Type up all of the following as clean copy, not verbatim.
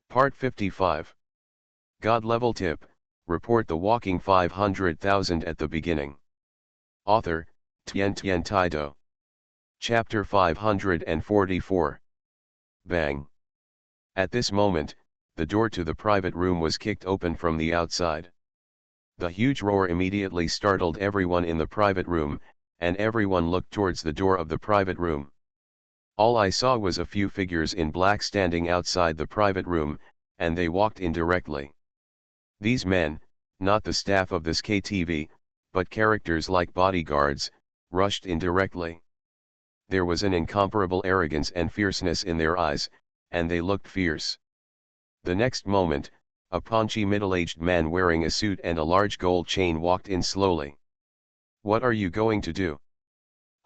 Part 55. God Level Tip, report the walking 500,000 at the beginning. Author, Tien Tien Taido. Chapter 544. Bang. At this moment, the door to the private room was kicked open from the outside. The huge roar immediately startled everyone in the private room, and everyone looked towards the door of the private room. All I saw was a few figures in black standing outside the private room, and they walked in directly. These men, not the staff of this KTV, but characters like bodyguards, rushed in directly. There was an incomparable arrogance and fierceness in their eyes, and they looked fierce. The next moment, a paunchy middle-aged man wearing a suit and a large gold chain walked in slowly. "What are you going to do?"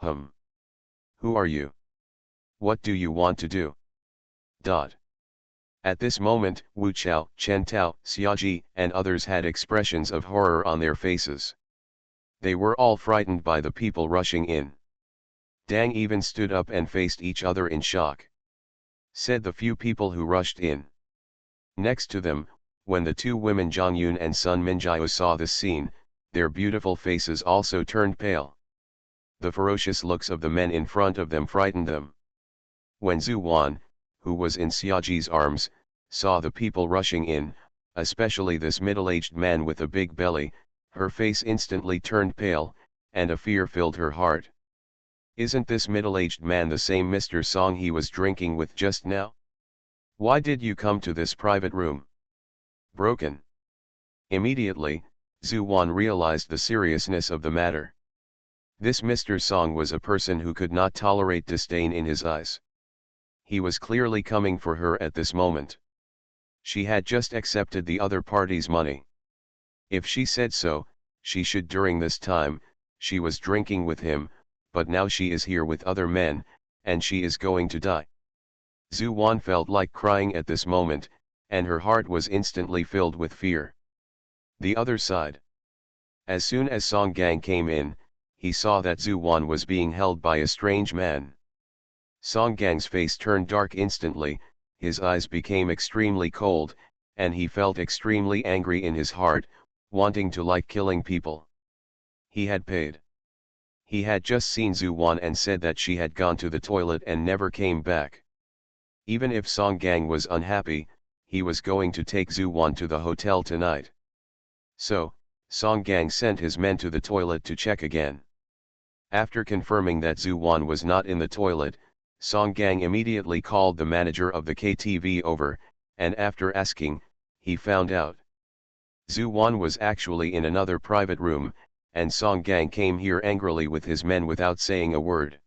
"Who are you? What do you want to do?" At this moment, Wu Chao, Chen Tao, Xiaoji, and others had expressions of horror on their faces. They were all frightened by the people rushing in. Dang even stood up and faced each other in shock. Said the few people who rushed in. Next to them, when the two women Zhang Yun and Sun Minjiao saw this scene, their beautiful faces also turned pale. The ferocious looks of the men in front of them frightened them. When Zhu Wan, who was in Xiaoji's arms, saw the people rushing in, especially this middle-aged man with a big belly, her face instantly turned pale, and a fear filled her heart. "Isn't this middle-aged man the same Mr. Song he was drinking with just now? Why did you come to this private room?" Broken. Immediately, Zhu Wan realized the seriousness of the matter. This Mr. Song was a person who could not tolerate disdain in his eyes. He was clearly coming for her at this moment. She had just accepted the other party's money. If she said so, she should. During this time, she was drinking with him, but now she is here with other men, and she is going to die. Zhu Wan felt like crying at this moment, and her heart was instantly filled with fear. The other side. As soon as Song Gang came in, he saw that Zhu Wan was being held by a strange man. Song Gang's face turned dark instantly, his eyes became extremely cold, and he felt extremely angry in his heart, wanting to like killing people. He had paid. He had just seen Zhu Wan and said that she had gone to the toilet and never came back. Even if Song Gang was unhappy, he was going to take Zhu Wan to the hotel tonight. So, Song Gang sent his men to the toilet to check again. After confirming that Zhu Wan was not in the toilet, Song Gang immediately called the manager of the KTV over, and after asking, he found out Zhu Wan was actually in another private room, and Song Gang came here angrily with his men without saying a word.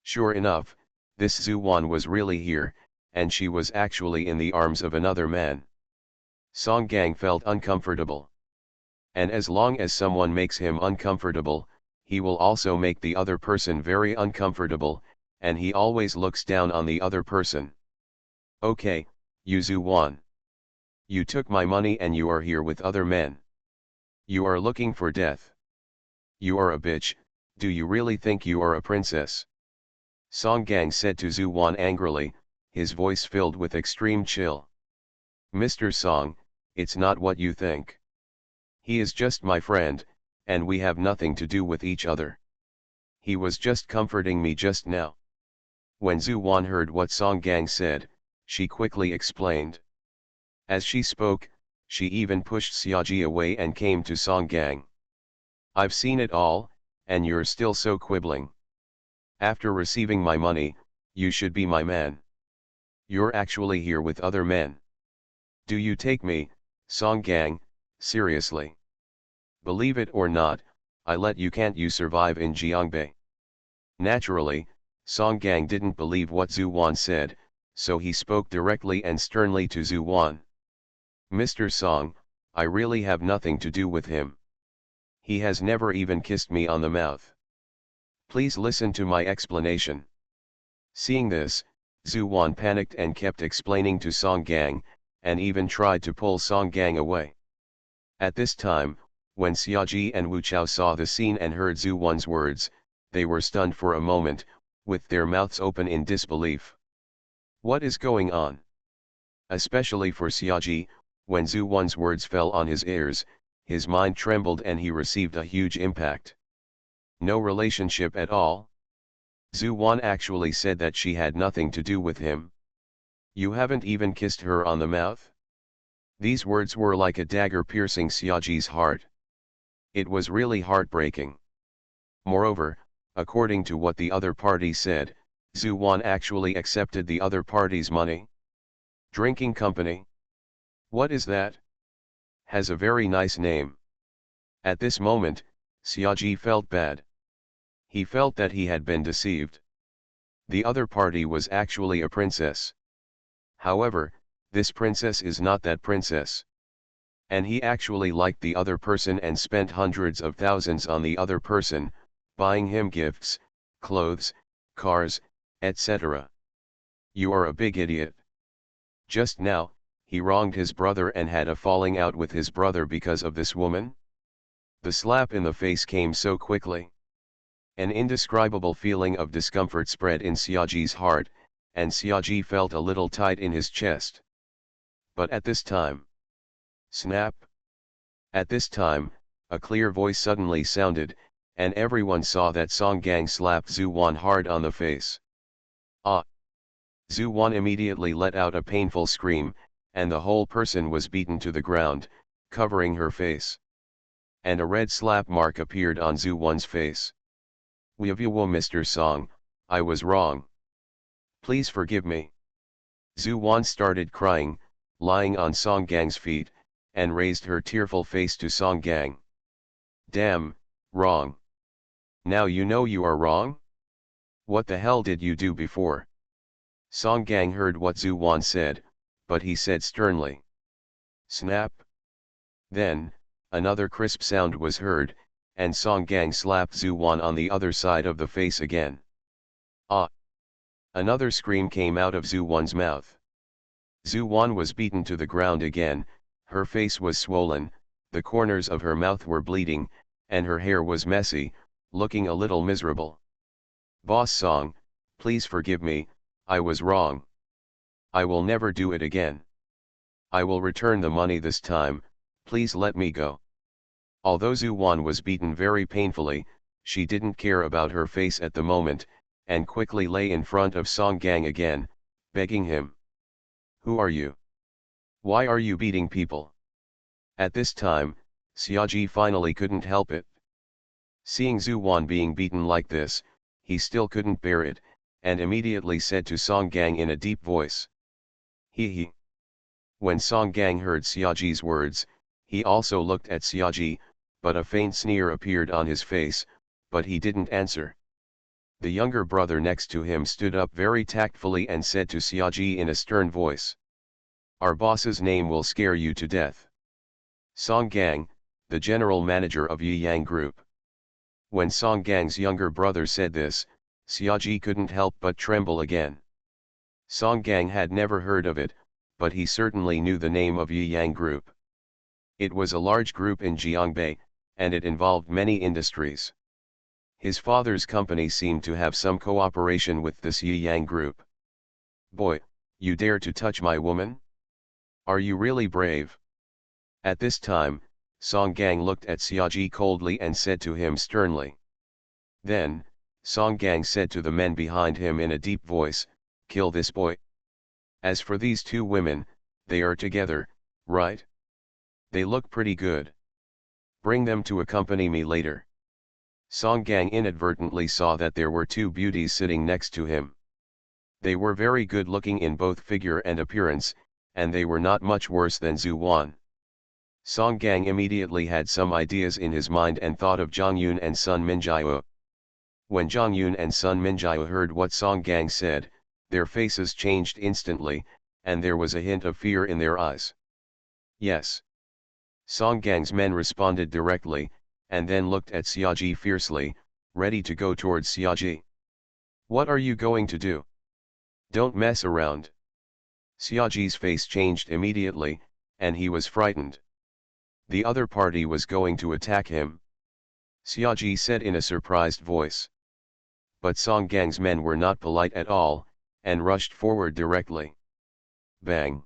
Sure enough, this Zhu Wan was really here, and she was actually in the arms of another man. Song Gang felt uncomfortable. And as long as someone makes him uncomfortable, he will also make the other person very uncomfortable, and he always looks down on the other person. "Okay, you Zhu Wan. You took my money and you are here with other men. You are looking for death. You are a bitch. Do you really think you are a princess?" Song Gang said to Zhu Wan angrily, his voice filled with extreme chill. "Mr. Song, it's not what you think. He is just my friend, and we have nothing to do with each other. He was just comforting me just now." When Zhu Wan heard what Song Gang said, she quickly explained. As she spoke, she even pushed Xiaoji away and came to Song Gang. "I've seen it all, and you're still so quibbling. After receiving my money, you should be my man. You're actually here with other men. Do you take me, Song Gang, seriously? Believe it or not, I let you. Can't you survive in Jiangbei?" Naturally, Song Gang didn't believe what Zhu Wan said, so he spoke directly and sternly to Zhu Wan. "Mr. Song, I really have nothing to do with him. He has never even kissed me on the mouth. Please listen to my explanation." Seeing this, Zhu Wan panicked and kept explaining to Song Gang, and even tried to pull Song Gang away. At this time, when Xiaoji and Wu Chao saw the scene and heard Zhu Wan's words, they were stunned for a moment, with their mouths open in disbelief. "What is going on? Especially for Xiaoji, when Zhu Wan's words fell on his ears, his mind trembled and he received a huge impact. No relationship at all? Zhu Wan actually said that she had nothing to do with him. You haven't even kissed her on the mouth? These words were like a dagger piercing Xiaoji's heart. It was really heartbreaking. Moreover, according to what the other party said, Zhu Wan actually accepted the other party's money. Drinking company? What is that? Has a very nice name. At this moment, Xiaoji felt bad. He felt that he had been deceived. The other party was actually a princess. However, this princess is not that princess. And he actually liked the other person and spent hundreds of thousands on the other person, buying him gifts, clothes, cars, etc. You are a big idiot. Just now, he wronged his brother and had a falling out with his brother because of this woman? The slap in the face came so quickly. An indescribable feeling of discomfort spread in Xiaoji's heart, and Xiaoji felt a little tight in his chest. But at this time, snap! At this time, a clear voice suddenly sounded, and everyone saw that Song Gang slapped Zhu Wan hard on the face. Ah! Zhu Wan immediately let out a painful scream, and the whole person was beaten to the ground, covering her face. And a red slap mark appeared on Zhu Wan's face. Wo Mr. Song, I was wrong. Please forgive me. Zhu Wan started crying, lying on Song Gang's feet, and raised her tearful face to Song Gang. Damn, wrong. Now you know you are wrong? What the hell did you do before? Song Gang heard what Zhu Wan said, but he said sternly. Snap. Then, another crisp sound was heard, and Song Gang slapped Zhu Wan on the other side of the face again. Ah! Another scream came out of Zhu Wan's mouth. Zhu Wan was beaten to the ground again, her face was swollen, the corners of her mouth were bleeding, and her hair was messy, looking a little miserable. Boss Song, please forgive me, I was wrong. I will never do it again. I will return the money this time, please let me go. Although Zhu Wan was beaten very painfully, she didn't care about her face at the moment, and quickly lay in front of Song Gang again, begging him. Who are you? Why are you beating people? At this time, Xiaoji finally couldn't help it. Seeing Zhu Wan being beaten like this, he still couldn't bear it, and immediately said to Song Gang in a deep voice. He. When Song Gang heard Xiaoji's words, he also looked at Xiaoji, but a faint sneer appeared on his face, but he didn't answer. The younger brother next to him stood up very tactfully and said to Xiaoji in a stern voice. Our boss's name will scare you to death. Song Gang, the general manager of Yi Yang Group. When Song Gang's younger brother said this, Xiaoji couldn't help but tremble again. Song Gang had never heard of it, but he certainly knew the name of Yi Yang Group. It was a large group in Jiangbei, and it involved many industries. His father's company seemed to have some cooperation with this Yi Yang Group. Boy, you dare to touch my woman? Are you really brave? At this time, Song Gang looked at Xiaoji coldly and said to him sternly. Then, Song Gang said to the men behind him in a deep voice, kill this boy. As for these two women, they are together, right? They look pretty good. Bring them to accompany me later. Song Gang inadvertently saw that there were two beauties sitting next to him. They were very good looking in both figure and appearance, and they were not much worse than Zhu Wan. Song Gang immediately had some ideas in his mind and thought of Zhang Yun and Sun Minjiao. When Zhang Yun and Sun Minjiao heard what Song Gang said, their faces changed instantly, and there was a hint of fear in their eyes. Yes. Song Gang's men responded directly, and then looked at Xiaoji fiercely, ready to go towards Xiaoji. What are you going to do? Don't mess around. Xiaoji's face changed immediately, and he was frightened. The other party was going to attack him. Xiaoji said in a surprised voice. But Song Gang's men were not polite at all, and rushed forward directly. Bang!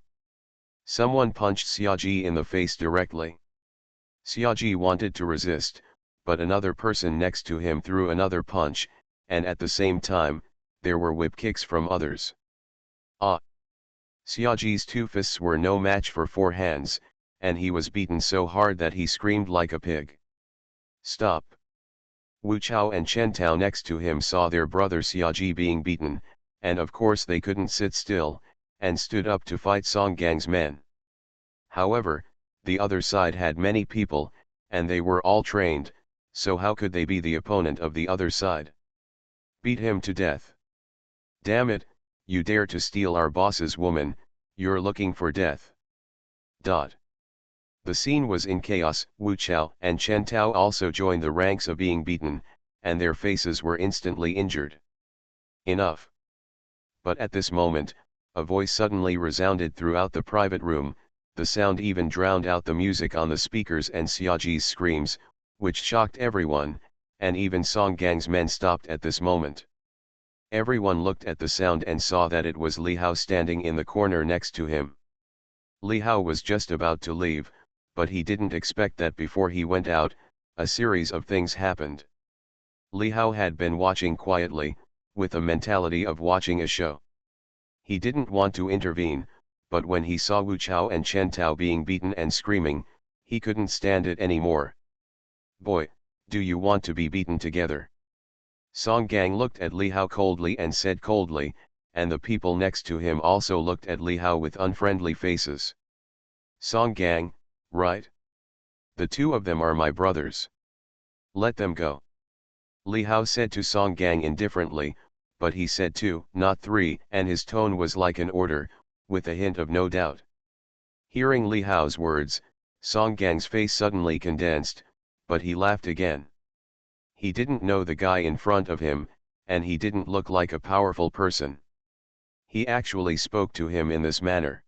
Someone punched Xiaoji in the face directly. Xiaoji wanted to resist, but another person next to him threw another punch, and at the same time, there were whip kicks from others. Ah! Xiaoji's two fists were no match for four hands, and he was beaten so hard that he screamed like a pig. Stop! Wu Chao and Chen Tao next to him saw their brother Xiaoji being beaten, and of course they couldn't sit still, and stood up to fight Song Gang's men. However, the other side had many people, and they were all trained, so how could they be the opponent of the other side? Beat him to death. Damn it, you dare to steal our boss's woman, you're looking for death. The scene was in chaos. Wu Chao and Chen Tao also joined the ranks of being beaten, and their faces were instantly injured. Enough. But at this moment, a voice suddenly resounded throughout the private room, the sound even drowned out the music on the speakers and Xiaoji's screams, which shocked everyone, and even Song Gang's men stopped at this moment. Everyone looked at the sound and saw that it was Li Hao standing in the corner next to him. Li Hao was just about to leave, but he didn't expect that before he went out, a series of things happened. Li Hao had been watching quietly, with a mentality of watching a show. He didn't want to intervene, but when he saw Wu Chao and Chen Tao being beaten and screaming, he couldn't stand it anymore. Boy, do you want to be beaten together? Song Gang looked at Li Hao coldly and said coldly, and the people next to him also looked at Li Hao with unfriendly faces. Song Gang, right? The two of them are my brothers. Let them go. Li Hao said to Song Gang indifferently, but he said two, not three, and his tone was like an order, with a hint of no doubt. Hearing Li Hao's words, Song Gang's face suddenly condensed, but he laughed again. He didn't know the guy in front of him, and he didn't look like a powerful person. He actually spoke to him in this manner.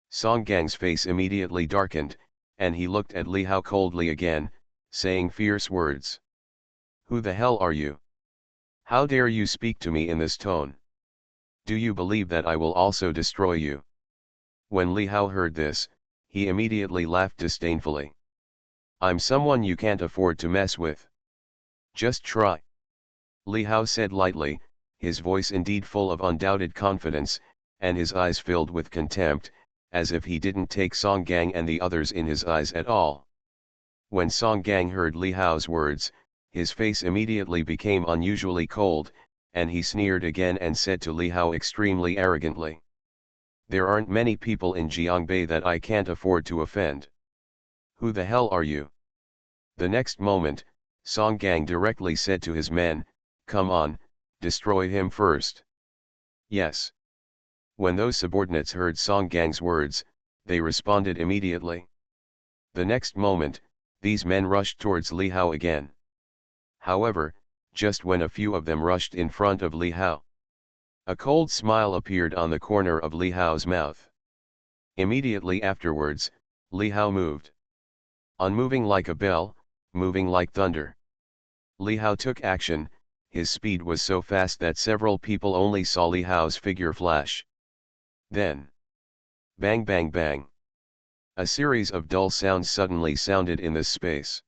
Song Gang's face immediately darkened, and he looked at Li Hao coldly again, saying fierce words. Who the hell are you? How dare you speak to me in this tone? Do you believe that I will also destroy you? When Li Hao heard this, he immediately laughed disdainfully. I'm someone you can't afford to mess with. Just try. Li Hao said lightly, his voice indeed full of undoubted confidence, and his eyes filled with contempt, as if he didn't take Song Gang and the others in his eyes at all. When Song Gang heard Li Hao's words, his face immediately became unusually cold, and he sneered again and said to Li Hao extremely arrogantly. There aren't many people in Jiangbei that I can't afford to offend. Who the hell are you? The next moment, Song Gang directly said to his men, come on, destroy him first. Yes. When those subordinates heard Song Gang's words, they responded immediately. The next moment, these men rushed towards Li Hao again. However, just when a few of them rushed in front of Li Hao, a cold smile appeared on the corner of Li Hao's mouth. Immediately afterwards, Li Hao moved. Unmoving like a bell, moving like thunder. Li Hao took action. His speed was so fast that several people only saw Li Hao's figure flash. Then, bang bang bang. A series of dull sounds suddenly sounded in this space.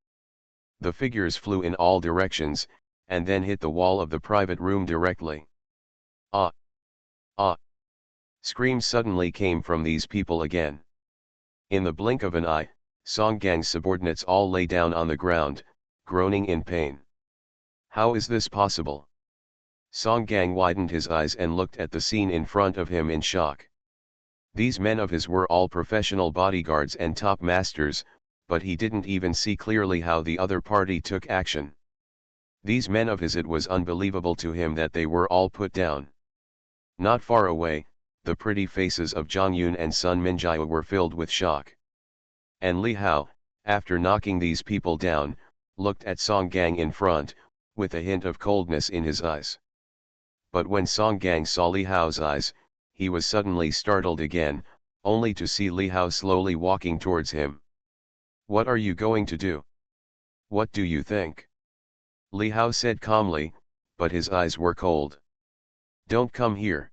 The figures flew in all directions, and then hit the wall of the private room directly. Ah! Ah! Screams suddenly came from these people again. In the blink of an eye, Song Gang's subordinates all lay down on the ground, groaning in pain. How is this possible? Song Gang widened his eyes and looked at the scene in front of him in shock. These men of his were all professional bodyguards and top masters, but he didn't even see clearly how the other party took action. These men of his, it was unbelievable to him that they were all put down. Not far away, the pretty faces of Zhang Yun and Sun Minjiao were filled with shock. And Li Hao, after knocking these people down, looked at Song Gang in front, with a hint of coldness in his eyes. But when Song Gang saw Li Hao's eyes, he was suddenly startled again, only to see Li Hao slowly walking towards him. What are you going to do? What do you think? Li Hao said calmly, but his eyes were cold. Don't come here.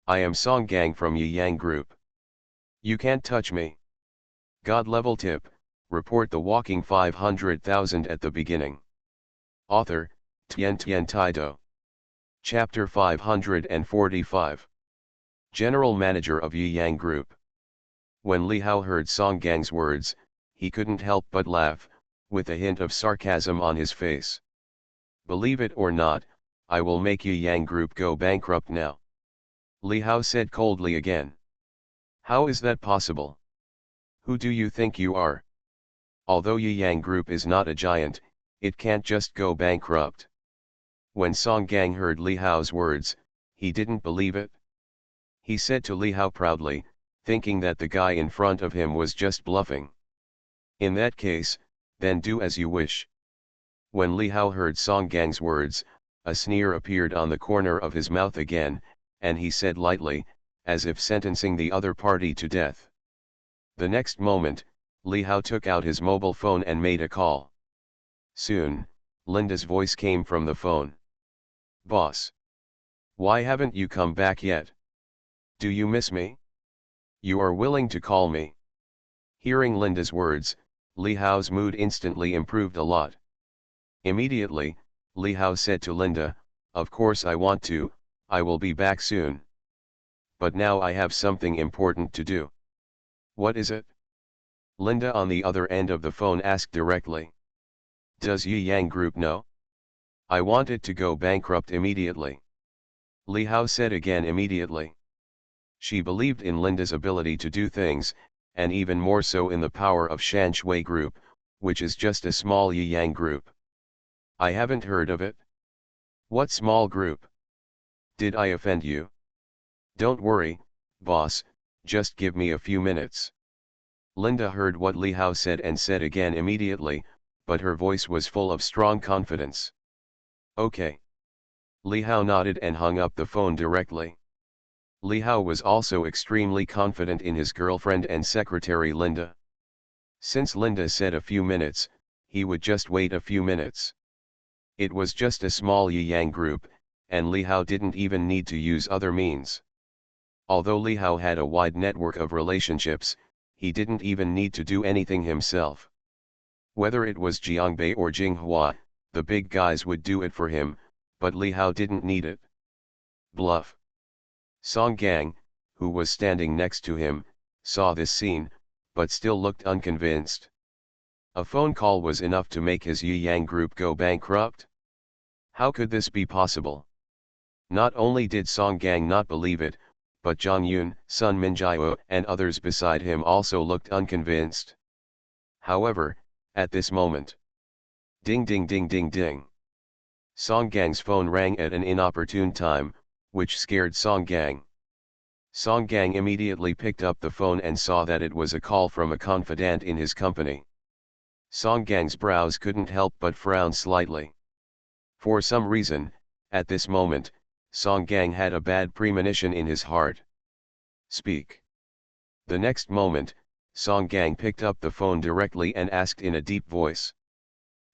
I am Song Gang from Yi Yang Group. You can't touch me. God level tip, report the walking 500,000 at the beginning. Author, Tien Tien Taido. Chapter 545. General Manager of Yi Yang Group. When Li Hao heard Song Gang's words, he couldn't help but laugh, with a hint of sarcasm on his face. Believe it or not, I will make Yi Yang Group go bankrupt now. Li Hao said coldly again. How is that possible? Who do you think you are? Although Yi Yang Group is not a giant, it can't just go bankrupt. When Song Gang heard Li Hao's words, he didn't believe it. He said to Li Hao proudly, thinking that the guy in front of him was just bluffing. In that case, then do as you wish. When Li Hao heard Song Gang's words, a sneer appeared on the corner of his mouth again, and he said lightly, as if sentencing the other party to death. The next moment, Li Hao took out his mobile phone and made a call. Soon, Linda's voice came from the phone. Boss. Why haven't you come back yet? Do you miss me? You are willing to call me. Hearing Linda's words, Li Hao's mood instantly improved a lot. Immediately, Li Hao said to Linda, of course I want to, I will be back soon. But now I have something important to do. What is it? Linda on the other end of the phone asked directly. Does Yi Yang Group know? I want it to go bankrupt immediately. Li Hao said again immediately. She believed in Linda's ability to do things, and even more so in the power of Shan Shui Group, which is just a small Yi Yang Group. I haven't heard of it. What small group? Did I offend you? Don't worry, boss, just give me a few minutes. Linda heard what Li Hao said and said again immediately, but her voice was full of strong confidence. Okay. Li Hao nodded and hung up the phone directly. Li Hao was also extremely confident in his girlfriend and secretary Linda. Since Linda said a few minutes, he would just wait a few minutes. It was just a small Yi Yang Group, and Li Hao didn't even need to use other means. Although Li Hao had a wide network of relationships, he didn't even need to do anything himself. Whether it was Jiangbei or Jinghua, the big guys would do it for him, but Li Hao didn't need it. Bluff. Song Gang, who was standing next to him, saw this scene, but still looked unconvinced. A phone call was enough to make his Yi Yang Group go bankrupt? How could this be possible? Not only did Song Gang not believe it, but Zhang Yun, Sun Minjiao, and others beside him also looked unconvinced. However, at this moment, ding ding ding ding ding. Song Gang's phone rang at an inopportune time, which scared Song Gang. Song Gang immediately picked up the phone and saw that it was a call from a confidant in his company. Song Gang's brows couldn't help but frown slightly. For some reason, at this moment, Song Gang had a bad premonition in his heart. Speak. The next moment, Song Gang picked up the phone directly and asked in a deep voice.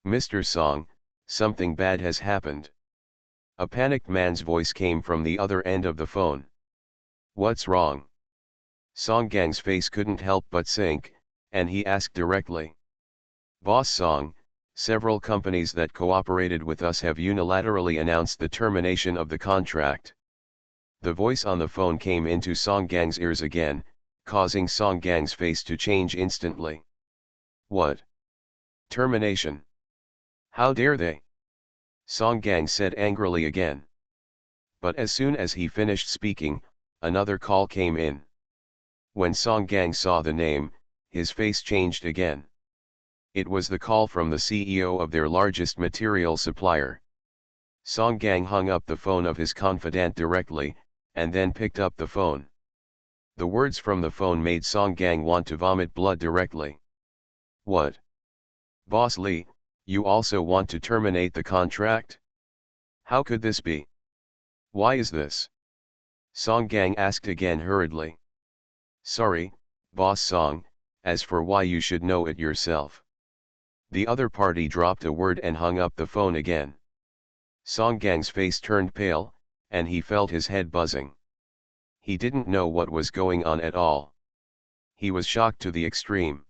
Mr. Song, something bad has happened. A panicked man's voice came from the other end of the phone. What's wrong? Song Gang's face couldn't help but sink, and he asked directly. Boss Song, several companies that cooperated with us have unilaterally announced the termination of the contract. The voice on the phone came into Song Gang's ears again, causing Song Gang's face to change instantly. What? Termination? How dare they? Song Gang said angrily again. But as soon as he finished speaking, another call came in. When Song Gang saw the name, his face changed again. It was the call from the CEO of their largest material supplier. Song Gang hung up the phone of his confidant directly, and then picked up the phone. The words from the phone made Song Gang want to vomit blood directly. What? Boss Li, you also want to terminate the contract? How could this be? Why is this? Song Gang asked again hurriedly. Sorry, Boss Song, as for why you should know it yourself. The other party dropped a word and hung up the phone again. Song Gang's face turned pale, and he felt his head buzzing. He didn't know what was going on at all. He was shocked to the extreme.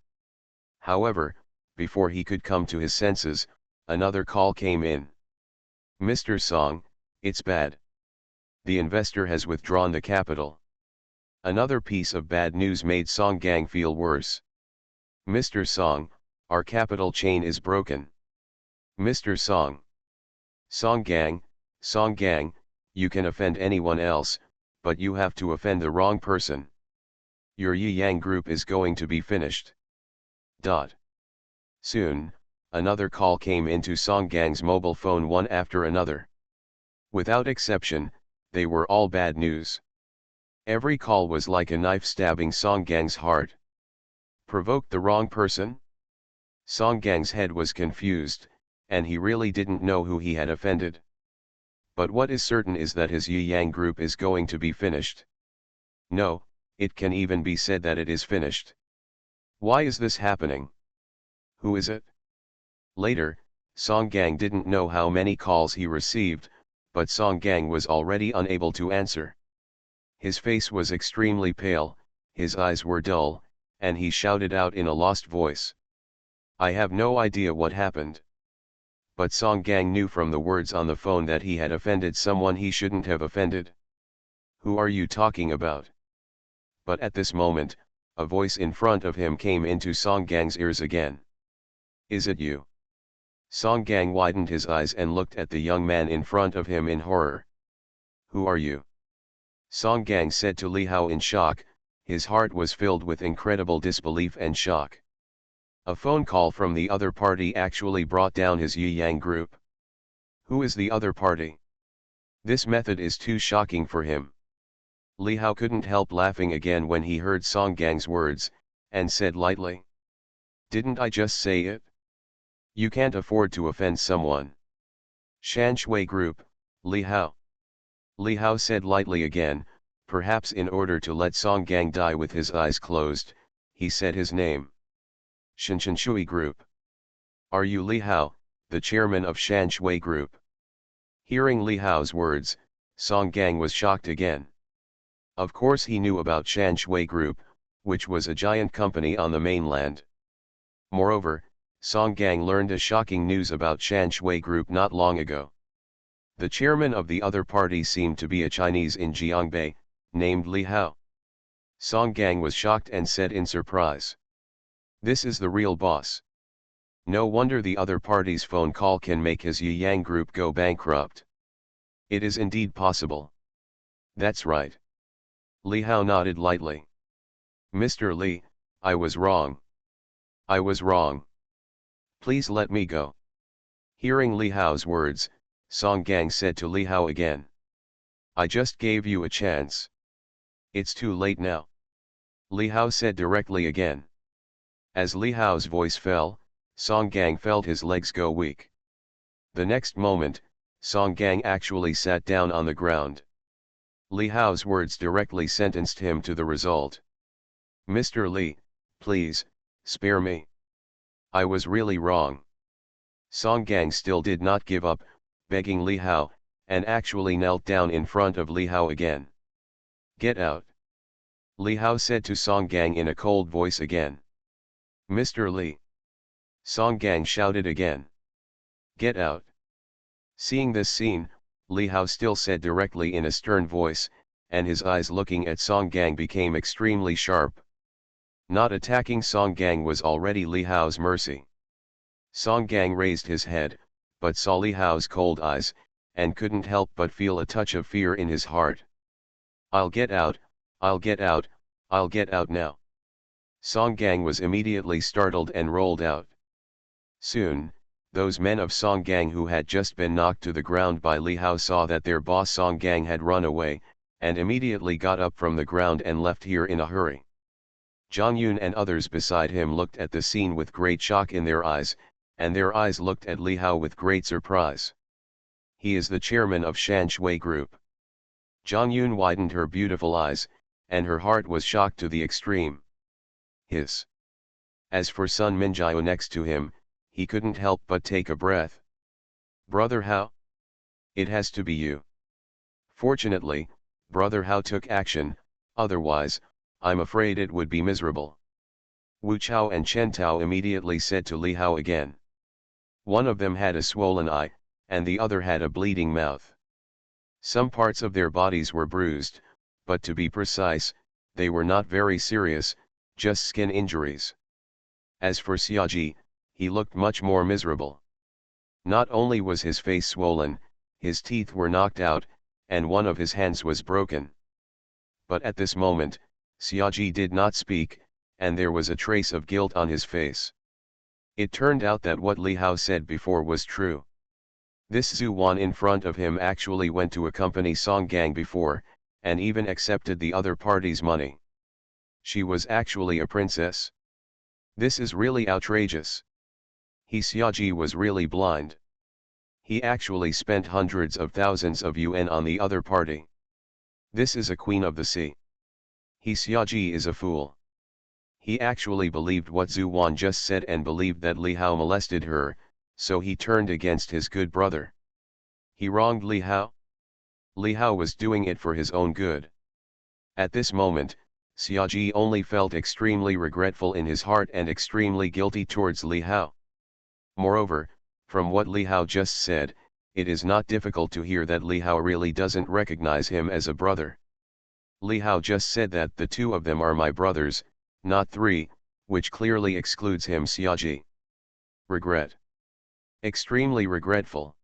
However, before he could come to his senses, another call came in. "Mr. Song, it's bad. The investor has withdrawn the capital." Another piece of bad news made Song Gang feel worse. "Mr. Song, our capital chain is broken." "Mr. Song." Song Gang, you can offend anyone else, but you have to offend the wrong person. Your Yi Yang group is going to be finished. Soon, another call came into Song Gang's mobile phone, one after another. Without exception, they were all bad news. Every call was like a knife stabbing Song Gang's heart. Provoked the wrong person? Song Gang's head was confused, and he really didn't know who he had offended. But what is certain is that his Yi Yang group is going to be finished. No, it can even be said that it is finished. Why is this happening? Who is it? Later, Song Gang didn't know how many calls he received, but Song Gang was already unable to answer. His face was extremely pale, his eyes were dull, and he shouted out in a lost voice. "I have no idea what happened." But Song Gang knew from the words on the phone that he had offended someone he shouldn't have offended. "Who are you talking about?" But at this moment, a voice in front of him came into Song Gang's ears again. "Is it you?" Song Gang widened his eyes and looked at the young man in front of him in horror. "Who are you?" Song Gang said to Li Hao in shock. His heart was filled with incredible disbelief and shock. A phone call from the other party actually brought down his Yi Yang group. Who is the other party? This method is too shocking for him. Li Hao couldn't help laughing again when he heard Song Gang's words, and said lightly, "Didn't I just say it? You can't afford to offend someone." "Shan Shui Group, Li Hao." Li Hao said lightly again, perhaps in order to let Song Gang die with his eyes closed. He said his name. "Shan Shui Group. Are you Li Hao, the chairman of Shan Shui Group?" Hearing Li Hao's words, Song Gang was shocked again. Of course he knew about Shan Shui Group, which was a giant company on the mainland. Moreover, Song Gang learned a shocking news about Shan Shui Group not long ago. The chairman of the other party seemed to be a Chinese in Jiangbei, named Li Hao. Song Gang was shocked and said in surprise, "This is the real boss. No wonder the other party's phone call can make his Yi Yang group go bankrupt. It is indeed possible." "That's right." Li Hao nodded lightly. "Mr. Li, I was wrong. I was wrong. Please let me go." Hearing Li Hao's words, Song Gang said to Li Hao again, "I just gave you a chance. It's too late now." Li Hao said directly again. As Li Hao's voice fell, Song Gang felt his legs go weak. The next moment, Song Gang actually sat down on the ground. Li Hao's words directly sentenced him to the result. "Mr. Li, please, spare me. I was really wrong." Song Gang still did not give up, begging Li Hao, and actually knelt down in front of Li Hao again. "Get out." Li Hao said to Song Gang in a cold voice again. "Mr. Li." Song Gang shouted again. "Get out." Seeing this scene, Li Hao still said directly in a stern voice, and his eyes looking at Song Gang became extremely sharp. Not attacking Song Gang was already Li Hao's mercy. Song Gang raised his head, but saw Li Hao's cold eyes, and couldn't help but feel a touch of fear in his heart. "I'll get out, I'll get out, I'll get out now." Song Gang was immediately startled and rolled out. Soon, those men of Song Gang who had just been knocked to the ground by Li Hao saw that their boss Song Gang had run away, and immediately got up from the ground and left here in a hurry. Zhang Yun and others beside him looked at the scene with great shock in their eyes, and their eyes looked at Li Hao with great surprise. He is the chairman of Shan Shui Group. Zhang Yun widened her beautiful eyes, and her heart was shocked to the extreme. His. As for Sun Minjiao next to him, he couldn't help but take a breath. "Brother Hao? It has to be you." Fortunately, Brother Hao took action, otherwise, I'm afraid it would be miserable. Wu Chao and Chen Tao immediately said to Li Hao again. One of them had a swollen eye, and the other had a bleeding mouth. Some parts of their bodies were bruised, but to be precise, they were not very serious, just skin injuries. As for Xiaoji, he looked much more miserable. Not only was his face swollen, his teeth were knocked out, and one of his hands was broken. But at this moment, Xiaoji did not speak, and there was a trace of guilt on his face. It turned out that what Li Hao said before was true. This Zhu Wan in front of him actually went to accompany Song Gang before, and even accepted the other party's money. She was actually a princess. This is really outrageous. Xiaoji was really blind. He actually spent hundreds of thousands of yuan on the other party. This is a queen of the sea. Xiaoji is a fool. He actually believed what Zhu Wan just said and believed that Li Hao molested her, so he turned against his good brother. He wronged Li Hao? Li Hao was doing it for his own good. At this moment, Xiaoji only felt extremely regretful in his heart and extremely guilty towards Li Hao. Moreover, from what Li Hao just said, it is not difficult to hear that Li Hao really doesn't recognize him as a brother. Li Hao just said that the two of them are my brothers, not three, which clearly excludes him. Xiaoji. Regret. Extremely regretful.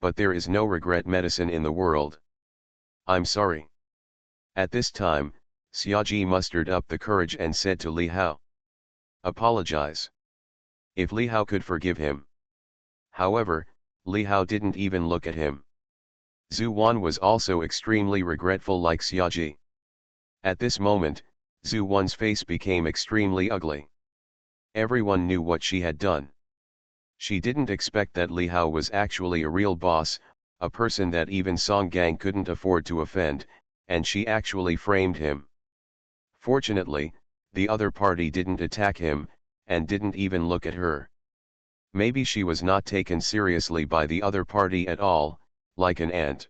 But there is no regret medicine in the world. I'm sorry. At this time, Xiaoji mustered up the courage and said to Li Hao. Apologize. If Li Hao could forgive him. However, Li Hao didn't even look at him. Zhu Wan was also extremely regretful like Xiaoji. At this moment, Zhu Wan's face became extremely ugly. Everyone knew what she had done. She didn't expect that Li Hao was actually a real boss, a person that even Song Gang couldn't afford to offend, and she actually framed him. Fortunately, the other party didn't attack him, and didn't even look at her. Maybe she was not taken seriously by the other party at all, like an ant.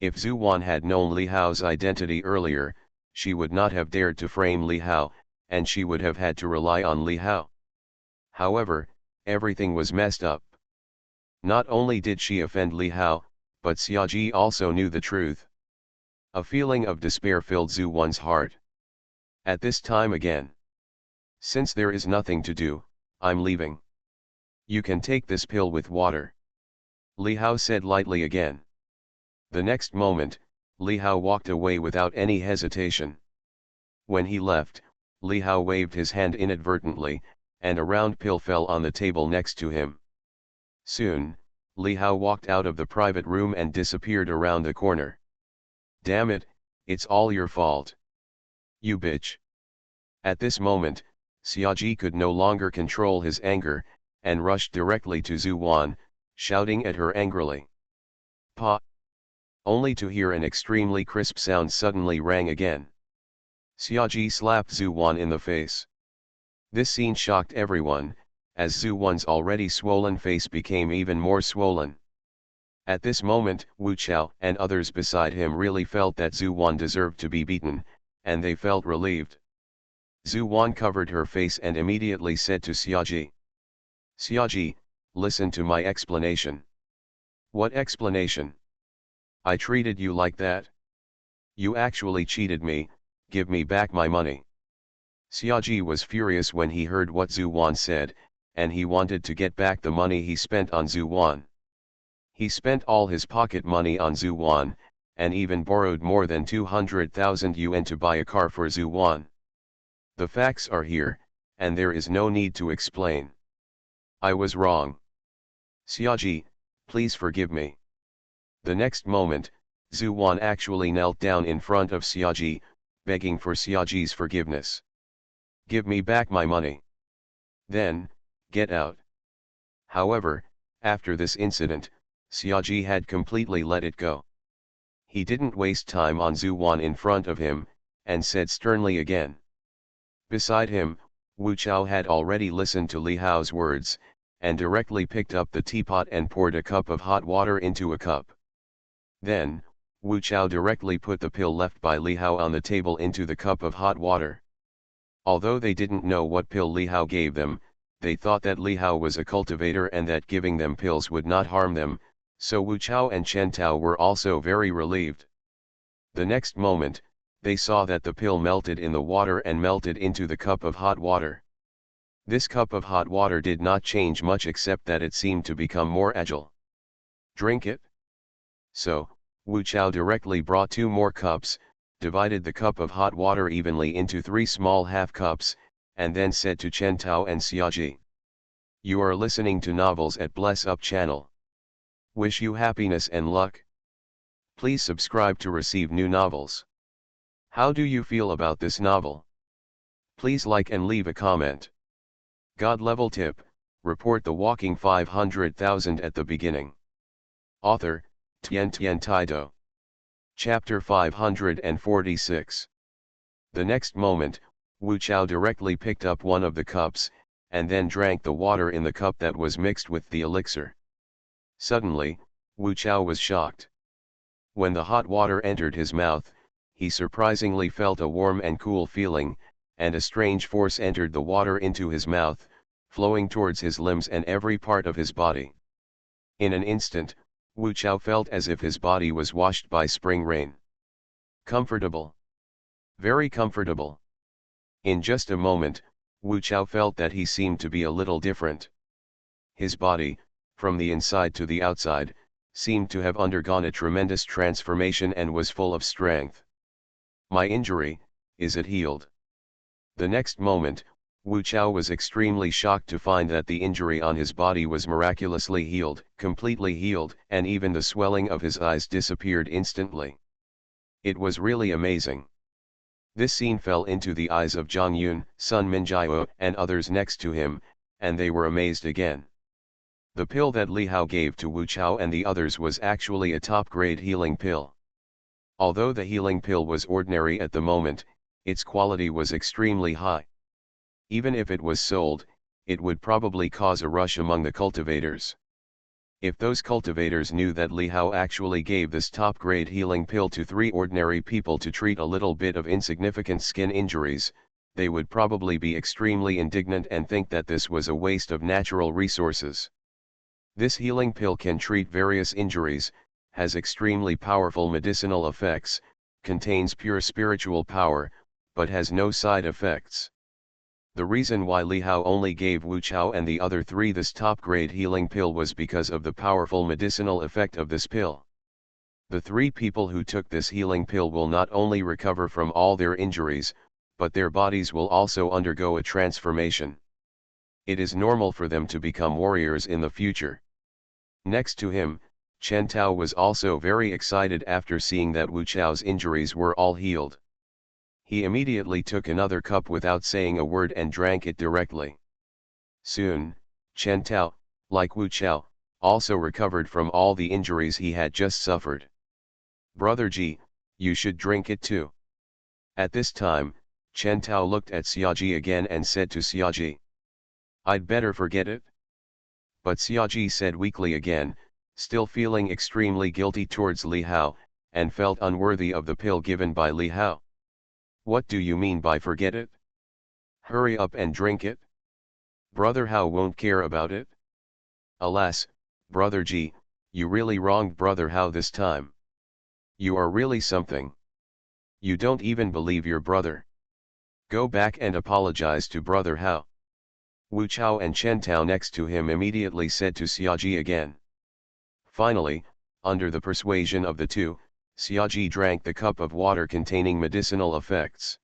If Zhu Wan had known Li Hao's identity earlier, she would not have dared to frame Li Hao, and she would have had to rely on Li Hao. However, everything was messed up. Not only did she offend Li Hao, but Xiaoji also knew the truth. A feeling of despair filled Zhu Wan's heart. At this time again. Since there is nothing to do, I'm leaving. You can take this pill with water. Li Hao said lightly again. The next moment, Li Hao walked away without any hesitation. When he left, Li Hao waved his hand inadvertently, and a round pill fell on the table next to him. Soon, Li Hao walked out of the private room and disappeared around the corner. Damn it, it's all your fault. You bitch. At this moment, Xiaoji could no longer control his anger, and rushed directly to Zhu Wan, shouting at her angrily. Pa! Only to hear an extremely crisp sound suddenly rang again. Xiaoji slapped Zhu Wan in the face. This scene shocked everyone, as Zhu Wan's already swollen face became even more swollen. At this moment, Wu Chao and others beside him really felt that Zhu Wan deserved to be beaten, and they felt relieved. Zhu Wan covered her face and immediately said to Xiaoji. Xiaoji, listen to my explanation. What explanation? I treated you like that? You actually cheated me, give me back my money. Xiaoji was furious when he heard what Zhu Wan said, and he wanted to get back the money he spent on Zhu Wan. He spent all his pocket money on Zhu Wan, and even borrowed more than 200,000 yuan to buy a car for Zhu Wan. The facts are here, and there is no need to explain. I was wrong. Xiaoji, please forgive me. The next moment, Zhu Wan actually knelt down in front of Xiaoji, begging for Xiaoji's forgiveness. Give me back my money. Then, get out. However, after this incident, Xiaoji had completely let it go. He didn't waste time on Zhu Wan in front of him, and said sternly again. Beside him, Wu Chao had already listened to Li Hao's words, and directly picked up the teapot and poured a cup of hot water into a cup. Then, Wu Chao directly put the pill left by Li Hao on the table into the cup of hot water. Although they didn't know what pill Li Hao gave them, they thought that Li Hao was a cultivator and that giving them pills would not harm them, so Wu Chao and Chen Tao were also very relieved. The next moment, they saw that the pill melted in the water and melted into the cup of hot water. This cup of hot water did not change much except that it seemed to become more agile. Drink it? So, Wu Chao directly brought 2 more cups, divided the cup of hot water evenly into 3 small half cups, and then said to Chen Tao and Xiaoji, "You are listening to novels at Bless Up channel. Wish you happiness and luck. Please subscribe to receive new novels. How do you feel about this novel? Please like and leave a comment. God level tip, report the walking 500,000 at the beginning. Author, Tian Tian Taido. Chapter 546. The next moment, Wu Chao directly picked up one of the cups, and then drank the water in the cup that was mixed with the elixir. Suddenly, Wu Chao was shocked. When the hot water entered his mouth, he surprisingly felt a warm and cool feeling, and a strange force entered the water into his mouth, flowing towards his limbs and every part of his body. In an instant, Wu Chao felt as if his body was washed by spring rain. Comfortable. Very comfortable. In just a moment, Wu Chao felt that he seemed to be a little different. His body, from the inside to the outside, seemed to have undergone a tremendous transformation and was full of strength. My injury, is it healed? The next moment, Wu Chao was extremely shocked to find that the injury on his body was miraculously healed, completely healed, and even the swelling of his eyes disappeared instantly. It was really amazing. This scene fell into the eyes of Zhang Yun, Sun Minjiao, and others next to him, and they were amazed again. The pill that Li Hao gave to Wu Chao and the others was actually a top-grade healing pill. Although the healing pill was ordinary at the moment, its quality was extremely high. Even if it was sold, it would probably cause a rush among the cultivators. If those cultivators knew that Li Hao actually gave this top-grade healing pill to 3 ordinary people to treat a little bit of insignificant skin injuries, they would probably be extremely indignant and think that this was a waste of natural resources. This healing pill can treat various injuries, has extremely powerful medicinal effects, contains pure spiritual power, but has no side effects. The reason why Li Hao only gave Wu Chao and the other 3 this top-grade healing pill was because of the powerful medicinal effect of this pill. The 3 people who took this healing pill will not only recover from all their injuries, but their bodies will also undergo a transformation. It is normal for them to become warriors in the future. Next to him, Chen Tao was also very excited after seeing that Wu Chao's injuries were all healed. He immediately took another cup without saying a word and drank it directly. Soon, Chen Tao, like Wu Chao, also recovered from all the injuries he had just suffered. Brother Ji, you should drink it too. At this time, Chen Tao looked at Xiaoji again and said to Xiaoji, "I'd better forget it." But Xiaoji said weakly again, still feeling extremely guilty towards Li Hao, and felt unworthy of the pill given by Li Hao. "What do you mean by forget it? Hurry up and drink it. Brother Hao won't care about it." Alas, Brother Ji, you really wronged Brother Hao this time. You are really something. You don't even believe your brother. Go back and apologize to Brother Hao. Wu Chao and Chen Tao next to him immediately said to Xiaoji again. Finally, under the persuasion of the 2, Xiaoji drank the cup of water containing medicinal effects.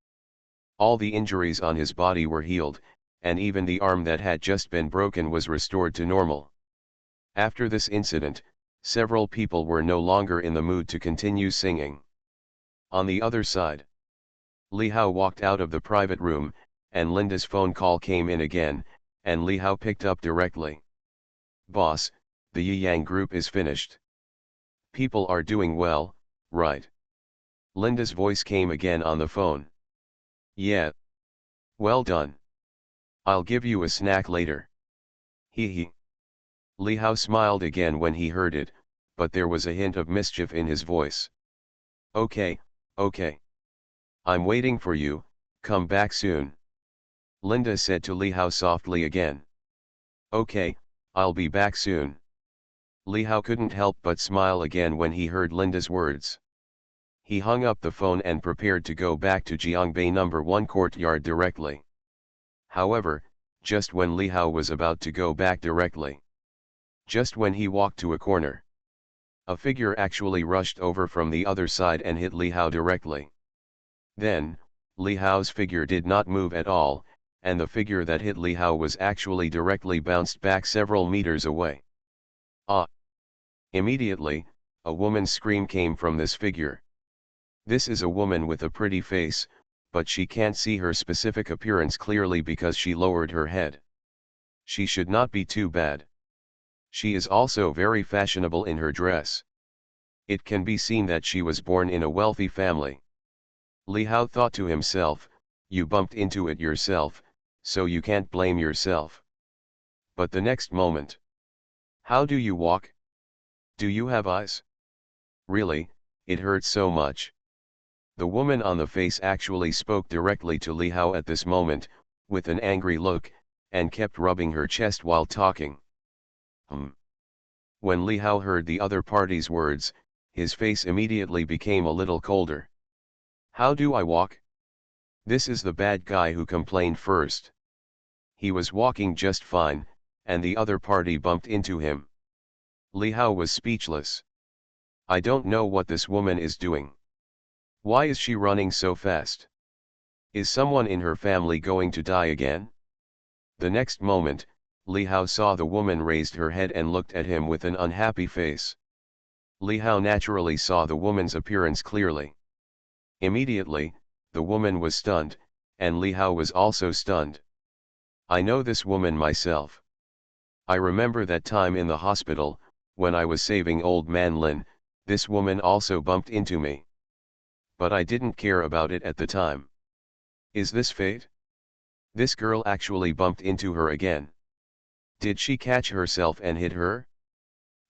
All the injuries on his body were healed, and even the arm that had just been broken was restored to normal. After this incident, several people were no longer in the mood to continue singing. On the other side, Li Hao walked out of the private room, and Linda's phone call came in again, and Li Hao picked up directly. "Boss, the Yi-Yang group is finished. People are doing well, right?" Linda's voice came again on the phone. "Yeah. Well done. I'll give you a snack later." Hee hee. Li Hao smiled again when he heard it, but there was a hint of mischief in his voice. "Okay, okay. I'm waiting for you, come back soon." Linda said to Li Hao softly again. Okay, I'll be back soon. Li Hao couldn't help but smile again when he heard Linda's words. He hung up the phone and prepared to go back to Jiangbei number 1 courtyard directly. However, just when Li Hao was about to go back directly, just when he walked to a corner, a figure actually rushed over from the other side and hit Li Hao directly. Then, Li Hao's figure did not move at all, and the figure that hit Li Hao was actually directly bounced back several meters away. Ah! Immediately, a woman's scream came from this figure. This is a woman with a pretty face, but she can't see her specific appearance clearly because she lowered her head. She should not be too bad. She is also very fashionable in her dress. It can be seen that she was born in a wealthy family. Li Hao thought to himself, you bumped into it yourself, so you can't blame yourself. But the next moment. How do you walk? Do you have eyes? Really, it hurts so much. The woman on the face actually spoke directly to Li Hao at this moment, with an angry look, and kept rubbing her chest while talking. When Li Hao heard the other party's words, his face immediately became a little colder. How do I walk? This is the bad guy who complained first. He was walking just fine, and the other party bumped into him. Li Hao was speechless. I don't know what this woman is doing. Why is she running so fast? Is someone in her family going to die again? The next moment, Li Hao saw the woman raised her head and looked at him with an unhappy face. Li Hao naturally saw the woman's appearance clearly. Immediately, the woman was stunned, and Li Hao was also stunned. I know this woman myself. I remember that time in the hospital, when I was saving old man Lin, this woman also bumped into me. But I didn't care about it at the time. Is this fate? This girl actually bumped into her again. Did she catch herself and hit her?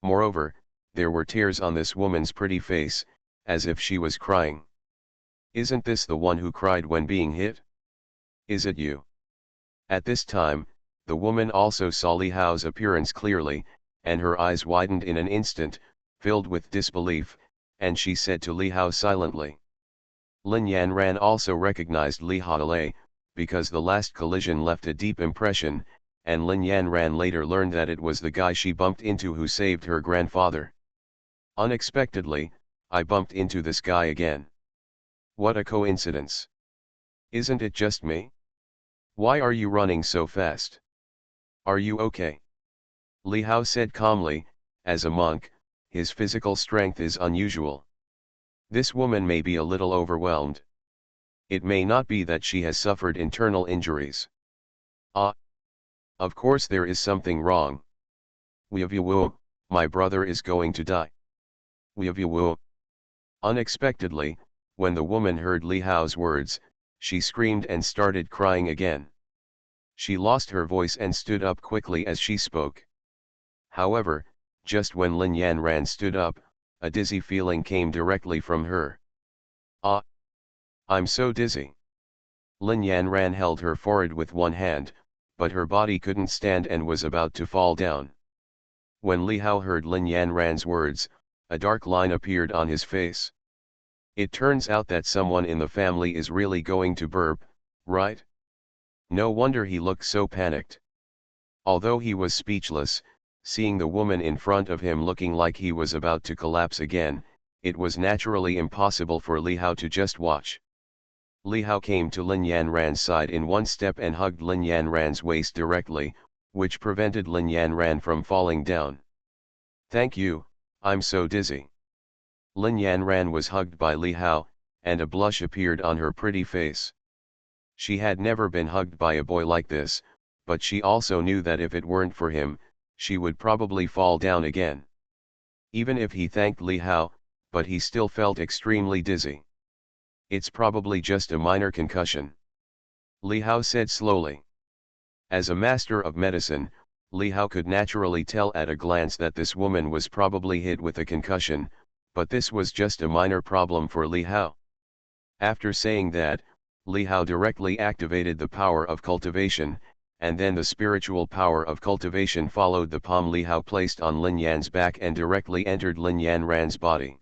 Moreover, there were tears on this woman's pretty face, as if she was crying. Isn't this the one who cried when being hit? Is it you? At this time, the woman also saw Li Hao's appearance clearly, and her eyes widened in an instant, filled with disbelief, and she said to Li Hao silently. Lin Yanran also recognized Li Haolei, because the last collision left a deep impression, and Lin Yanran later learned that it was the guy she bumped into who saved her grandfather. Unexpectedly, I bumped into this guy again. What a coincidence. Isn't it just me? Why are you running so fast? Are you okay? Li Hao said calmly, as a monk, his physical strength is unusual. This woman may be a little overwhelmed. It may not be that she has suffered internal injuries. Ah! Of course there is something wrong. My brother is going to die. Unexpectedly, when the woman heard Li Hao's words, she screamed and started crying again. She lost her voice and stood up quickly as she spoke. However, just when Lin Yanran stood up, a dizzy feeling came directly from her. Ah! I'm so dizzy. Lin Yanran held her forehead with one hand, but her body couldn't stand and was about to fall down. When Li Hao heard Lin Yanran's words, a dark line appeared on his face. It turns out that someone in the family is really going to burp, right? No wonder he looked so panicked. Although he was speechless, seeing the woman in front of him looking like he was about to collapse again, it was naturally impossible for Li Hao to just watch. Li Hao came to Lin Yanran's side in one step and hugged Lin Yanran's waist directly, which prevented Lin Yanran from falling down. Thank you, I'm so dizzy. Lin Yanran was hugged by Li Hao, and a blush appeared on her pretty face. She had never been hugged by a boy like this, but she also knew that if it weren't for him, she would probably fall down again. Even if he thanked Li Hao, but he still felt extremely dizzy. It's probably just a minor concussion. Li Hao said slowly. As a master of medicine, Li Hao could naturally tell at a glance that this woman was probably hit with a concussion, but this was just a minor problem for Li Hao. After saying that, Li Hao directly activated the power of cultivation, and then the spiritual power of cultivation followed the palm Li Hao placed on Lin Yan's back and directly entered Lin Yanran's body.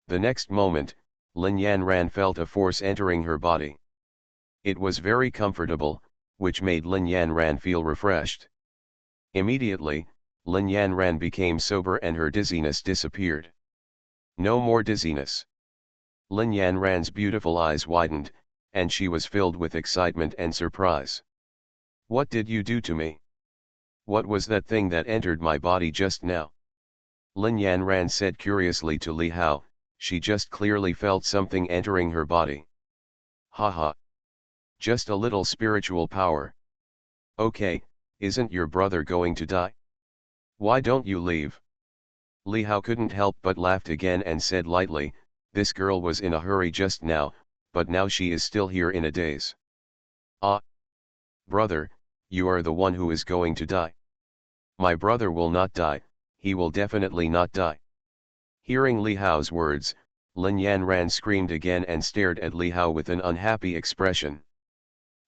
The next moment, Lin Yanran felt a force entering her body. It was very comfortable, which made Lin Yanran feel refreshed. Immediately, Lin Yanran became sober and her dizziness disappeared. No more dizziness. Lin Yanran's beautiful eyes widened, and she was filled with excitement and surprise. What did you do to me? What was that thing that entered my body just now? Lin Yanran said curiously to Li Hao, she just clearly felt something entering her body. Haha. Just a little spiritual power. Okay, isn't your brother going to die? Why don't you leave? Li Hao couldn't help but laughed again and said lightly, this girl was in a hurry just now, but now she is still here in a daze. Ah! Brother, you are the one who is going to die. My brother will not die, he will definitely not die. Hearing Li Hao's words, Lin Yanran screamed again and stared at Li Hao with an unhappy expression.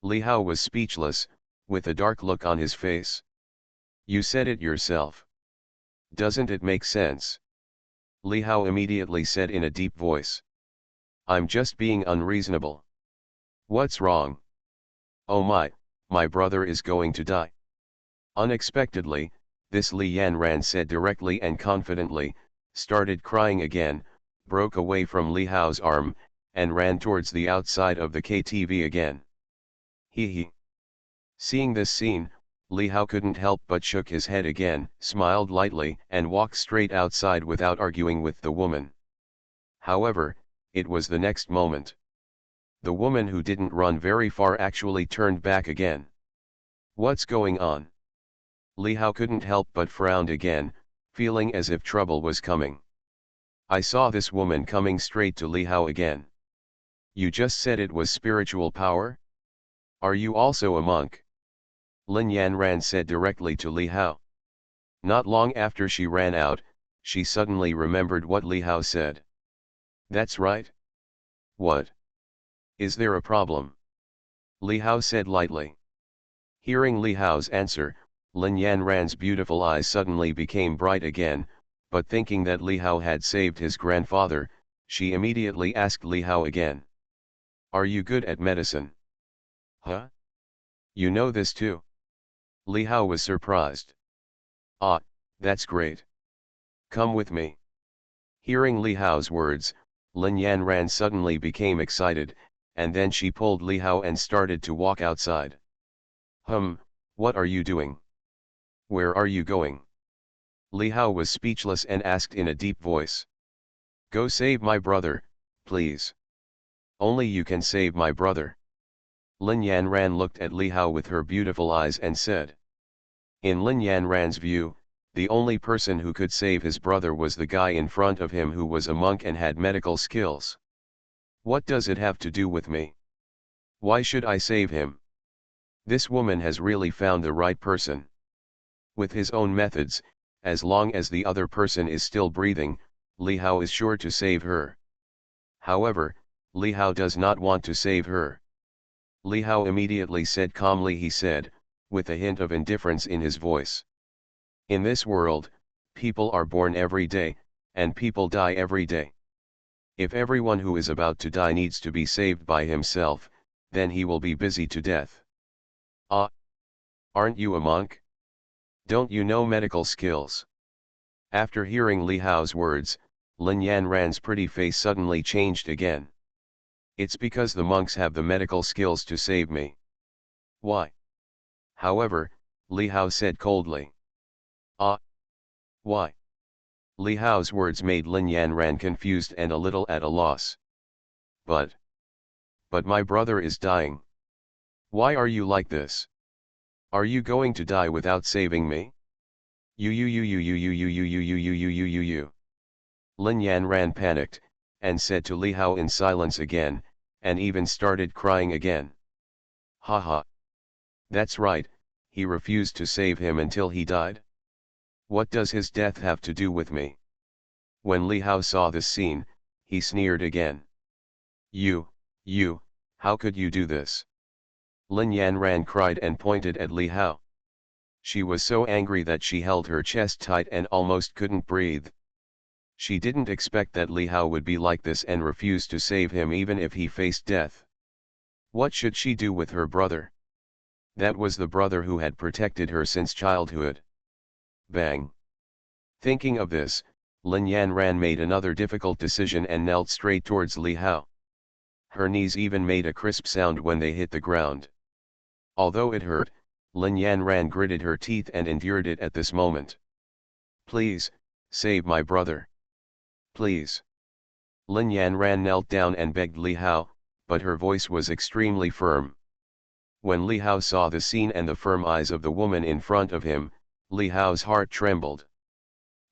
Li Hao was speechless, with a dark look on his face. You said it yourself. Doesn't it make sense? Li Hao immediately said in a deep voice. I'm just being unreasonable. What's wrong? Oh my brother is going to die. Unexpectedly, this Li Yanran said directly and confidently, started crying again, broke away from Li Hao's arm, and ran towards the outside of the KTV again. He. Seeing this scene, Li Hao couldn't help but shook his head again, smiled lightly, and walked straight outside without arguing with the woman. However, it was the next moment. The woman who didn't run very far actually turned back again. What's going on? Li Hao couldn't help but frowned again, feeling as if trouble was coming. I saw this woman coming straight to Li Hao again. You just said it was spiritual power? Are you also a monk? Lin Yanran said directly to Li Hao. Not long after she ran out, she suddenly remembered what Li Hao said. That's right. What? Is there a problem? Li Hao said lightly. Hearing Li Hao's answer, Lin Yanran's beautiful eyes suddenly became bright again, but thinking that Li Hao had saved his grandfather, she immediately asked Li Hao again. Are you good at medicine? Huh? You know this too? Li Hao was surprised. Ah, that's great. Come with me. Hearing Li Hao's words, Lin Yanran suddenly became excited, and then she pulled Li Hao and started to walk outside. What are you doing? Where are you going? Li Hao was speechless and asked in a deep voice. Go save my brother, please. Only you can save my brother. Lin Yanran looked at Li Hao with her beautiful eyes and said. In Lin Yanran's view, the only person who could save his brother was the guy in front of him who was a monk and had medical skills. What does it have to do with me? Why should I save him? This woman has really found the right person. With his own methods, as long as the other person is still breathing, Li Hao is sure to save her. However, Li Hao does not want to save her. Li Hao immediately said calmly, he said, with a hint of indifference in his voice. In this world, people are born every day, and people die every day. If everyone who is about to die needs to be saved by himself, then he will be busy to death. Ah! Aren't you a monk? Don't you know medical skills? After hearing Li Hao's words, Lin Yanran's pretty face suddenly changed again. It's because the monks have the medical skills to save me. Why? However, Li Hao said coldly. Ah! Why? Li Hao's words made Lin Yanran confused and a little at a loss. But my brother is dying. Why are you like this? Are you going to die without saving me? You. Lin Yanran panicked, and said to Li Hao in silence again, and even started crying again. Haha. That's right, he refused to save him until he died. What does his death have to do with me? When Li Hao saw this scene, he sneered again. You How could you do this? Lin Yanran cried and pointed at Li Hao. She was so angry that she held her chest tight and almost couldn't breathe. She didn't expect that Li Hao would be like this and refuse to save him even if he faced death. What should she do with her brother? That was the brother who had protected her since childhood. Bang! Thinking of this, Lin Yanran made another difficult decision and knelt straight towards Li Hao. Her knees even made a crisp sound when they hit the ground. Although it hurt, Lin Yanran gritted her teeth and endured it at this moment. Please, save my brother. Please. Lin Yanran knelt down and begged Li Hao, but her voice was extremely firm. When Li Hao saw the scene and the firm eyes of the woman in front of him, Li Hao's heart trembled.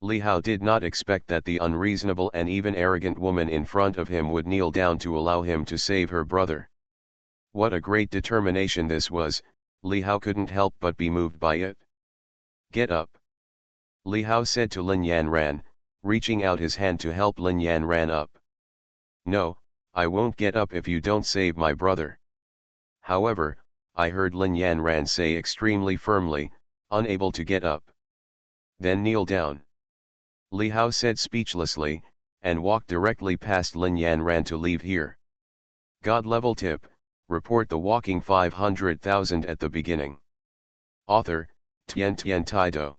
Li Hao did not expect that the unreasonable and even arrogant woman in front of him would kneel down to allow him to save her brother. What a great determination this was, Li Hao couldn't help but be moved by it. Get up. Li Hao said to Lin Yanran, reaching out his hand to help Lin Yanran up. No, I won't get up if you don't save my brother. However, I heard Lin Yanran say extremely firmly, unable to get up. Then kneel down. Li Hao said speechlessly, and walked directly past Lin Yanran to leave here. God level tip, report the walking 500,000 at the beginning. Author, Tian Tian Taido.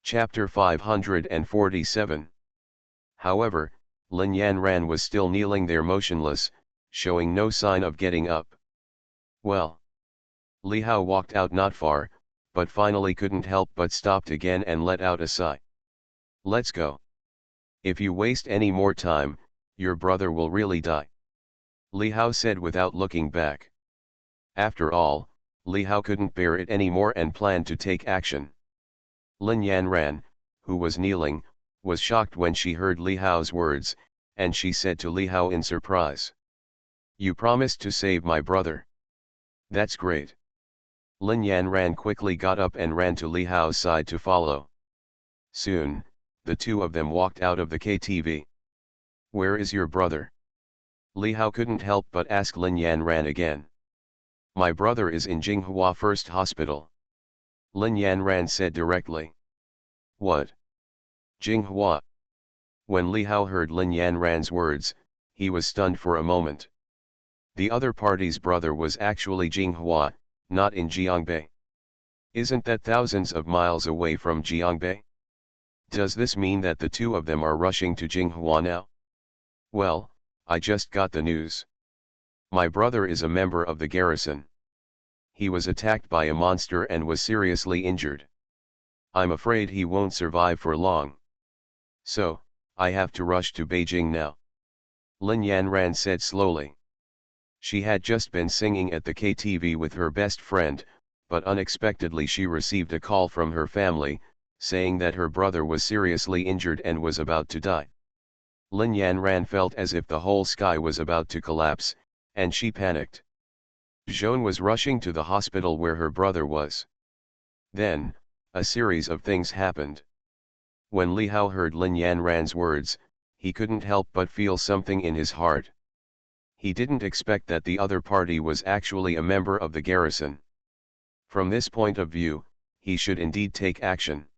Chapter 547. However, Lin Yanran was still kneeling there motionless, showing no sign of getting up. Well. Li Hao walked out not far, but finally couldn't help but stopped again and let out a sigh. Let's go. If you waste any more time, your brother will really die. Li Hao said without looking back. After all, Li Hao couldn't bear it anymore and planned to take action. Lin Yanran, who was kneeling, was shocked when she heard Li Hao's words, and she said to Li Hao in surprise. You promised to save my brother. That's great. Lin Yanran quickly got up and ran to Li Hao's side to follow. Soon, the two of them walked out of the KTV. Where is your brother? Li Hao couldn't help but ask Lin Yanran again. My brother is in Jinghua First Hospital. Lin Yanran said directly. What? Jinghua? When Li Hao heard Lin Yanran's words, he was stunned for a moment. The other party's brother was actually Jinghua, not in Jiangbei. Isn't that thousands of miles away from Jiangbei? Does this mean that the two of them are rushing to Jinghua now? Well, I just got the news. My brother is a member of the garrison. He was attacked by a monster and was seriously injured. I'm afraid he won't survive for long. So, I have to rush to Beijing now. Lin Yanran said slowly. She had just been singing at the KTV with her best friend, but unexpectedly she received a call from her family, saying that her brother was seriously injured and was about to die. Lin Yanran felt as if the whole sky was about to collapse, and she panicked. Joan was rushing to the hospital where her brother was. Then, a series of things happened. When Li Hao heard Lin Yanran's words, he couldn't help but feel something in his heart. He didn't expect that the other party was actually a member of the garrison. From this point of view, he should indeed take action.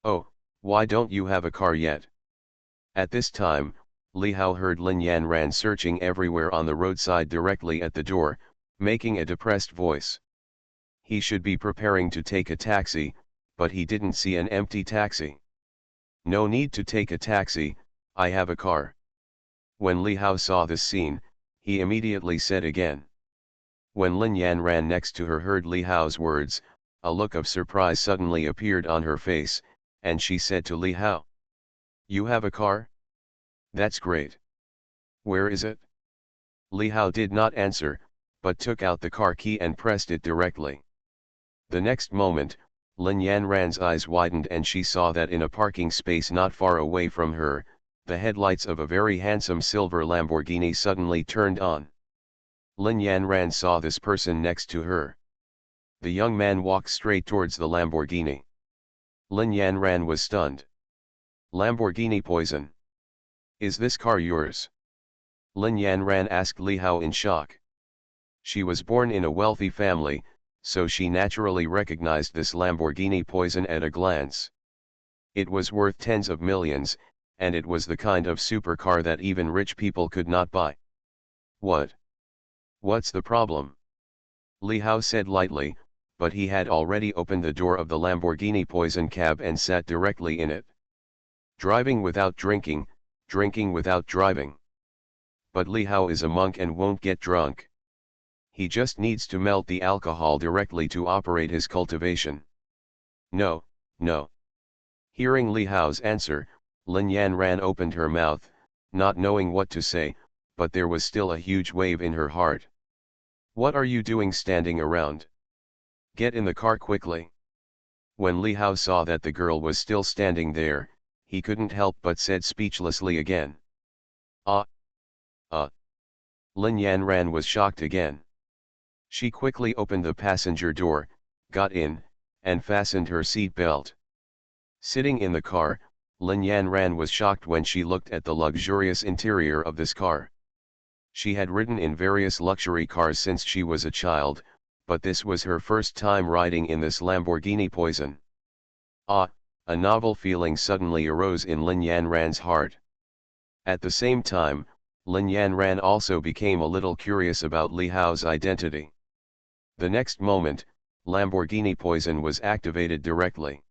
Oh, why don't you have a car yet? At this time, Li Hao heard Lin Yanran searching everywhere on the roadside directly at the door, making a depressed voice. He should be preparing to take a taxi, but he didn't see an empty taxi. No need to take a taxi, I have a car. When Li Hao saw this scene, he immediately said again. When Lin Yanran next to her heard Li Hao's words, a look of surprise suddenly appeared on her face, and she said to Li Hao. You have a car? That's great. Where is it? Li Hao did not answer, but took out the car key and pressed it directly. The next moment, Lin Yanran's eyes widened and she saw that in a parking space not far away from her, the headlights of a very handsome silver Lamborghini suddenly turned on. Lin Yanran saw this person next to her. The young man walked straight towards the Lamborghini. Lin Yanran was stunned. Lamborghini poison. Is this car yours? Lin Yanran asked Li Hao in shock. She was born in a wealthy family, so she naturally recognized this Lamborghini Poison at a glance. It was worth tens of millions, and it was the kind of supercar that even rich people could not buy. What? What's the problem? Li Hao said lightly, but he had already opened the door of the Lamborghini Poison cab and sat directly in it. Driving without drinking, drinking without driving. But Li Hao is a monk and won't get drunk. He just needs to melt the alcohol directly to operate his cultivation. No, no. Hearing Li Hao's answer, Lin Yanran opened her mouth, not knowing what to say, but there was still a huge wave in her heart. What are you doing standing around? Get in the car quickly. When Li Hao saw that the girl was still standing there, he couldn't help but said speechlessly again. Ah. Lin Yanran was shocked again. She quickly opened the passenger door, got in, and fastened her seat belt. Sitting in the car, Lin Yanran was shocked when she looked at the luxurious interior of this car. She had ridden in various luxury cars since she was a child, but this was her first time riding in this Lamborghini Poison. Ah, a novel feeling suddenly arose in Lin Yanran's heart. At the same time, Lin Yanran also became a little curious about Li Hao's identity. The next moment, Lamborghini Poison was activated directly.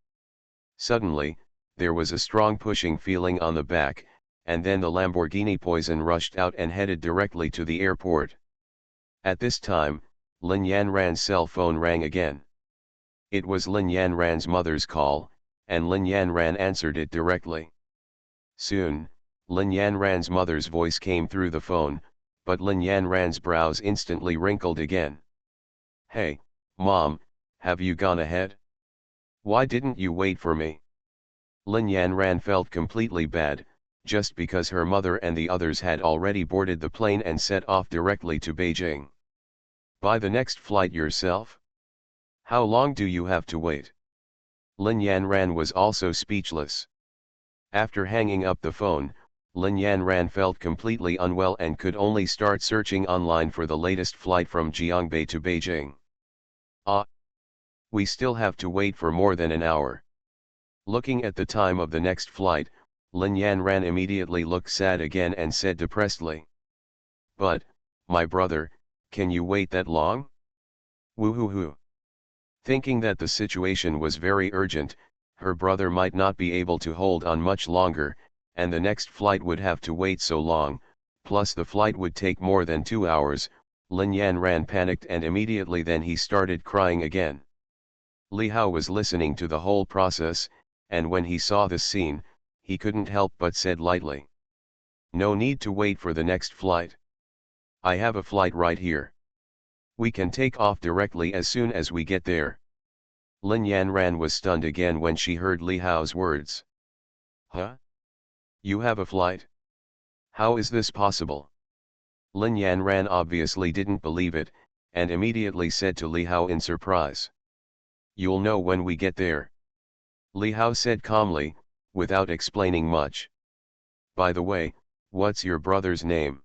Suddenly, there was a strong pushing feeling on the back, and then the Lamborghini Poison rushed out and headed directly to the airport. At this time, Lin Yanran's cell phone rang again. It was Lin Yanran's mother's call, and Lin Yanran answered it directly. Soon, Lin Yanran's mother's voice came through the phone, but Lin Yanran's brows instantly wrinkled again. Hey, Mom, have you gone ahead? Why didn't you wait for me? Lin Yanran felt completely bad, just because her mother and the others had already boarded the plane and set off directly to Beijing. Buy the next flight yourself? How long do you have to wait? Lin Yanran was also speechless. After hanging up the phone, Lin Yanran felt completely unwell and could only start searching online for the latest flight from Jiangbei to Beijing. Ah! We still have to wait for more than an hour. Looking at the time of the next flight, Lin Yanran immediately looked sad again and said depressedly. But, my brother, can you wait that long? Woo-hoo-hoo. Thinking that the situation was very urgent, her brother might not be able to hold on much longer, and the next flight would have to wait so long, plus the flight would take more than 2 hours, Lin Yanran panicked and immediately then he started crying again. Li Hao was listening to the whole process, and when he saw this scene, he couldn't help but said lightly. No need to wait for the next flight. I have a flight right here. We can take off directly as soon as we get there. Lin Yanran was stunned again when she heard Li Hao's words. Huh? You have a flight? How is this possible? Lin Yanran obviously didn't believe it, and immediately said to Li Hao in surprise. You'll know when we get there. Li Hao said calmly, without explaining much. By the way, what's your brother's name?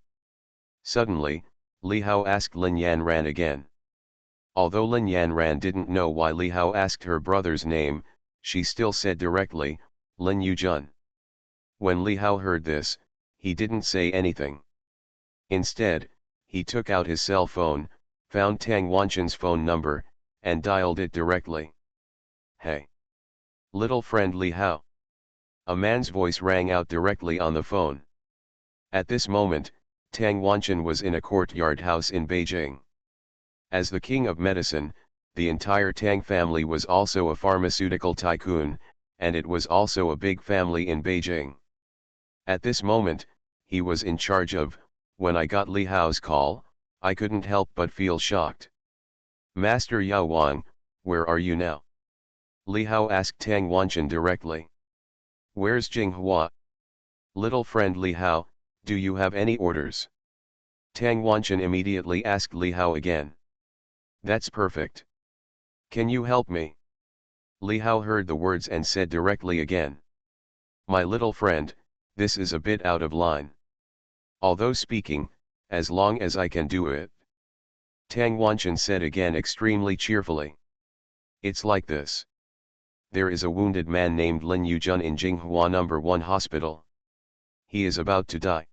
Suddenly, Li Hao asked Lin Yanran again. Although Lin Yanran didn't know why Li Hao asked her brother's name, she still said directly, Lin Yujun. When Li Hao heard this, he didn't say anything. Instead, he took out his cell phone, found Tang Wanchen's phone number, and dialed it directly. Hey! Little friend Li Hao. A man's voice rang out directly on the phone. At this moment, Tang Wanchen was in a courtyard house in Beijing. As the king of medicine, the entire Tang family was also a pharmaceutical tycoon, and it was also a big family in Beijing. At this moment, he was in charge of. When I got Li Hao's call, I couldn't help but feel shocked. Master Yao Wang, where are you now? Li Hao asked Tang Wanchen directly. Where's Jinghua? Little friend Li Hao, do you have any orders? Tang Wanchen immediately asked Li Hao again. That's perfect. Can you help me? Li Hao heard the words and said directly again. My little friend, this is a bit out of line. Although speaking, as long as I can do it. Tang Wanchen said again extremely cheerfully. It's like this. There is a wounded man named Lin Yujun in Jinghua No. 1 hospital. He is about to die.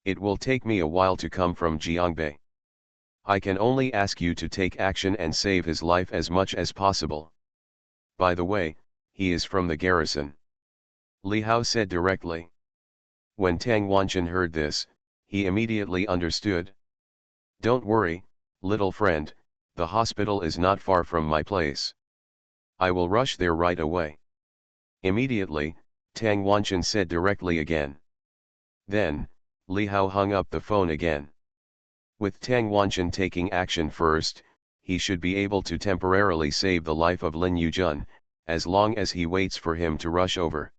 It will take me a while to come from Jiangbei. I can only ask you to take action and save his life as much as possible. By the way, he is from the garrison. Li Hao said directly. When Tang Wanchen heard this, he immediately understood. Don't worry, little friend, the hospital is not far from my place. I will rush there right away. Immediately, Tang Wanchen said directly again. Then, Li Hao hung up the phone again. With Tang Wanchen taking action first, he should be able to temporarily save the life of Lin Yujun, as long as he waits for him to rush over.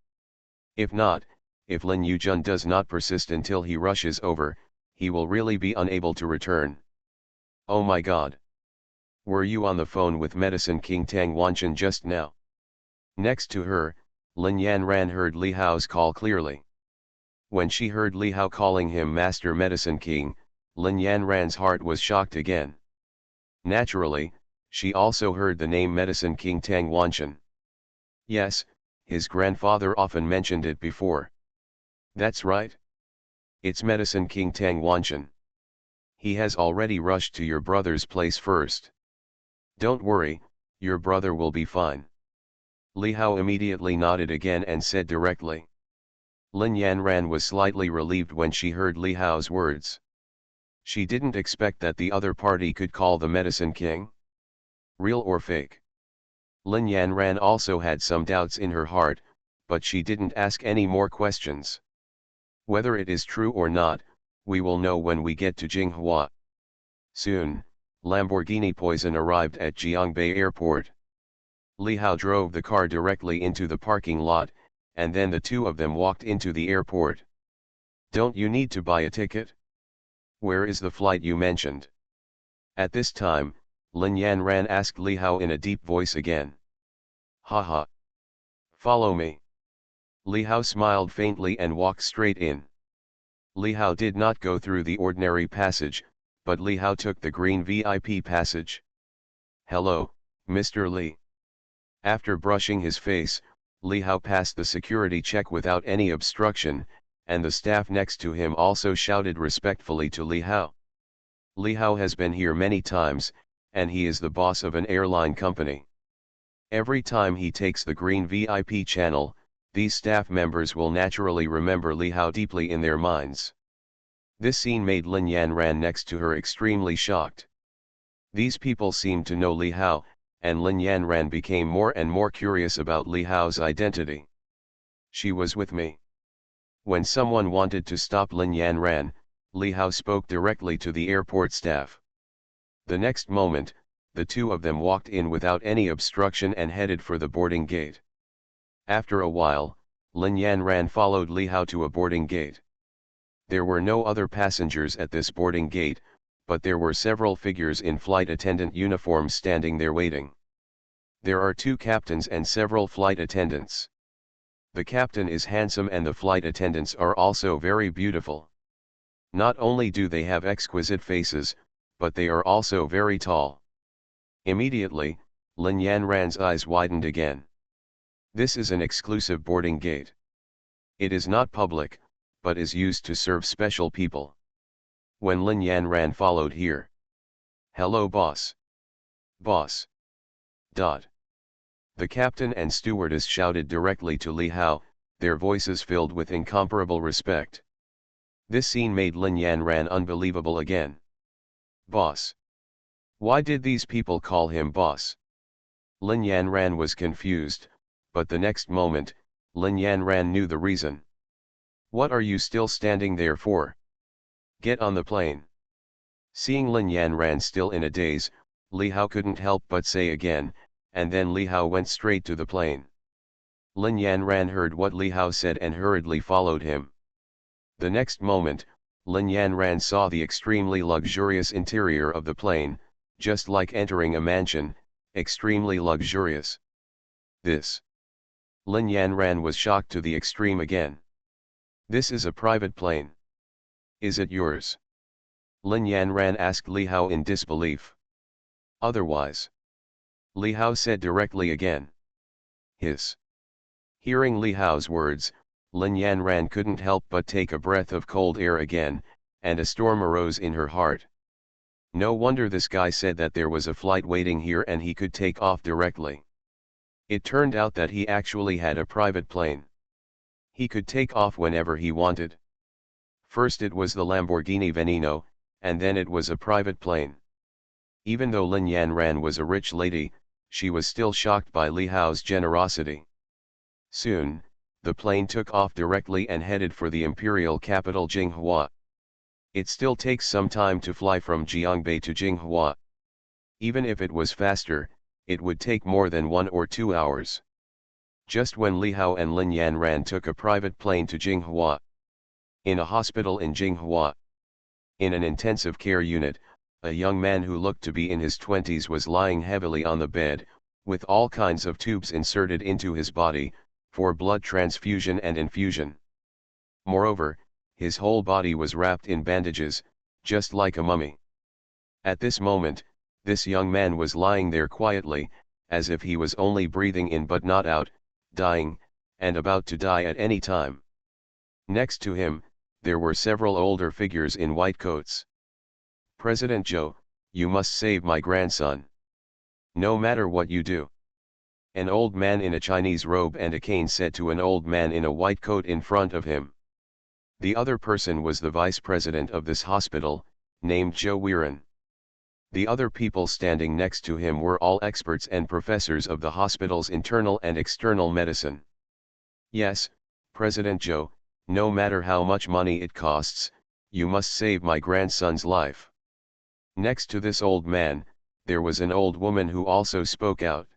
If not, if Lin Yujun does not persist until he rushes over, he will really be unable to return. Oh my god! Were you on the phone with Medicine King Tang Wanchen just now? Next to her, Lin Yanran heard Li Hao's call clearly. When she heard Li Hao calling him Master Medicine King, Lin Yanran's heart was shocked again. Naturally, she also heard the name Medicine King Tang Wanchen. Yes, his grandfather often mentioned it before. That's right. It's Medicine King Tang Wanchen. He has already rushed to your brother's place first. Don't worry, your brother will be fine. Li Hao immediately nodded again and said directly. Lin Yanran was slightly relieved when she heard Li Hao's words. She didn't expect that the other party could call the Medicine King. Real or fake? Lin Yanran also had some doubts in her heart, but she didn't ask any more questions. Whether it is true or not, we will know when we get to Jinghua. Soon, Lamborghini Poison arrived at Jiangbei Airport. Li Hao drove the car directly into the parking lot, and then the two of them walked into the airport. Don't you need to buy a ticket? Where is the flight you mentioned? At this time, Lin Yanran asked Li Hao in a deep voice again. Haha. Follow me. Li Hao smiled faintly and walked straight in. Li Hao did not go through the ordinary passage, but Li Hao took the green VIP passage. Hello, Mr. Li. After brushing his face, Li Hao passed the security check without any obstruction, and the staff next to him also shouted respectfully to Li Hao. Li Hao has been here many times, and he is the boss of an airline company. Every time he takes the green VIP channel, these staff members will naturally remember Li Hao deeply in their minds. This scene made Lin Yanran next to her extremely shocked. These people seemed to know Li Hao, and Lin Yanran became more and more curious about Li Hao's identity. She was with me. When someone wanted to stop Lin Yanran, Li Hao spoke directly to the airport staff. The next moment, the two of them walked in without any obstruction and headed for the boarding gate. After a while, Lin Yanran followed Li Hao to a boarding gate. There were no other passengers at this boarding gate, but there were several figures in flight attendant uniforms standing there waiting. There are two captains and several flight attendants. The captain is handsome and the flight attendants are also very beautiful. Not only do they have exquisite faces, but they are also very tall. Immediately, Lin Yanran's eyes widened again. This is an exclusive boarding gate. It is not public, but is used to serve special people. When Lin Yanran followed here. Hello boss. Boss. Dot. The captain and stewardess shouted directly to Li Hao, their voices filled with incomparable respect. This scene made Lin Yanran unbelievable again. Boss. Why did these people call him boss? Lin Yanran was confused, but the next moment, Lin Yanran knew the reason. What are you still standing there for? Get on the plane. Seeing Lin Yanran still in a daze, Li Hao couldn't help but say again, and then Li Hao went straight to the plane. Lin Yanran heard what Li Hao said and hurriedly followed him. The next moment, Lin Yanran saw the extremely luxurious interior of the plane, just like entering a mansion, extremely luxurious. This. Lin Yanran was shocked to the extreme again. This is a private plane. Is it yours? Lin Yanran asked Li Hao in disbelief. Otherwise. Li Hao said directly again. His. Hearing Li Hao's words, Lin Yanran couldn't help but take a breath of cold air again, and a storm arose in her heart. No wonder this guy said that there was a flight waiting here and he could take off directly. It turned out that he actually had a private plane. He could take off whenever he wanted. First it was the Lamborghini Veneno, and then it was a private plane. Even though Lin Yanran was a rich lady, she was still shocked by Li Hao's generosity. Soon, the plane took off directly and headed for the imperial capital Jinghua. It still takes some time to fly from Jiangbei to Jinghua. Even if it was faster, it would take more than 1 or 2 hours. Just when Li Hao and Lin Yanran took a private plane to Jinghua. In a hospital in Jinghua. In an intensive care unit, a young man who looked to be in his 20s was lying heavily on the bed, with all kinds of tubes inserted into his body, for blood transfusion and infusion. Moreover, his whole body was wrapped in bandages, just like a mummy. At this moment, this young man was lying there quietly, as if he was only breathing in but not out, dying, and about to die at any time. Next to him, there were several older figures in white coats. "President Zhou, you must save my grandson. No matter what you do." An old man in a Chinese robe and a cane said to an old man in a white coat in front of him. The other person was the vice president of this hospital, named Zhou Weiren. The other people standing next to him were all experts and professors of the hospital's internal and external medicine. "Yes, President Zhou, no matter how much money it costs, you must save my grandson's life." Next to this old man, there was an old woman who also spoke out.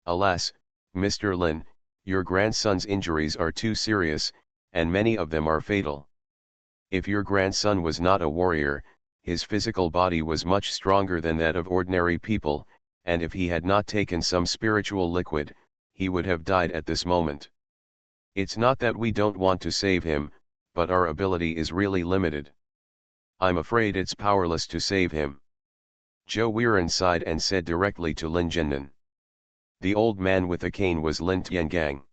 "Alas, Mr. Lin, your grandson's injuries are too serious, and many of them are fatal. If your grandson was not a warrior, his physical body was much stronger than that of ordinary people, and if he had not taken some spiritual liquid, he would have died at this moment. It's not that we don't want to save him, but our ability is really limited. I'm afraid it's powerless to save him." Zhou Weiren sighed and said directly to Lin Zhennan. The old man with the cane was Lin Tiangang.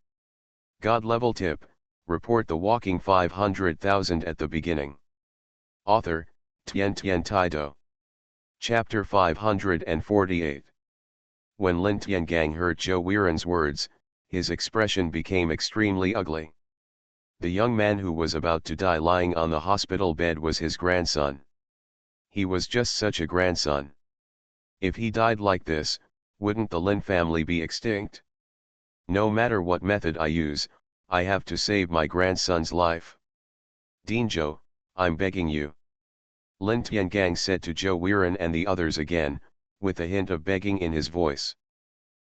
God level tip, report the walking 500,000 at the beginning. Author, Tian Tian Taido. Chapter 548. When Lin Tiangang heard Zhou Weiren's words, his expression became extremely ugly. The young man who was about to die lying on the hospital bed was his grandson. He was just such a grandson. If he died like this, wouldn't the Lin family be extinct? No matter what method I use, I have to save my grandson's life. Dinzhou, I'm begging you. Lin Tiangang said to Zhou Weiren and the others again, with a hint of begging in his voice.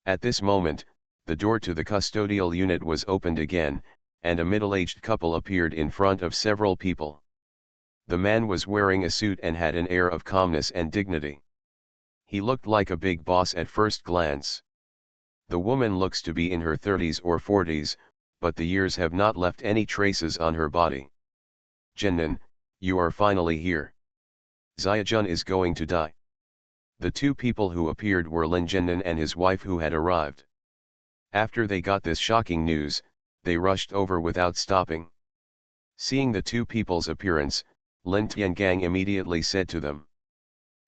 At this moment, the door to the custodial unit was opened again, and a middle-aged couple appeared in front of several people. The man was wearing a suit and had an air of calmness and dignity. He looked like a big boss at first glance. The woman looks to be in her 30s or 40s, but the years have not left any traces on her body. "Zhennan, you are finally here. Xiaojun is going to die." The two people who appeared were Lin Zhennan and his wife who had arrived. After they got this shocking news, they rushed over without stopping. Seeing the two people's appearance, Lin Tiangang immediately said to them.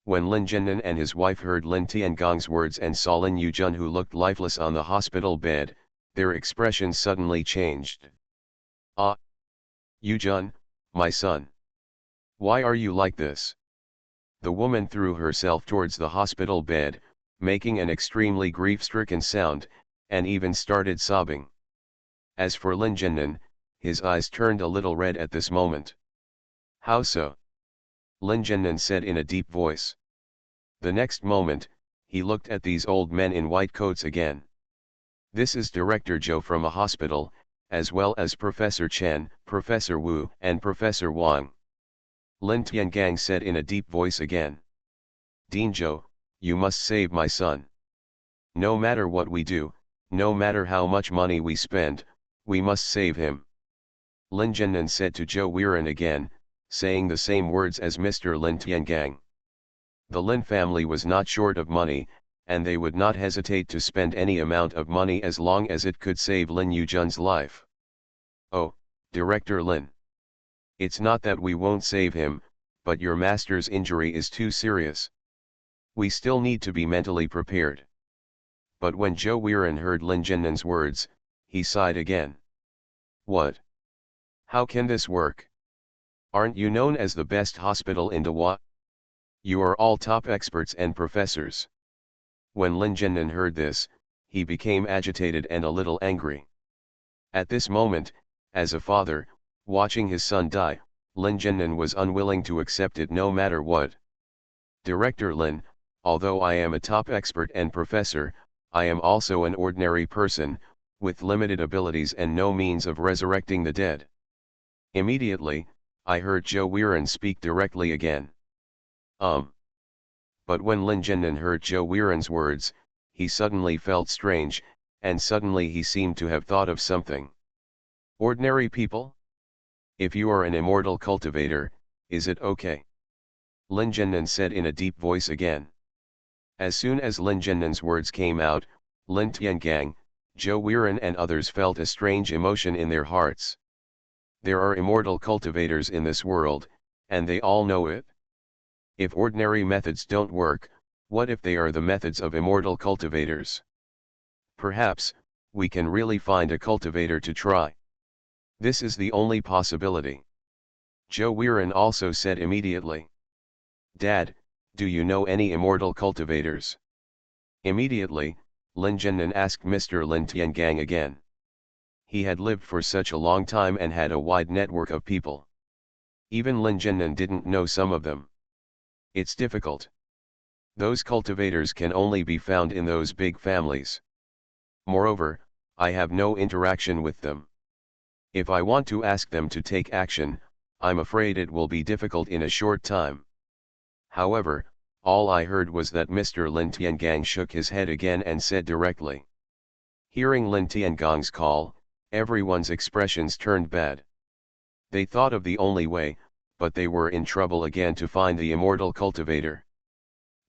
When Lin Zhennan and his wife heard Lin Tiangang's words and saw Lin Yuzhen who looked lifeless on the hospital bed, their expressions suddenly changed. "Ah! Yuzhen, my son. Why are you like this?" The woman threw herself towards the hospital bed, making an extremely grief-stricken sound, and even started sobbing. As for Lin Zhennan, his eyes turned a little red at this moment. "How so?" Lin Zhennan said in a deep voice. The next moment, he looked at these old men in white coats again. "This is Director Zhou from a hospital, as well as Professor Chen, Professor Wu and Professor Wang." Lin Tiangang said in a deep voice again. "Dinzhou, you must save my son. No matter what we do, no matter how much money we spend, we must save him." Lin Zhennan said to Zhou Weiren again, saying the same words as Mr. Lin Tiangang. The Lin family was not short of money, and they would not hesitate to spend any amount of money as long as it could save Lin Yuzhen's life. Oh, Director Lin. It's not that we won't save him, but your master's injury is too serious. We still need to be mentally prepared. But when Zhou Weiren heard Lin Jiannan's words, he sighed again. What? How can this work? Aren't you known as the best hospital in Dehua? You are all top experts and professors. When Lin Jiannan heard this, he became agitated and a little angry. At this moment, as a father, watching his son die, Lin Jiannan was unwilling to accept it no matter what. Director Lin, although I am a top expert and professor, I am also an ordinary person, with limited abilities and no means of resurrecting the dead. Immediately, I heard Zhou Weiren speak directly again. But when Lin Jiannan heard Zhou Weiren's words, he suddenly felt strange, and suddenly he seemed to have thought of something. Ordinary people? If you are an immortal cultivator, is it okay? Lin Jiannan said in a deep voice again. As soon as Lin Jiannan's words came out, Lin Tiangang, Zhou Weiren and others felt a strange emotion in their hearts. There are immortal cultivators in this world, and they all know it. If ordinary methods don't work, what if they are the methods of immortal cultivators? Perhaps, we can really find a cultivator to try. This is the only possibility. Zhou Weiren also said immediately. Dad, do you know any immortal cultivators? Immediately, Lin Jiannan asked Mr. Lin Tiangang again. He had lived for such a long time and had a wide network of people. Even Lin Jiannan didn't know some of them. It's difficult. Those cultivators can only be found in those big families. Moreover, I have no interaction with them. If I want to ask them to take action, I'm afraid it will be difficult in a short time. However, all I heard was that Mr. Lin Tiangang shook his head again and said directly. Hearing Lin Tiangang's call, everyone's expressions turned bad. They thought of the only way, but they were in trouble again to find the immortal cultivator.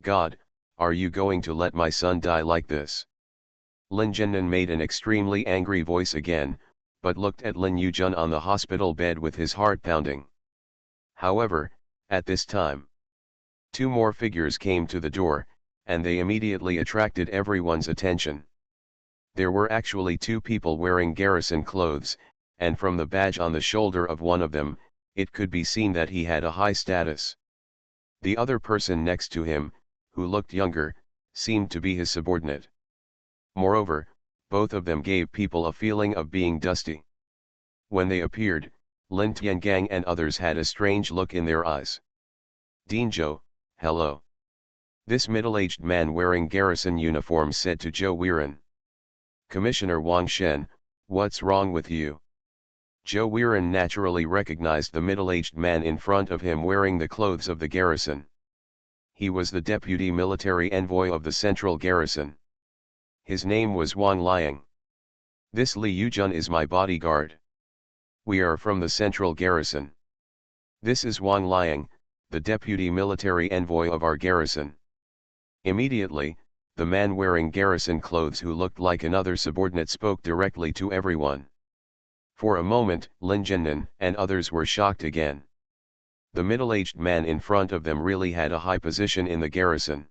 God, are you going to let my son die like this? Lin Jiannan made an extremely angry voice again, but looked at Lin Yuzhen on the hospital bed with his heart pounding. However, at this time, two more figures came to the door, and they immediately attracted everyone's attention. There were actually two people wearing garrison clothes, and from the badge on the shoulder of one of them, it could be seen that he had a high status. The other person next to him, who looked younger, seemed to be his subordinate. Moreover, both of them gave people a feeling of being dusty. When they appeared, Lin Tiangang and others had a strange look in their eyes. Dinzhou, hello. This middle-aged man wearing garrison uniform said to Zhou Weiren. Commissioner Wang Shen, what's wrong with you? Zhou Weiren naturally recognized the middle-aged man in front of him wearing the clothes of the garrison. He was the deputy military envoy of the central garrison. His name was Wang Liang. This Li Yuzhen is my bodyguard. We are from the central garrison. This is Wang Liang, the deputy military envoy of our garrison. Immediately, the man wearing garrison clothes who looked like another subordinate spoke directly to everyone. For a moment, Lin Jiannan and others were shocked again. The middle-aged man in front of them really had a high position in the garrison.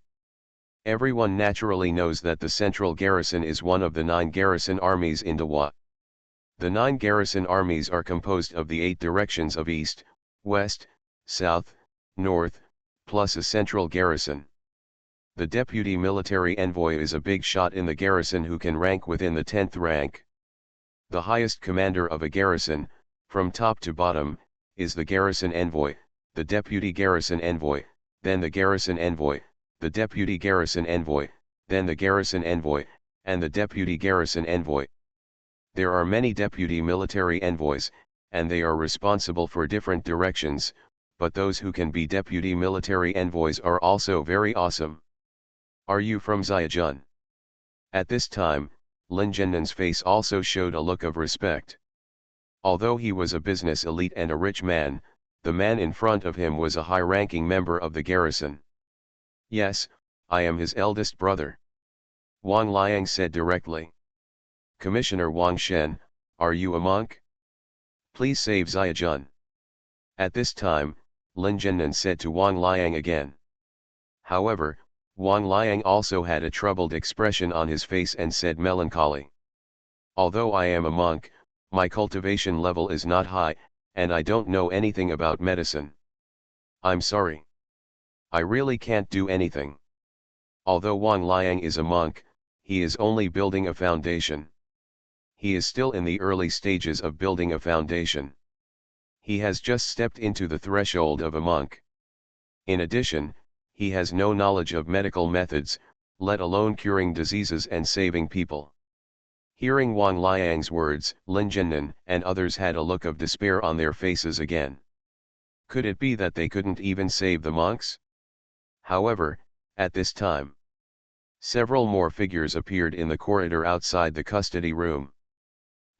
Everyone naturally knows that the central garrison is one of the 9 garrison armies in Dehua. The 9 garrison armies are composed of the 8 directions of east, west, south, north, plus a central garrison. The deputy military envoy is a big shot in the garrison who can rank within the 10th rank. The highest commander of a garrison, from top to bottom, is the garrison envoy, the deputy garrison envoy, then the garrison envoy, the deputy garrison envoy, then the garrison envoy, and the deputy garrison envoy. There are many deputy military envoys, and they are responsible for different directions, but those who can be deputy military envoys are also very awesome. Are you from Zhejiang? At this time, Lin Jiannan's face also showed a look of respect. Although he was a business elite and a rich man, The man in front of him was a high-ranking member of the garrison. "Yes, I am his eldest brother," Wang Liang said directly. "Commissioner Wang Shen, are you a monk? Please save Xiaojun." At this time, Lin Zhennan said to Wang Liang again. However, Wang Liang also had a troubled expression on his face and said melancholy. "Although I am a monk, my cultivation level is not high, and I don't know anything about medicine. I'm sorry. I really can't do anything." Although Wang Liang is a monk, he is only building a foundation. He is still in the early stages of building a foundation. He has just stepped into the threshold of a monk. In addition, he has no knowledge of medical methods, let alone curing diseases and saving people. Hearing Wang Liang's words, Lin Zhennan and others had a look of despair on their faces again. Could it be that they couldn't even save the monks? However, at this time, several more figures appeared in the corridor outside the custody room.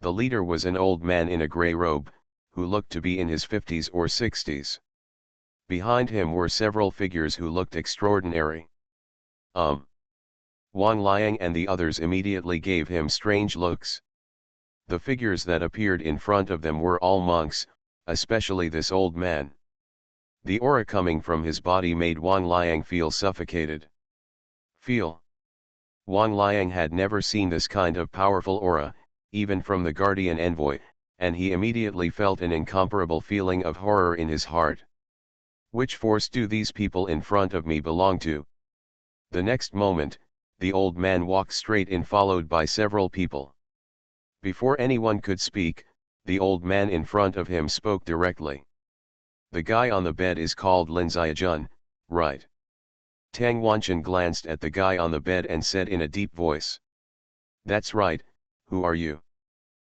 The leader was an old man in a grey robe, who looked to be in his 50s or 60s. Behind him were several figures who looked extraordinary. Wang Liang and the others immediately gave him strange looks. The figures that appeared in front of them were all monks, especially this old man. The aura coming from his body made Wang Liang feel suffocated. Feel. Wang Liang had never seen this kind of powerful aura, even from the guardian envoy, and he immediately felt an incomparable feeling of horror in his heart. Which force do these people in front of me belong to? The next moment, the old man walked straight in followed by several people. Before anyone could speak, the old man in front of him spoke directly. "The guy on the bed is called Lin Xiaojun, right?" Tang Wanchen glanced at the guy on the bed and said in a deep voice. "That's right, who are you?"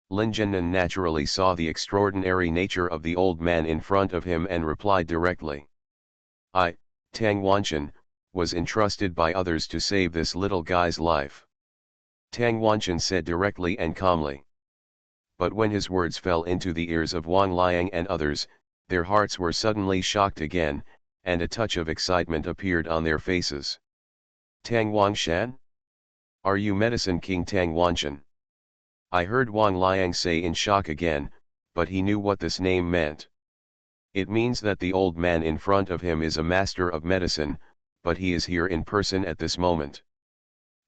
Lin Zhennan naturally saw the extraordinary nature of the old man in front of him and replied directly. "I, Tang Wanchen, was entrusted by others to save this little guy's life." Tang Wanchen said directly and calmly. But when his words fell into the ears of Wang Liang and others, their hearts were suddenly shocked again, and a touch of excitement appeared on their faces. "Tang Wangshan? Are you Medicine King Tang Wanchen?" I heard Wang Liang say in shock again, but he knew what this name meant. It means that the old man in front of him is a master of medicine, but he is here in person at this moment.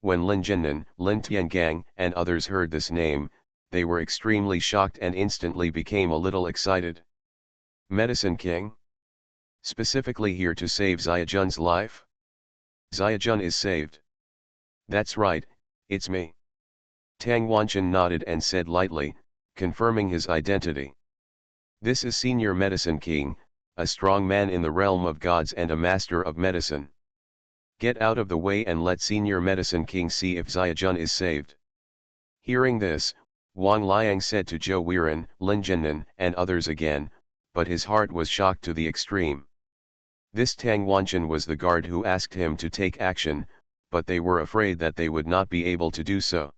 When Lin Zhennan, Lin Tiangang and others heard this name, they were extremely shocked and instantly became a little excited. Medicine King? Specifically here to save Xiaojun's life? Xiaojun is saved. That's right, it's me. Tang Wanchen nodded and said lightly, confirming his identity. This is Senior Medicine King, a strong man in the realm of gods and a master of medicine. Get out of the way and let Senior Medicine King see if Xiaojun is saved. Hearing this, Wang Liang said to Zhou Weiren, Lin Zhennan and others again, but his heart was shocked to the extreme. This Tang Wanchen was the guard who asked him to take action, but they were afraid that they would not be able to do so.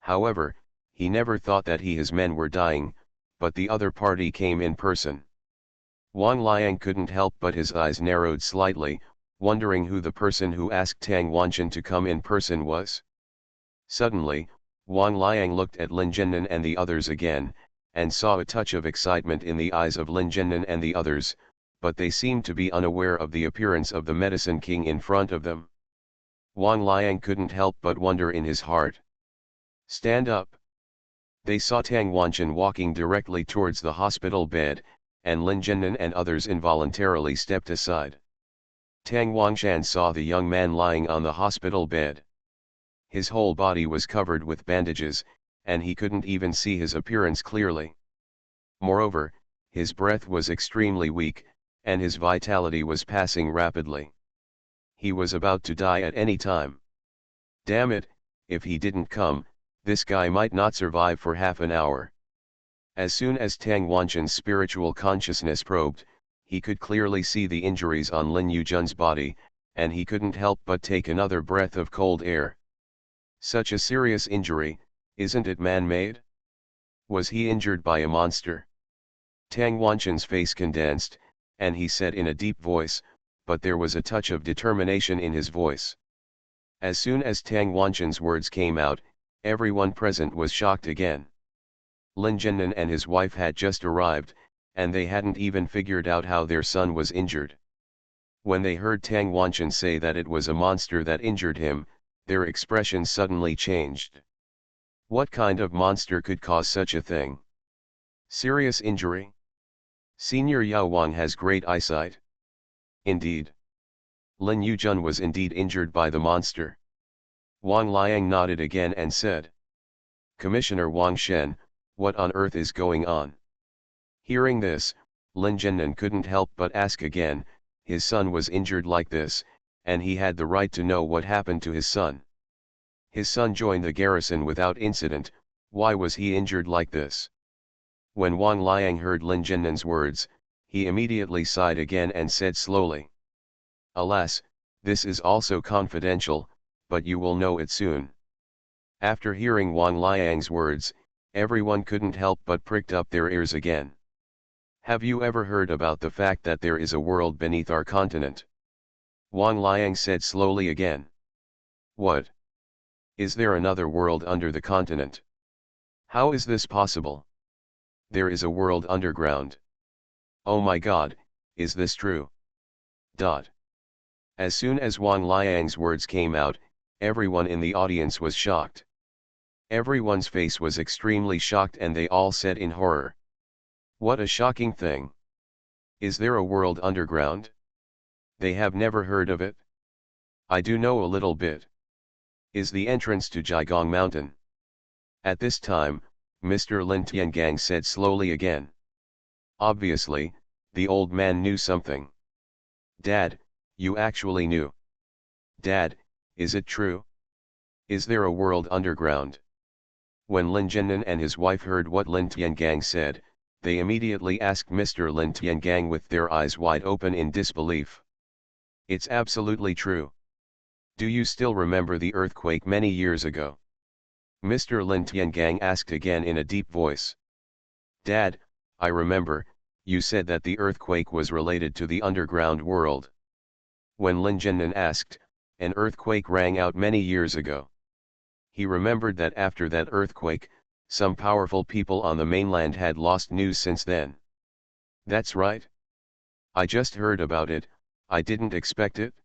However, he never thought that his men were dying, but the other party came in person. Wang Liang couldn't help but his eyes narrowed slightly, wondering who the person who asked Tang Wanchen to come in person was. Suddenly, Wang Liang looked at Lin Zhennan and the others again, and saw a touch of excitement in the eyes of Lin Zhennan and the others, but they seemed to be unaware of the appearance of the Medicine King in front of them. Wang Liang couldn't help but wonder in his heart. Stand up. They saw Tang Wanchen walking directly towards the hospital bed, and Lin Zhennan and others involuntarily stepped aside. Tang Wangshan saw the young man lying on the hospital bed. His whole body was covered with bandages, and he couldn't even see his appearance clearly. Moreover, his breath was extremely weak, and his vitality was passing rapidly. He was about to die at any time. Damn it, if he didn't come, this guy might not survive for half an hour. As soon as Tang Wanchen's spiritual consciousness probed, he could clearly see the injuries on Lin Yuzhen's body, and he couldn't help but take another breath of cold air. Such a serious injury, isn't it man-made? Was he injured by a monster? Tang Wanchen's face condensed, and he said in a deep voice, but there was a touch of determination in his voice. As soon as Tang Wanchen's words came out, everyone present was shocked again. Lin Zhennan and his wife had just arrived, and they hadn't even figured out how their son was injured. When they heard Tang Wanchen say that it was a monster that injured him, their expressions suddenly changed. What kind of monster could cause such a thing? Serious injury? Senior Yao Wang has great eyesight. Indeed. Lin Yuzhen was indeed injured by the monster. Wang Liang nodded again and said, Commissioner Wang Shen, what on earth is going on? Hearing this, Lin Zhennan couldn't help but ask again, his son was injured like this, and he had the right to know what happened to his son. His son joined the garrison without incident, why was he injured like this? When Wang Liang heard Lin Zhennan's words, he immediately sighed again and said slowly, Alas, this is also confidential, but you will know it soon. After hearing Wang Liang's words, everyone couldn't help but pricked up their ears again. Have you ever heard about the fact that there is a world beneath our continent? Wang Liang said slowly again. What? Is there another world under the continent? How is this possible? There is a world underground. Oh my God, is this true? As soon as Wang Liang's words came out, everyone in the audience was shocked. Everyone's face was extremely shocked and they all said in horror. What a shocking thing! Is there a world underground? They have never heard of it? I do know a little bit. Is the entrance to Jiagong Mountain? At this time, Mr. Lin Tiangang said slowly again. Obviously, the old man knew something. Dad, you actually knew. Dad, is it true? Is there a world underground? When Lin Zhennan and his wife heard what Lin Tiangang said, they immediately asked Mr. Lin Tiangang with their eyes wide open in disbelief. It's absolutely true. Do you still remember the earthquake many years ago? Mr. Lin Tiangang asked again in a deep voice. Dad, I remember, you said that the earthquake was related to the underground world. When Lin Zhennan asked, an earthquake rang out many years ago. He remembered that after that earthquake, some powerful people on the mainland had lost news since then. That's right. I just heard about it, I didn't expect it.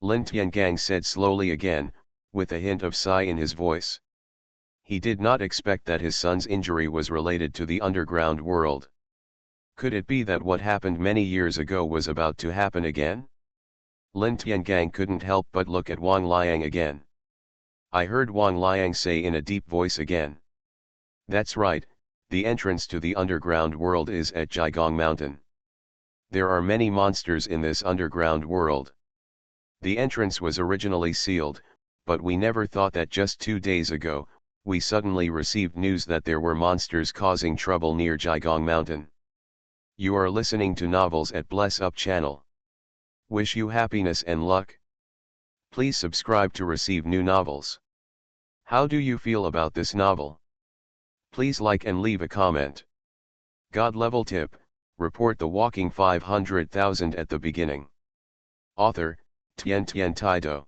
Lin Tiangang said slowly again, with a hint of sigh in his voice. He did not expect that his son's injury was related to the underground world. Could it be that what happened many years ago was about to happen again? Lin Tiangang couldn't help but look at Wang Liang again. I heard Wang Liang say in a deep voice again. That's right, the entrance to the underground world is at Jiagong Mountain. There are many monsters in this underground world. The entrance was originally sealed, but we never thought that just 2 days ago, we suddenly received news that there were monsters causing trouble near Jiagong Mountain. You are listening to Novels at Bless Up channel. Wish you happiness and luck. Please subscribe to receive new novels. How do you feel about this novel? Please like and leave a comment. God level tip, report the walking 500,000 at the beginning. Author, Tian Tian Taido.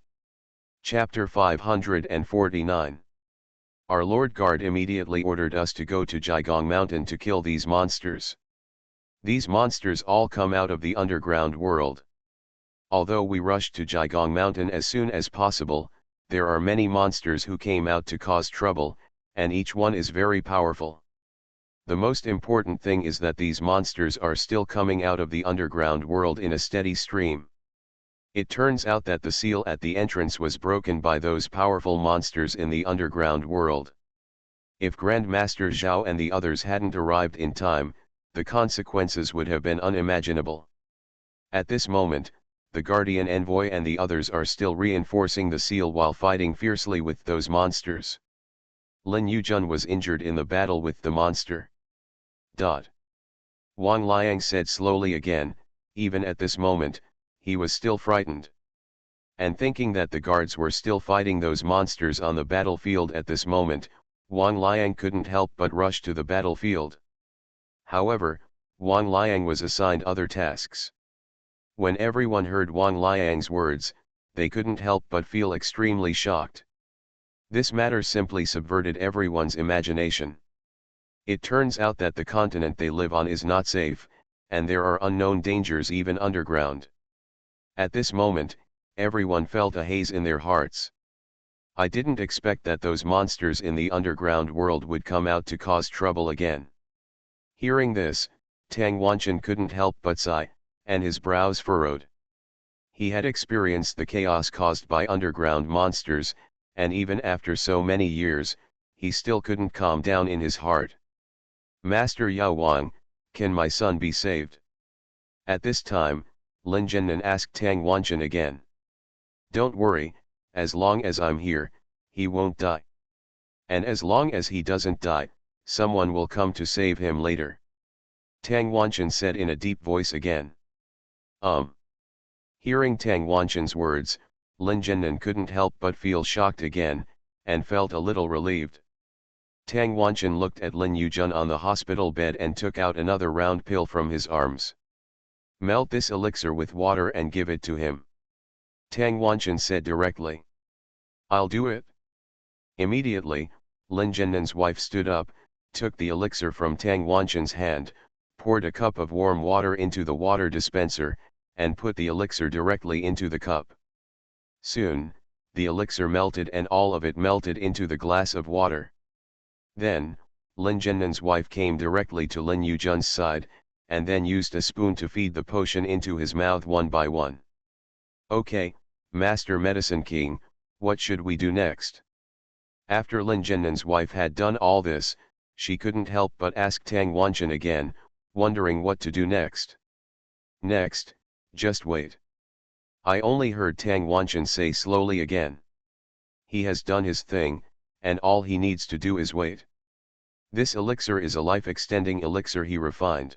Chapter 549. Our Lord Guard immediately ordered us to go to Jiagong Mountain to kill these monsters. These monsters all come out of the underground world. Although we rushed to Jiagong Mountain as soon as possible, there are many monsters who came out to cause trouble, and each one is very powerful. The most important thing is that these monsters are still coming out of the underground world in a steady stream. It turns out that the seal at the entrance was broken by those powerful monsters in the underground world. If Grandmaster Zhao and the others hadn't arrived in time, the consequences would have been unimaginable. At this moment, the Guardian Envoy and the others are still reinforcing the seal while fighting fiercely with those monsters. Lin Yuzhen was injured in the battle with the monster. Wang Liang said slowly again, even at this moment, he was still frightened. And thinking that the guards were still fighting those monsters on the battlefield at this moment, Wang Liang couldn't help but rush to the battlefield. However, Wang Liang was assigned other tasks. When everyone heard Wang Liang's words, they couldn't help but feel extremely shocked. This matter simply subverted everyone's imagination. It turns out that the continent they live on is not safe, and there are unknown dangers even underground. At this moment, everyone felt a haze in their hearts. I didn't expect that those monsters in the underground world would come out to cause trouble again. Hearing this, Tang Wanchen couldn't help but sigh, and his brows furrowed. He had experienced the chaos caused by underground monsters, and even after so many years, he still couldn't calm down in his heart. Master Yao Wang, can my son be saved? At this time, Lin Zhennan asked Tang Wanchen again. Don't worry, as long as I'm here, he won't die. And as long as he doesn't die, someone will come to save him later. Tang Wanchen said in a deep voice again. Hearing Tang Wanchen's words, Lin Zhennan couldn't help but feel shocked again, and felt a little relieved. Tang Wanchen looked at Lin Yuzhen on the hospital bed and took out another round pill from his arms. Melt this elixir with water and give it to him. Tang Wanchen said directly. I'll do it. Immediately, Lin Zhennan's wife stood up, took the elixir from Tang Wanchen's hand, poured a cup of warm water into the water dispenser, and put the elixir directly into the cup. Soon, the elixir melted and all of it melted into the glass of water. Then, Lin Zhennan's wife came directly to Lin Yuzhen's side, and then used a spoon to feed the potion into his mouth one by one. Okay, Master Medicine King, what should we do next? After Lin Zhennan's wife had done all this, she couldn't help but ask Tang Wanchen again, wondering what to do next. Next, just wait. I only heard Tang Wanchen say slowly again. He has done his thing, and all he needs to do is wait. This elixir is a life-extending elixir he refined.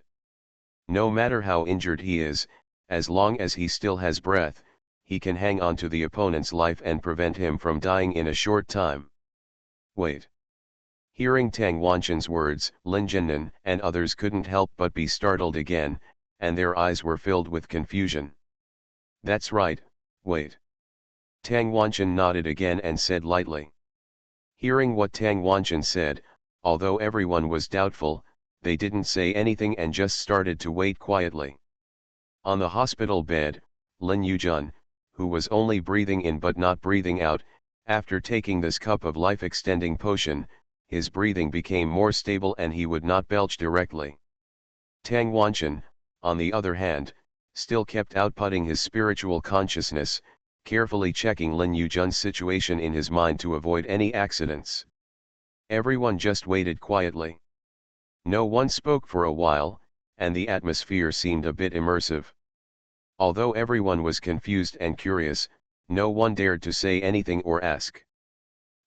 No matter how injured he is, as long as he still has breath, he can hang on to the opponent's life and prevent him from dying in a short time. Wait. Hearing Tang Wanchen's words, Lin Zhennan and others couldn't help but be startled again, and their eyes were filled with confusion. That's right, wait. Tang Wanchen nodded again and said lightly. Hearing what Tang Wanchen said, although everyone was doubtful, they didn't say anything and just started to wait quietly. On the hospital bed, Lin Yuzhen, who was only breathing in but not breathing out, after taking this cup of life-extending potion, his breathing became more stable and he would not belch directly. Tang Wanchen, on the other hand, still kept outputting his spiritual consciousness, carefully checking Lin Yuzhen's situation in his mind to avoid any accidents. Everyone just waited quietly. No one spoke for a while, and the atmosphere seemed a bit immersive. Although everyone was confused and curious, no one dared to say anything or ask.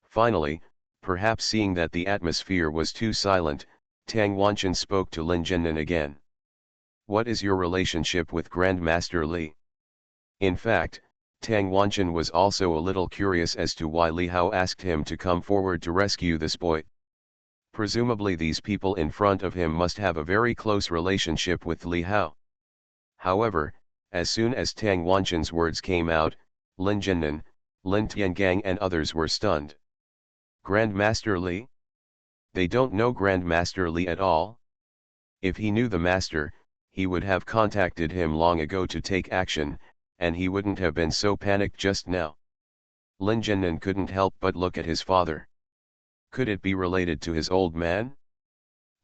Finally, perhaps seeing that the atmosphere was too silent, Tang Wanchen spoke to Lin Zhennan again. What is your relationship with Grandmaster Li? In fact, Tang Wanchen was also a little curious as to why Li Hao asked him to come forward to rescue this boy. Presumably these people in front of him must have a very close relationship with Li Hao. However, as soon as Tang Wanchen's words came out, Lin Zhennan, Lin Tiangang and others were stunned. Grandmaster Li? They don't know Grandmaster Li at all? If he knew the master, he would have contacted him long ago to take action, and he wouldn't have been so panicked just now. Lin Zhennan couldn't help but look at his father. Could it be related to his old man?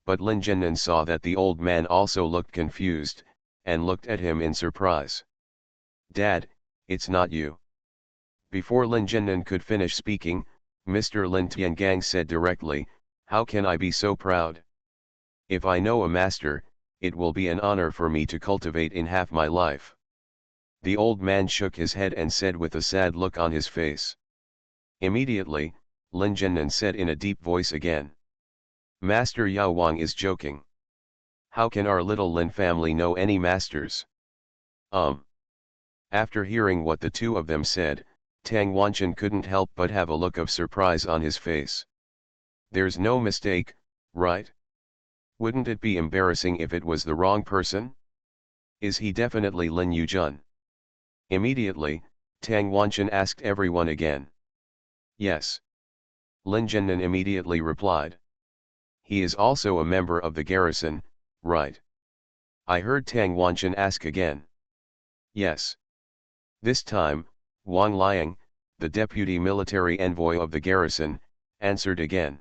But Lin Zhennan saw that the old man also looked confused, and looked at him in surprise. Dad, it's not you. Before Lin Zhennan could finish speaking, Mr. Lin Tiangang said directly, how can I be so proud? If I know a master, it will be an honor for me to cultivate in half my life. The old man shook his head and said with a sad look on his face. Immediately, Lin Zhennan said in a deep voice again. Master Yao Wang is joking. How can our little Lin family know any masters? After hearing what the two of them said, Tang Wanchen couldn't help but have a look of surprise on his face. There's no mistake, right? Wouldn't it be embarrassing if it was the wrong person? Is he definitely Lin Yujun? Immediately, Tang Wanchen asked everyone again. Yes. Lin Zhennan immediately replied. He is also a member of the garrison, right? I heard Tang Wanchen ask again. Yes. This time, Wang Liang, the deputy military envoy of the garrison, answered again.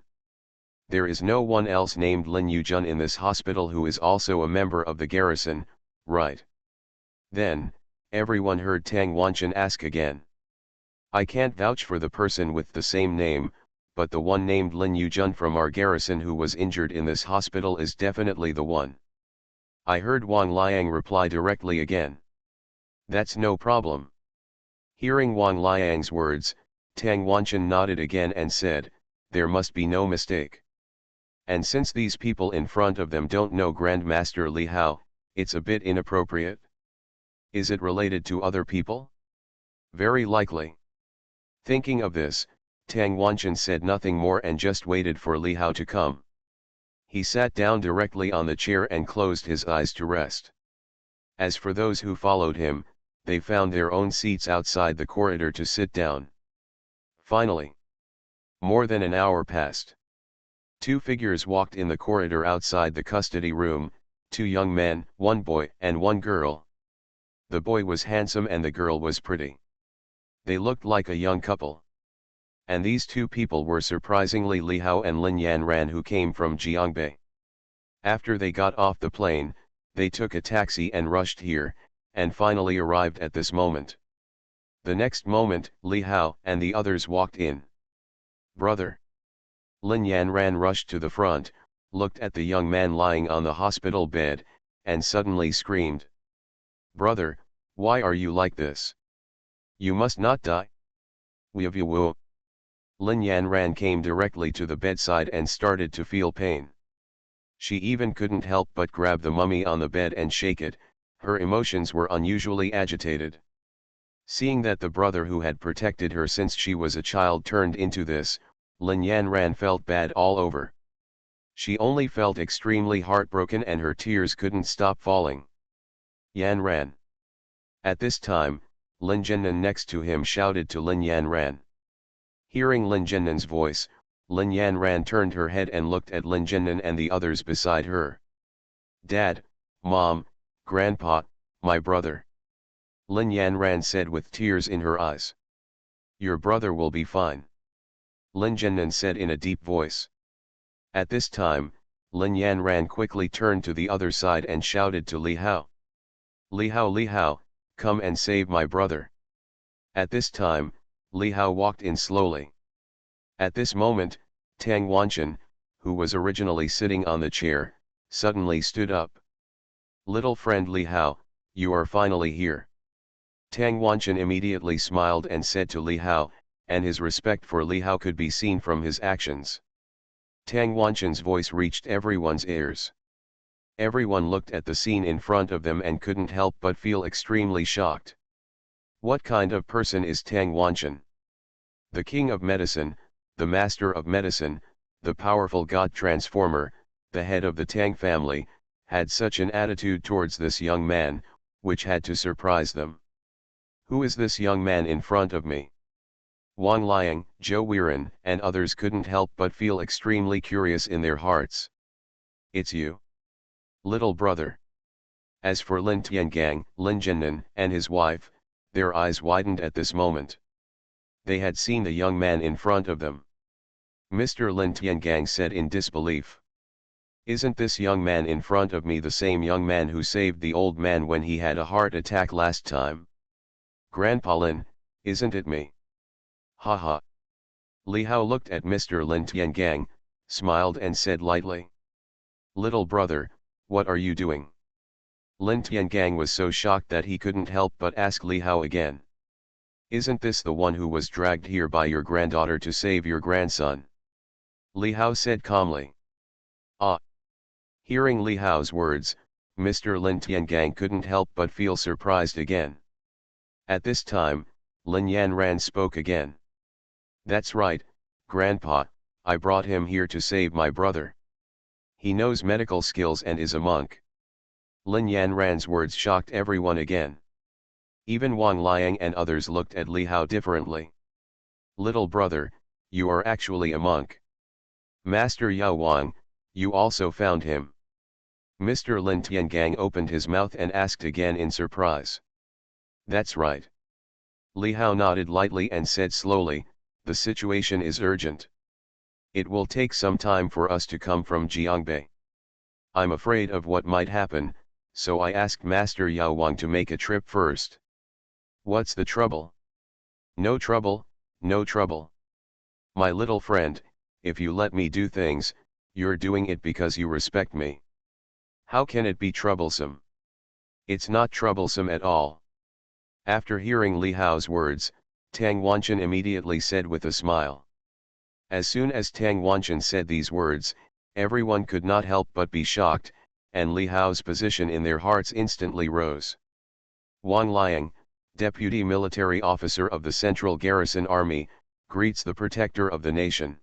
There is no one else named Lin Yujun in this hospital who is also a member of the garrison, right? Then, everyone heard Tang Wanchen ask again. I can't vouch for the person with the same name, but the one named Lin Yujun from our garrison who was injured in this hospital is definitely the one. I heard Wang Liang reply directly again. That's no problem. Hearing Wang Liang's words, Tang Wanchen nodded again and said, there must be no mistake. And since these people in front of them don't know Grandmaster Li Hao, it's a bit inappropriate. Is it related to other people? Very likely. Thinking of this, Tang Wanchen said nothing more and just waited for Li Hao to come. He sat down directly on the chair and closed his eyes to rest. As for those who followed him, they found their own seats outside the corridor to sit down. Finally, more than an hour passed. Two figures walked in the corridor outside the custody room, two young men, one boy and one girl. The boy was handsome and the girl was pretty. They looked like a young couple. And these two people were surprisingly Li Hao and Lin Yanran, who came from Jiangbei. After they got off the plane, they took a taxi and rushed here, and finally arrived at this moment. The next moment, Li Hao and the others walked in. Brother. Lin Yanran rushed to the front, looked at the young man lying on the hospital bed, and suddenly screamed. Brother, why are you like this? You must not die. Wu. Lin Yanran came directly to the bedside and started to feel pain. She even couldn't help but grab the mummy on the bed and shake it. Her emotions were unusually agitated. Seeing that the brother who had protected her since she was a child turned into this, Lin Yanran felt bad all over. She only felt extremely heartbroken and her tears couldn't stop falling. Yanran. At this time, Lin Zhennan next to him shouted to Lin Yanran. Hearing Lin Zhennan's voice, Lin Yanran turned her head and looked at Lin Zhennan and the others beside her. Dad, Mom, Grandpa, my brother. Lin Yanran said with tears in her eyes. Your brother will be fine. Lin Zhennan said in a deep voice. At this time, Lin Yanran quickly turned to the other side and shouted to Li Hao. Li Hao, come and save my brother. At this time, Li Hao walked in slowly. At this moment, Tang Wanchen, who was originally sitting on the chair, suddenly stood up. Little friend Li Hao, you are finally here. Tang Wanchen immediately smiled and said to Li Hao, and his respect for Li Hao could be seen from his actions. Tang Wanchen's voice reached everyone's ears. Everyone looked at the scene in front of them and couldn't help but feel extremely shocked. What kind of person is Tang Wanchen? The king of medicine, the master of medicine, the powerful god transformer, the head of the Tang family, had such an attitude towards this young man, which had to surprise them. Who is this young man in front of me? Wang Liang, Zhou Weiren, and others couldn't help but feel extremely curious in their hearts. It's you, little brother. As for Lin Tiangang, Lin Zhennan, and his wife, their eyes widened at this moment. They had seen the young man in front of them. Mr. Lin Tiangang said in disbelief. Isn't this young man in front of me the same young man who saved the old man when he had a heart attack last time? Grandpa Lin, isn't it me? Ha ha. Li Hao looked at Mr. Lin Tiangang, smiled and said lightly. Little brother, what are you doing? Lin Tiangang was so shocked that he couldn't help but ask Li Hao again. Isn't this the one who was dragged here by your granddaughter to save your grandson? Li Hao said calmly. Ah. Hearing Li Hao's words, Mr. Lin Tiangang couldn't help but feel surprised again. At this time, Lin Yanran spoke again. That's right, Grandpa, I brought him here to save my brother. He knows medical skills and is a monk. Lin Yanran's words shocked everyone again. Even Wang Liang and others looked at Li Hao differently. Little brother, you are actually a monk. Master Yao Wang, you also found him. Mr. Lin Tiangang opened his mouth and asked again in surprise. That's right. Li Hao nodded lightly and said slowly, the situation is urgent. It will take some time for us to come from Jiangbei. I'm afraid of what might happen, so I asked Master Yao Wang to make a trip first. What's the trouble? No trouble, no trouble. My little friend, if you let me do things, you're doing it because you respect me. How can it be troublesome? It's not troublesome at all. After hearing Li Hao's words, Tang Wanchen immediately said with a smile. As soon as Tang Wanchen said these words, everyone could not help but be shocked, and Li Hao's position in their hearts instantly rose. Wang Liang, Deputy Military Officer of the Central Garrison Army, greets the protector of the nation.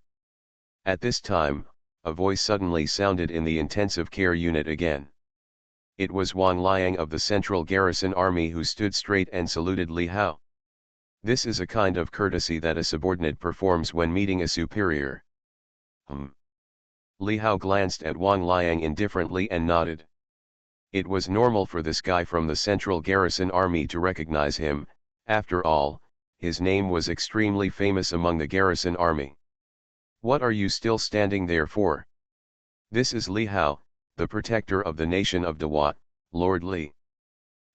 At this time, a voice suddenly sounded in the intensive care unit again. It was Wang Liang of the Central Garrison Army who stood straight and saluted Li Hao. This is a kind of courtesy that a subordinate performs when meeting a superior. Li Hao glanced at Wang Liang indifferently and nodded. It was normal for this guy from the Central Garrison Army to recognize him, after all, his name was extremely famous among the garrison army. What are you still standing there for? This is Li Hao, the protector of the nation of Dawat, Lord Li.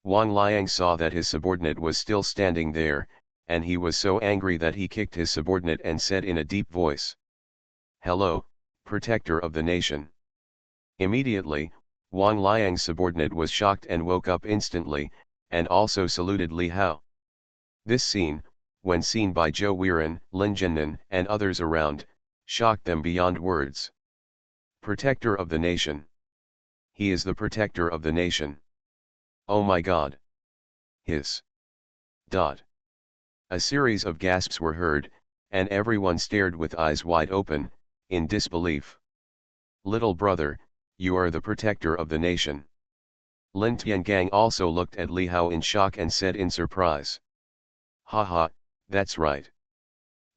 Wang Liang saw that his subordinate was still standing there, and he was so angry that he kicked his subordinate and said in a deep voice, "Hello, protector of the nation." Immediately, Wang Liang's subordinate was shocked and woke up instantly, and also saluted Li Hao. This scene, when seen by Zhou Weiren, Lin Zhennan, and others around, shocked them beyond words. Protector of the nation. He is the protector of the nation. Oh my God. Hiss. Dot. A series of gasps were heard, and everyone stared with eyes wide open, in disbelief. Little brother, you are the protector of the nation. Lin Tiangang also looked at Li Hao in shock and said in surprise. Haha, that's right.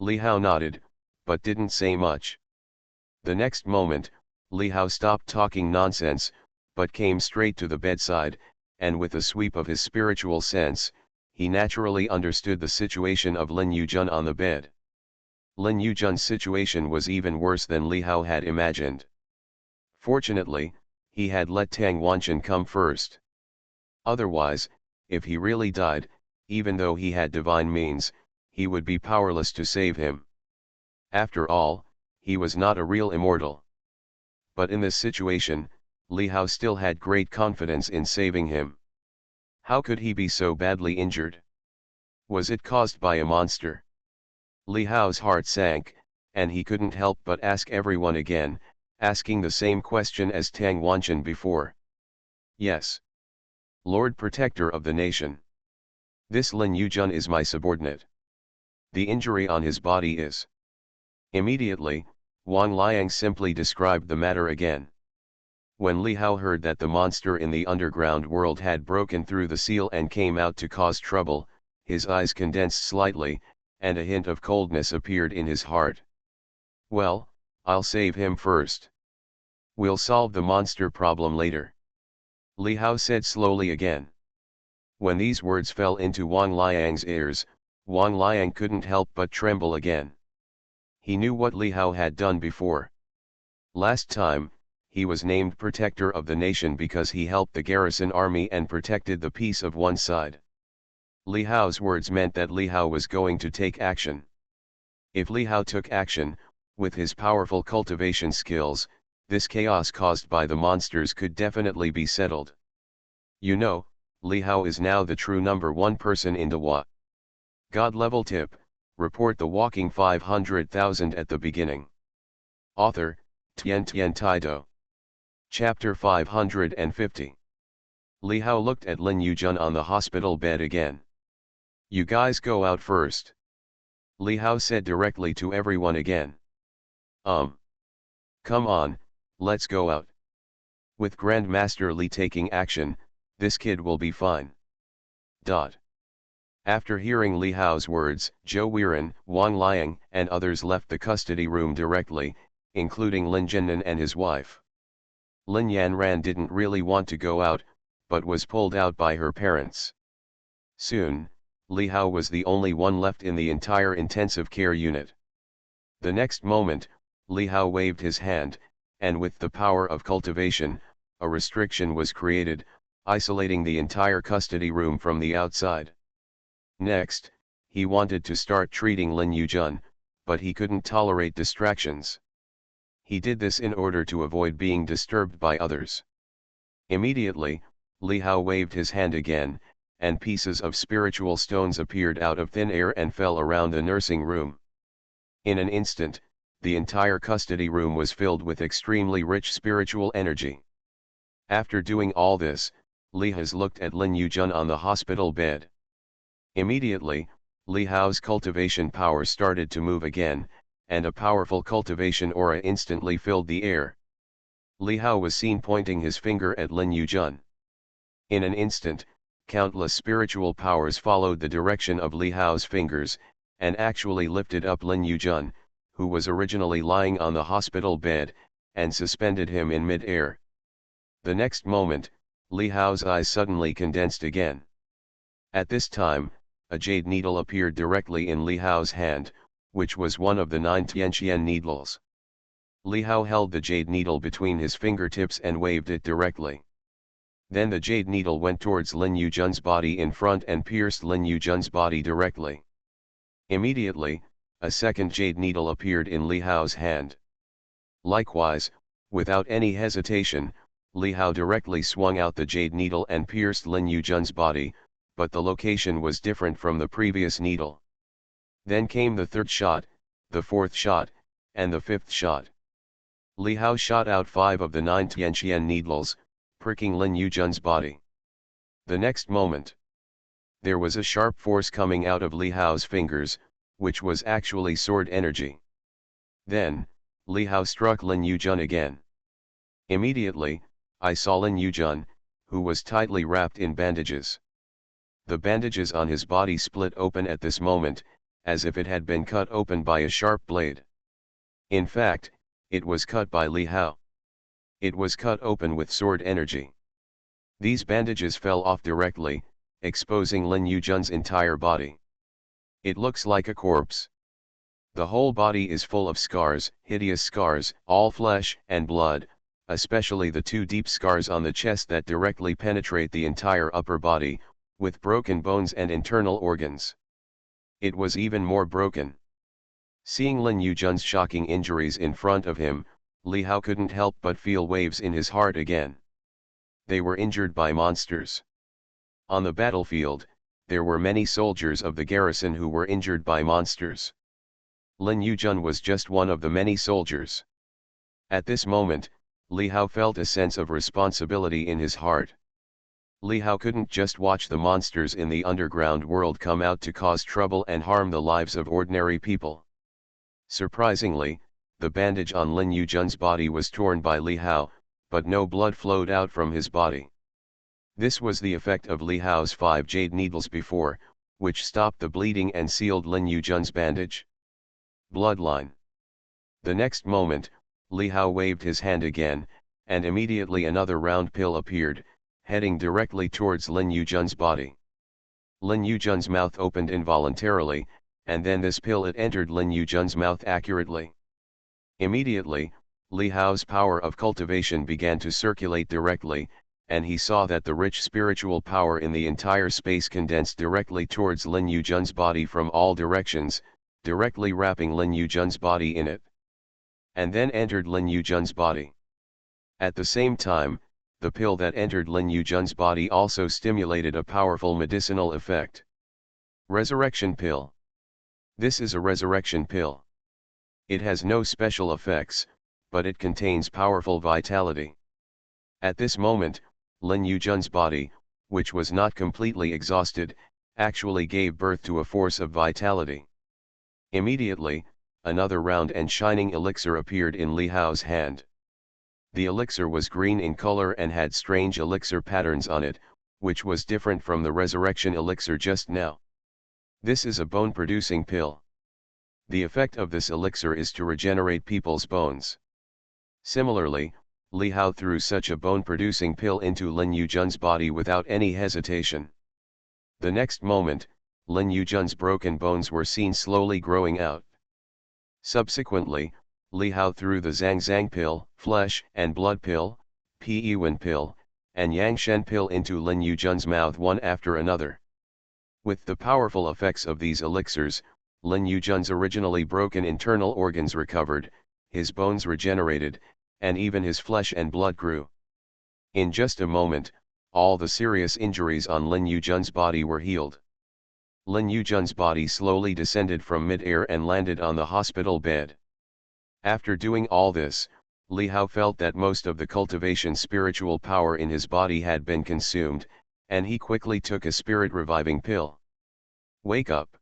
Li Hao nodded, but didn't say much. The next moment, Li Hao stopped talking nonsense, but came straight to the bedside, and with a sweep of his spiritual sense, he naturally understood the situation of Lin Yuzhen on the bed. Lin Yuzhen's situation was even worse than Li Hao had imagined. Fortunately, he had let Tang Wanchen come first. Otherwise, if he really died, even though he had divine means, he would be powerless to save him. After all, he was not a real immortal. But in this situation, Li Hao still had great confidence in saving him. How could he be so badly injured? Was it caused by a monster? Li Hao's heart sank, and he couldn't help but ask everyone again, asking the same question as Tang Wanchen before. Yes. Lord Protector of the nation. This Lin Yuzhen is my subordinate. The injury on his body is. Immediately, Wang Liang simply described the matter again. When Li Hao heard that the monster in the underground world had broken through the seal and came out to cause trouble, his eyes condensed slightly, and a hint of coldness appeared in his heart. Well, I'll save him first. We'll solve the monster problem later. Li Hao said slowly again. When these words fell into Wang Liang's ears, Wang Liang couldn't help but tremble again. He knew what Li Hao had done before. Last time, he was named protector of the nation because he helped the garrison army and protected the peace of one side. Li Hao's words meant that Li Hao was going to take action. If Li Hao took action, with his powerful cultivation skills, this chaos caused by the monsters could definitely be settled. You know, Li Hao is now the true number one person in Dawa. God level tip, report the walking 500,000 at the beginning. Author, Tian Tian Taido. Chapter 550. Li Hao looked at Lin Yuzhen on the hospital bed again. You guys go out first. Li Hao said directly to everyone again. Come on, let's go out. With Grandmaster Li taking action, this kid will be fine. After hearing Li Hao's words, Zhou Weiren, Wang Liang and others left the custody room directly, including Lin Jiannan and his wife. Lin Yanran didn't really want to go out, but was pulled out by her parents. Soon, Li Hao was the only one left in the entire intensive care unit. The next moment, Li Hao waved his hand, and with the power of cultivation, a restriction was created, isolating the entire custody room from the outside. Next, he wanted to start treating Lin Yujun, but he couldn't tolerate distractions. He did this in order to avoid being disturbed by others. Immediately, Li Hao waved his hand again, and pieces of spiritual stones appeared out of thin air and fell around the nursing room. In an instant, the entire custody room was filled with extremely rich spiritual energy. After doing all this, Li Hao looked at Lin Yujun on the hospital bed. Immediately, Li Hao's cultivation power started to move again, and a powerful cultivation aura instantly filled the air. Li Hao was seen pointing his finger at Lin Yujun. In an instant, countless spiritual powers followed the direction of Li Hao's fingers, and actually lifted up Lin Yujun, who was originally lying on the hospital bed, and suspended him in mid-air. The next moment, Li Hao's eyes suddenly condensed again. At this time, a jade needle appeared directly in Li Hao's hand, which was one of the 9 Tianqian needles. Li Hao held the jade needle between his fingertips and waved it directly. Then the jade needle went towards Lin Yujun's body in front and pierced Lin Yujun's body directly. Immediately, a second jade needle appeared in Li Hao's hand. Likewise, without any hesitation, Li Hao directly swung out the jade needle and pierced Lin Yujun's body, but the location was different from the previous needle. Then came the third shot, the fourth shot, and the fifth shot. Li Hao shot out 5 of the 9 Tianqian needles, pricking Lin Yujun's body. The next moment, there was a sharp force coming out of Li Hao's fingers, which was actually sword energy. Then, Li Hao struck Lin Yujun again. Immediately, I saw Lin Yujun, who was tightly wrapped in bandages. The bandages on his body split open at this moment, as if it had been cut open by a sharp blade. In fact, it was cut by Li Hao. It was cut open with sword energy. These bandages fell off directly, exposing Lin Yujun's entire body. It looks like a corpse. The whole body is full of scars, hideous scars, all flesh and blood, especially the 2 deep scars on the chest that directly penetrate the entire upper body, with broken bones and internal organs. It was even more broken. Seeing Lin Yujun's shocking injuries in front of him, Li Hao couldn't help but feel waves in his heart again. They were injured by monsters. On the battlefield, there were many soldiers of the garrison who were injured by monsters. Lin Yujun was just one of the many soldiers. At this moment, Li Hao felt a sense of responsibility in his heart. Li Hao couldn't just watch the monsters in the underground world come out to cause trouble and harm the lives of ordinary people. Surprisingly, the bandage on Lin Yujun's body was torn by Li Hao, but no blood flowed out from his body. This was the effect of Li Hao's 5 jade needles before, which stopped the bleeding and sealed Lin Yujun's bandage. Bloodline. The next moment, Li Hao waved his hand again, and immediately another round pill appeared, heading directly towards Lin Yujun's body. Lin Yujun's mouth opened involuntarily, and then this pill entered Lin Yujun's mouth accurately. Immediately, Li Hao's power of cultivation began to circulate directly, and he saw that the rich spiritual power in the entire space condensed directly towards Lin Yujun's body from all directions, directly wrapping Lin Yujun's body in it. And then entered Lin Yujun's body. At the same time, the pill that entered Lin Yujun's body also stimulated a powerful medicinal effect. Resurrection pill. This is a resurrection pill. It has no special effects, but it contains powerful vitality. At this moment, Lin Yujun's body, which was not completely exhausted, actually gave birth to a force of vitality. Immediately, another round and shining elixir appeared in Li Hao's hand. The elixir was green in color and had strange elixir patterns on it, which was different from the resurrection elixir just now. This is a bone-producing pill. The effect of this elixir is to regenerate people's bones. Similarly, Li Hao threw such a bone-producing pill into Lin Yuzhen's body without any hesitation. The next moment, Lin Yuzhen's broken bones were seen slowly growing out. Subsequently, Li Hao threw the Zhang Zhang pill, flesh and blood pill, Pi Yuan pill, and Yang Shen pill into Lin Yuzhen's mouth one after another. With the powerful effects of these elixirs, Lin Yuzhen's originally broken internal organs recovered, his bones regenerated, and even his flesh and blood grew. In just a moment, all the serious injuries on Lin Yuzhen's body were healed. Lin Yuzhen's body slowly descended from mid-air and landed on the hospital bed. After doing all this, Li Hao felt that most of the cultivation spiritual power in his body had been consumed, and he quickly took a spirit-reviving pill. "Wake up!"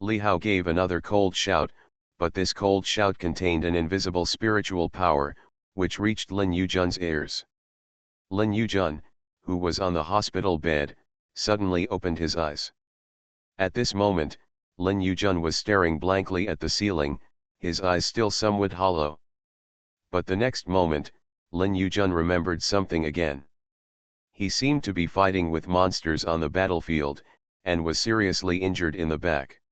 Li Hao gave another cold shout, but this cold shout contained an invisible spiritual power, which reached Lin Yuzhen's ears. Lin Yuzhen, who was on the hospital bed, suddenly opened his eyes. At this moment, Lin Yuzhen was staring blankly at the ceiling, his eyes still somewhat hollow. But the next moment, Lin Yuzhen remembered something again. He seemed to be fighting with monsters on the battlefield, and was seriously injured in the back.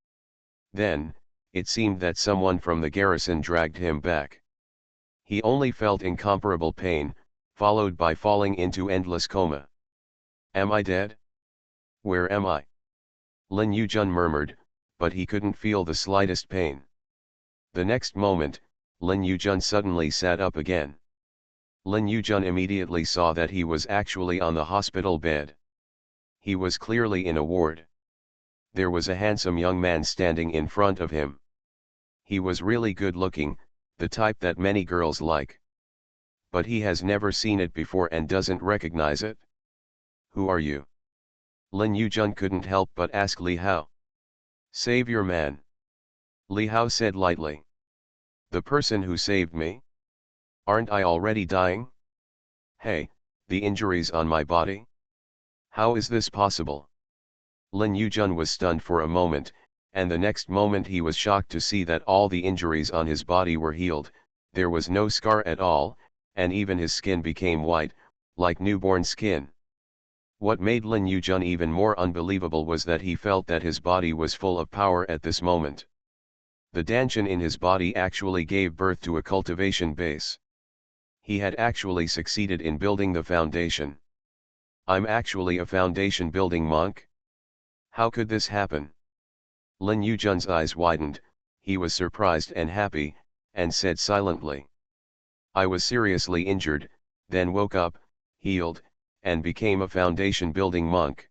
Then, it seemed that someone from the garrison dragged him back. He only felt incomparable pain, followed by falling into endless coma. "Am I dead? Where am I?" Lin Yuzhen murmured, but he couldn't feel the slightest pain. The next moment, Lin Yuzhen suddenly sat up again. Lin Yuzhen immediately saw that he was actually on the hospital bed. He was clearly in a ward. There was a handsome young man standing in front of him. He was really good looking, the type that many girls like. But he has never seen it before and doesn't recognize it. "Who are you?" Lin Yuzhen couldn't help but ask Li Hao. "Save your man," Li Hao said lightly. "The person who saved me? Aren't I already dying? Hey, the injuries on my body? How is this possible?" Lin Yuzhen was stunned for a moment, and the next moment he was shocked to see that all the injuries on his body were healed, there was no scar at all, and even his skin became white, like newborn skin. What made Lin Yuzhen even more unbelievable was that he felt that his body was full of power at this moment. The Danshan in his body actually gave birth to a cultivation base. He had actually succeeded in building the foundation. "I'm actually a foundation building monk? How could this happen?" Lin Yuzhen's eyes widened, he was surprised and happy, and said silently. "I was seriously injured, then woke up, healed, and became a foundation building monk.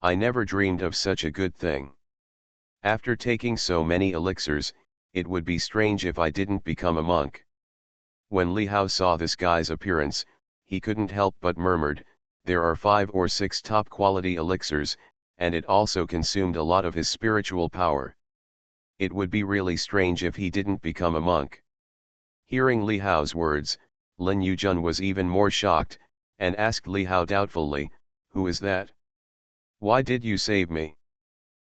I never dreamed of such a good thing. After taking so many elixirs, it would be strange if I didn't become a monk." When Li Hao saw this guy's appearance, he couldn't help but murmured, "There are 5 or 6 top quality elixirs, and it also consumed a lot of his spiritual power. It would be really strange if he didn't become a monk." Hearing Li Hao's words, Lin Yuzhen was even more shocked, and asked Li Hao doubtfully, "Who is that? Why did you save me?"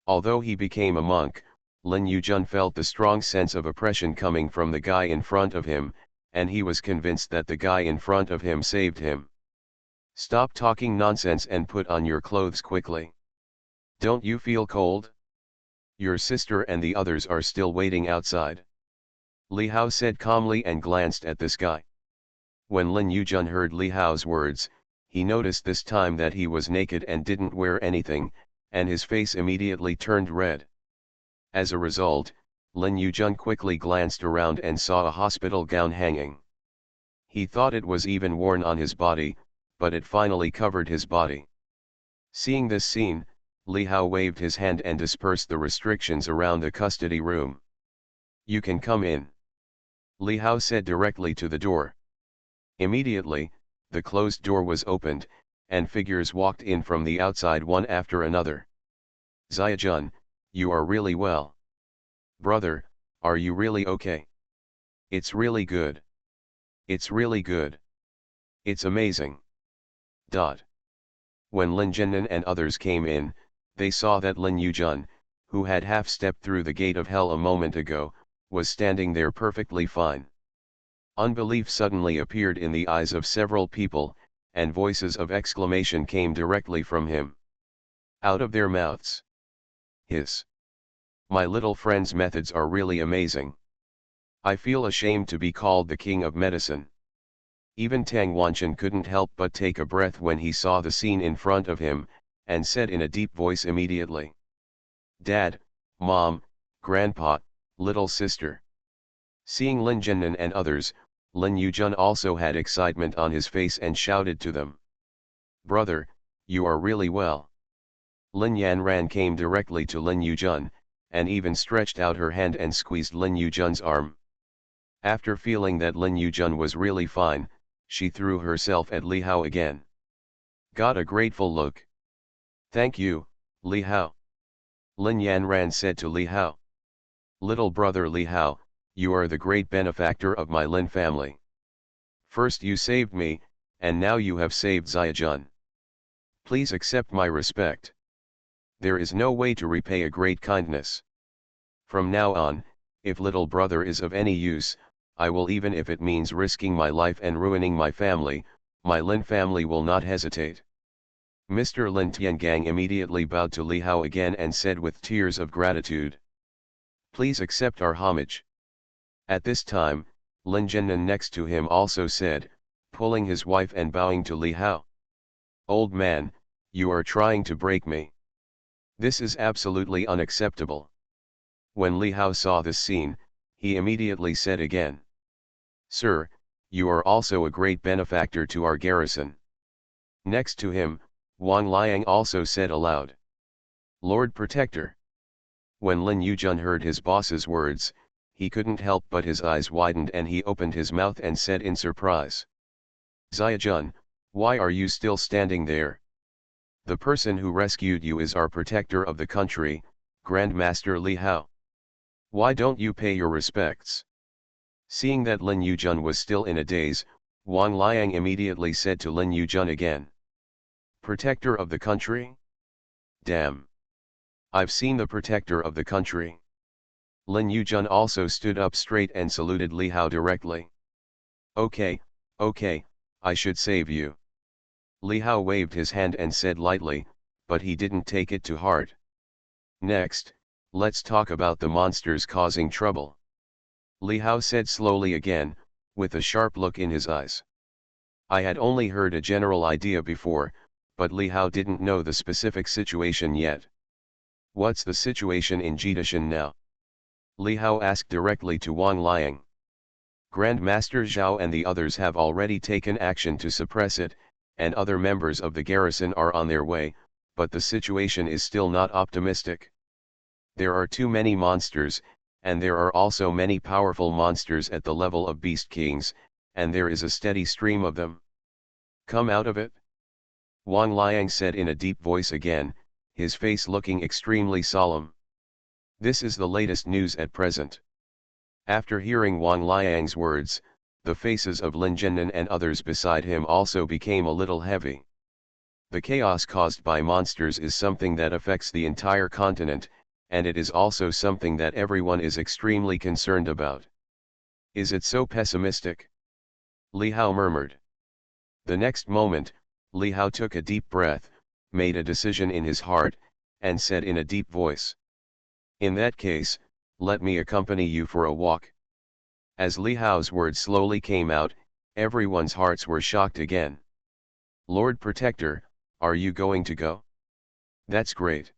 Although he became a monk, Lin Yuzhen felt the strong sense of oppression coming from the guy in front of him, and he was convinced that the guy in front of him saved him. "Stop talking nonsense and put on your clothes quickly. Don't you feel cold? Your sister and the others are still waiting outside," Li Hao said calmly and glanced at this guy. When Lin Yuzhen heard Li Hao's words, he noticed this time that he was naked and didn't wear anything, and his face immediately turned red. As a result, Lin Yuzhen quickly glanced around and saw a hospital gown hanging. He thought it was even worn on his body, but it finally covered his body. Seeing this scene, Li Hao waved his hand and dispersed the restrictions around the custody room. "You can come in," Li Hao said directly to the door. Immediately, the closed door was opened, and figures walked in from the outside one after another. "Xiaojun, you are really well. Brother, are you really okay? It's really good." It's really good. It's amazing. Dot. When Lin Zhennan and others came in, they saw that Lin Yujun, who had half stepped through the gate of hell a moment ago, was standing there perfectly fine. Unbelief suddenly appeared in the eyes of several people, and voices of exclamation came directly from him. Out of their mouths. His. My little friend's methods are really amazing. I feel ashamed to be called the king of medicine. Even Tang Wanchen couldn't help but take a breath when he saw the scene in front of him, and said in a deep voice immediately. Dad, Mom, Grandpa, little sister. Seeing Lin Zhennan and others, Lin Yujun also had excitement on his face and shouted to them. Brother, you are really well. Lin Yanran came directly to Lin Yujun, and even stretched out her hand and squeezed Lin Yujun's arm. After feeling that Lin Yujun was really fine, she threw herself at Li Hao again. Got a grateful look. Thank you, Li Hao. Lin Yanran said to Li Hao. Little brother Li Hao, you are the great benefactor of my Lin family. First you saved me, and now you have saved Xiajun. Please accept my respect. There is no way to repay a great kindness. From now on, if little brother is of any use, I will, even if it means risking my life and ruining my family, my Lin family will not hesitate. Mr. Lin Tiangang immediately bowed to Li Hao again and said with tears of gratitude. Please accept our homage. At this time, Lin Zhennan next to him also said, pulling his wife and bowing to Li Hao. Old man, you are trying to break me. This is absolutely unacceptable. When Li Hao saw this scene, he immediately said again. Sir, you are also a great benefactor to our garrison. Next to him, Wang Liang also said aloud. Lord Protector. When Lin Yujun heard his boss's words, he couldn't help but his eyes widened and he opened his mouth and said in surprise. Xiajun, why are you still standing there? The person who rescued you is our protector of the country, Grandmaster Li Hao. Why don't you pay your respects? Seeing that Lin Yujun was still in a daze, Wang Liang immediately said to Lin Yujun again. Protector of the country? Damn. I've seen the protector of the country. Lin Yujun also stood up straight and saluted Li Hao directly. Okay, I should save you. Li Hao waved his hand and said lightly, but he didn't take it to heart. Next, let's talk about the monsters causing trouble. Li Hao said slowly again, with a sharp look in his eyes. I had only heard a general idea before, but Li Hao didn't know the specific situation yet. What's the situation in Jidashan now? Li Hao asked directly to Wang Liang. Grandmaster Zhao and the others have already taken action to suppress it, and other members of the garrison are on their way, but the situation is still not optimistic. There are too many monsters, and there are also many powerful monsters at the level of beast kings, and there is a steady stream of them. Come out of it? Wang Liang said in a deep voice again, his face looking extremely solemn. This is the latest news at present. After hearing Wang Liang's words, the faces of Lin Zhennan and others beside him also became a little heavy. The chaos caused by monsters is something that affects the entire continent, and it is also something that everyone is extremely concerned about. Is it so pessimistic? Li Hao murmured. The next moment, Li Hao took a deep breath, made a decision in his heart, and said in a deep voice. In that case, let me accompany you for a walk. As Li Hao's words slowly came out, everyone's hearts were shocked again. Lord Protector, are you going to go? That's great.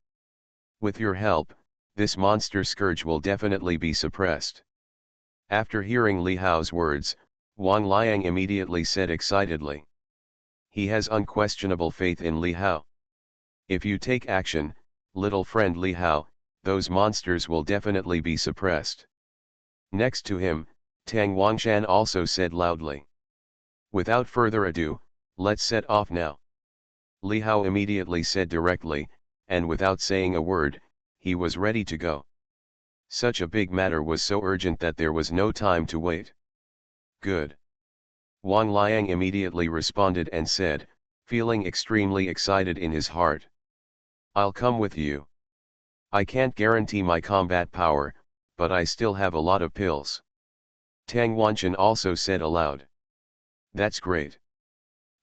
With your help, this monster scourge will definitely be suppressed. After hearing Li Hao's words, Wang Liang immediately said excitedly. He has unquestionable faith in Li Hao. If you take action, little friend Li Hao, those monsters will definitely be suppressed. Next to him, Tang Wangshan also said loudly. Without further ado, let's set off now. Li Hao immediately said directly, and without saying a word, he was ready to go. Such a big matter was so urgent that there was no time to wait. Good. Wang Liang immediately responded and said, feeling extremely excited in his heart. I'll come with you. I can't guarantee my combat power, but I still have a lot of pills. Tang Wanchen also said aloud. That's great.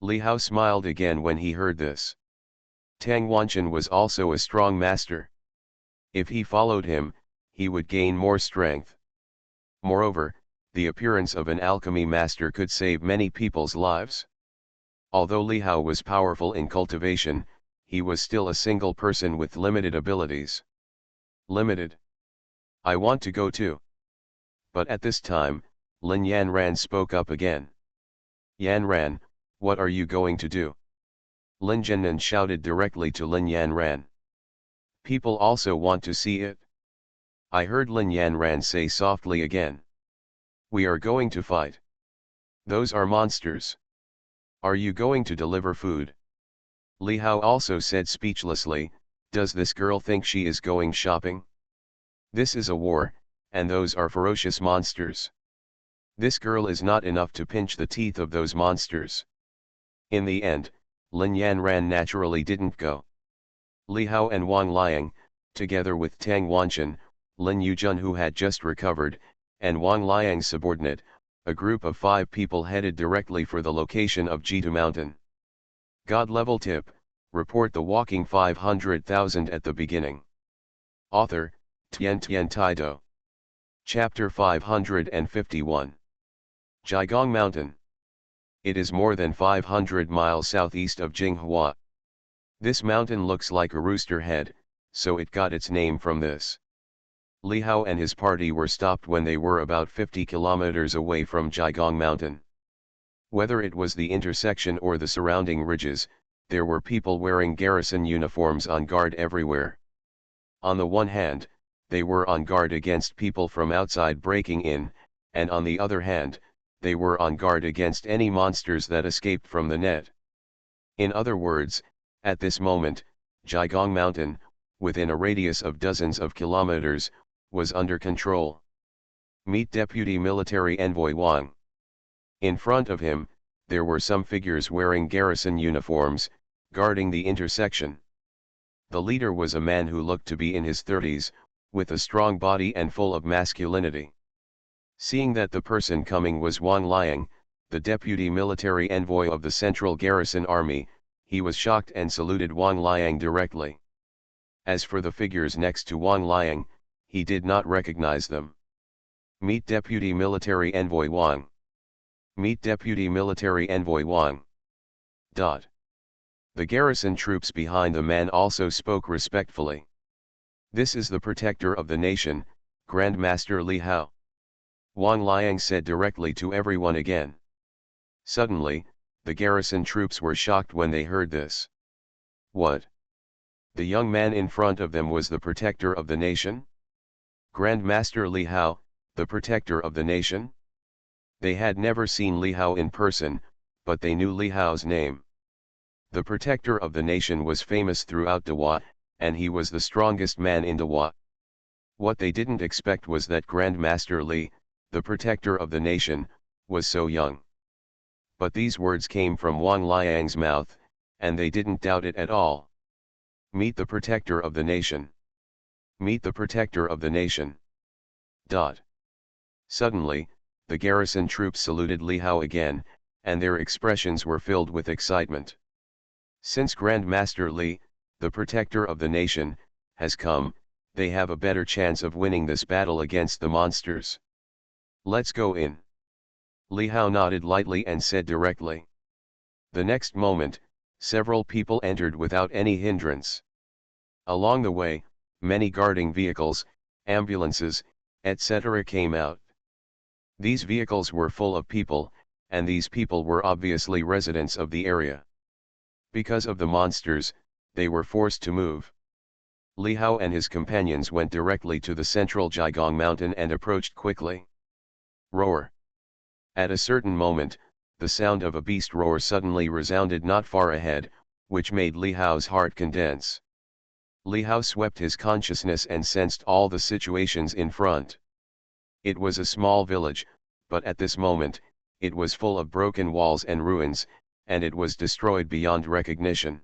Li Hao smiled again when he heard this. Tang Wanchen was also a strong master. If he followed him, he would gain more strength. Moreover, the appearance of an alchemy master could save many people's lives. Although Li Hao was powerful in cultivation, he was still a single person with limited abilities. Limited. I want to go too. But at this time, Lin Yanran spoke up again. Yanran, what are you going to do? Lin Zhennan shouted directly to Lin Yanran. People also want to see it. I heard Lin Yanran say softly again. We are going to fight. Those are monsters. Are you going to deliver food? Li Hao also said speechlessly, does this girl think she is going shopping? This is a war, and those are ferocious monsters. This girl is not enough to pinch the teeth of those monsters. In the end, Lin Yanran naturally didn't go. Li Hao and Wang Liang, together with Tang Wanchen, Lin Yujun who had just recovered, and Wang Liang's subordinate, a group of 5 people headed directly for the location of Jitu Mountain. God level tip, report the walking 500,000 at the beginning. Author, Tian Tian Taido. Chapter 551. Jiagong Mountain. It is more than 500 miles southeast of Jinghua. This mountain looks like a rooster head, so it got its name from this. Li Hao and his party were stopped when they were about 50 kilometers away from Jiagong Mountain. Whether it was the intersection or the surrounding ridges, there were people wearing garrison uniforms on guard everywhere. On the one hand, they were on guard against people from outside breaking in, and on the other hand, they were on guard against any monsters that escaped from the net. In other words, at this moment, Jiagong Mountain, within a radius of dozens of kilometers, was under control. Meet Deputy Military Envoy Wang. In front of him, there were some figures wearing garrison uniforms, guarding the intersection. The leader was a man who looked to be in his 30s, with a strong body and full of masculinity. Seeing that the person coming was Wang Liang, the deputy military envoy of the Central Garrison Army, he was shocked and saluted Wang Liang directly. As for the figures next to Wang Liang, he did not recognize them. Meet Deputy Military Envoy Wang. Meet Deputy Military Envoy Wang. The garrison troops behind the man also spoke respectfully. This is the protector of the nation, Grand Master Li Hao. Wang Liang said directly to everyone again. Suddenly, the garrison troops were shocked when they heard this. What? The young man in front of them was the protector of the nation? Grand Master Li Hao, the protector of the nation? They had never seen Li Hao in person, but they knew Li Hao's name. The protector of the nation was famous throughout Dewa, and he was the strongest man in Dewa. What they didn't expect was that Grand Master Li, the protector of the nation, was so young. But these words came from Wang Liang's mouth, and they didn't doubt it at all. Meet the protector of the nation. Meet the protector of the nation. Suddenly, the garrison troops saluted Li Hao again, and their expressions were filled with excitement. Since Grand Master Li, the protector of the nation, has come, they have a better chance of winning this battle against the monsters. Let's go in. Li Hao nodded lightly and said directly. The next moment, several people entered without any hindrance. Along the way, many guarding vehicles, ambulances, etc. came out. These vehicles were full of people, and these people were obviously residents of the area. Because of the monsters, they were forced to move. Li Hao and his companions went directly to the central Jiagong Mountain and approached quickly. Roar. At a certain moment, the sound of a beast roar suddenly resounded not far ahead, which made Li Hao's heart condense. Li Hao swept his consciousness and sensed all the situations in front. It was a small village, but at this moment, it was full of broken walls and ruins, and it was destroyed beyond recognition.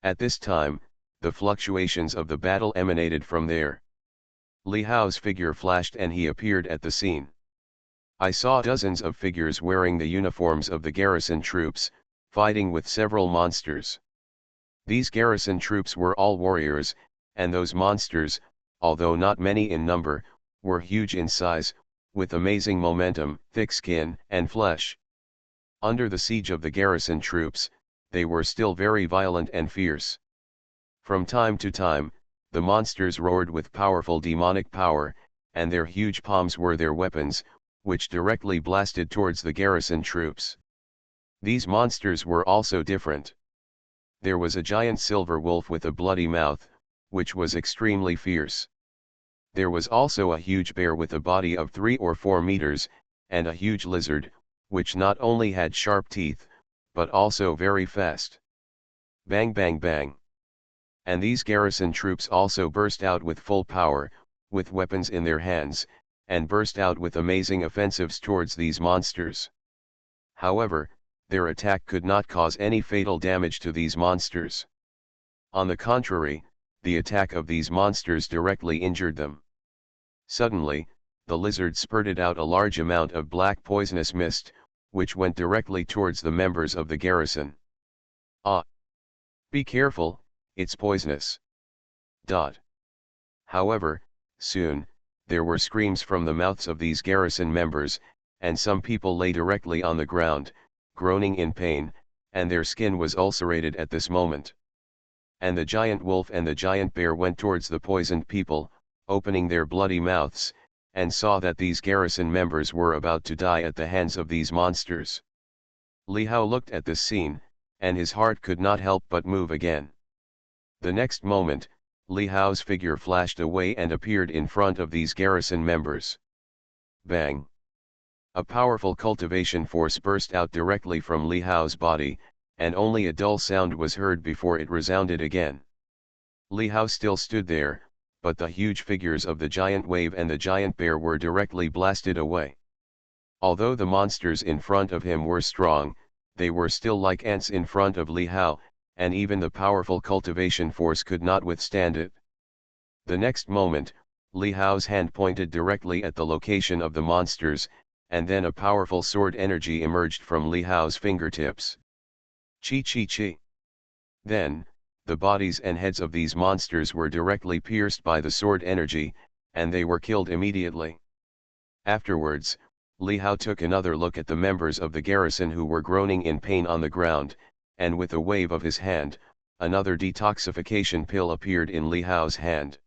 At this time, the fluctuations of the battle emanated from there. Li Hao's figure flashed and he appeared at the scene. I saw dozens of figures wearing the uniforms of the garrison troops, fighting with several monsters. These garrison troops were all warriors, and those monsters, although not many in number, were huge in size, with amazing momentum, thick skin and flesh. Under the siege of the garrison troops, they were still very violent and fierce. From time to time, the monsters roared with powerful demonic power, and their huge palms were their weapons, which directly blasted towards the garrison troops. These monsters were also different. There was a giant silver wolf with a bloody mouth, which was extremely fierce. There was also a huge bear with a body of 3 or 4 meters, and a huge lizard, which not only had sharp teeth, but also very fast. Bang bang bang. And these garrison troops also burst out with full power, with weapons in their hands, and burst out with amazing offensives towards these monsters. However, their attack could not cause any fatal damage to these monsters. On the contrary, the attack of these monsters directly injured them. Suddenly, the lizard spurted out a large amount of black poisonous mist, which went directly towards the members of the garrison. Ah! Be careful, it's poisonous. However, soon, there were screams from the mouths of these garrison members, and some people lay directly on the ground, groaning in pain, and their skin was ulcerated at this moment. And the giant wolf and the giant bear went towards the poisoned people, opening their bloody mouths, and saw that these garrison members were about to die at the hands of these monsters. Li Hao looked at this scene, and his heart could not help but move again. The next moment, Li Hao's figure flashed away and appeared in front of these garrison members. Bang! A powerful cultivation force burst out directly from Li Hao's body, and only a dull sound was heard before it resounded again. Li Hao still stood there, but the huge figures of the giant wave and the giant bear were directly blasted away. Although the monsters in front of him were strong, they were still like ants in front of Li Hao, and even the powerful cultivation force could not withstand it. The next moment, Li Hao's hand pointed directly at the location of the monsters, and then a powerful sword energy emerged from Li Hao's fingertips. Chi chi chi. Then, the bodies and heads of these monsters were directly pierced by the sword energy, and they were killed immediately. Afterwards, Li Hao took another look at the members of the garrison who were groaning in pain on the ground, and with a wave of his hand, another detoxification pill appeared in Li Hao's hand.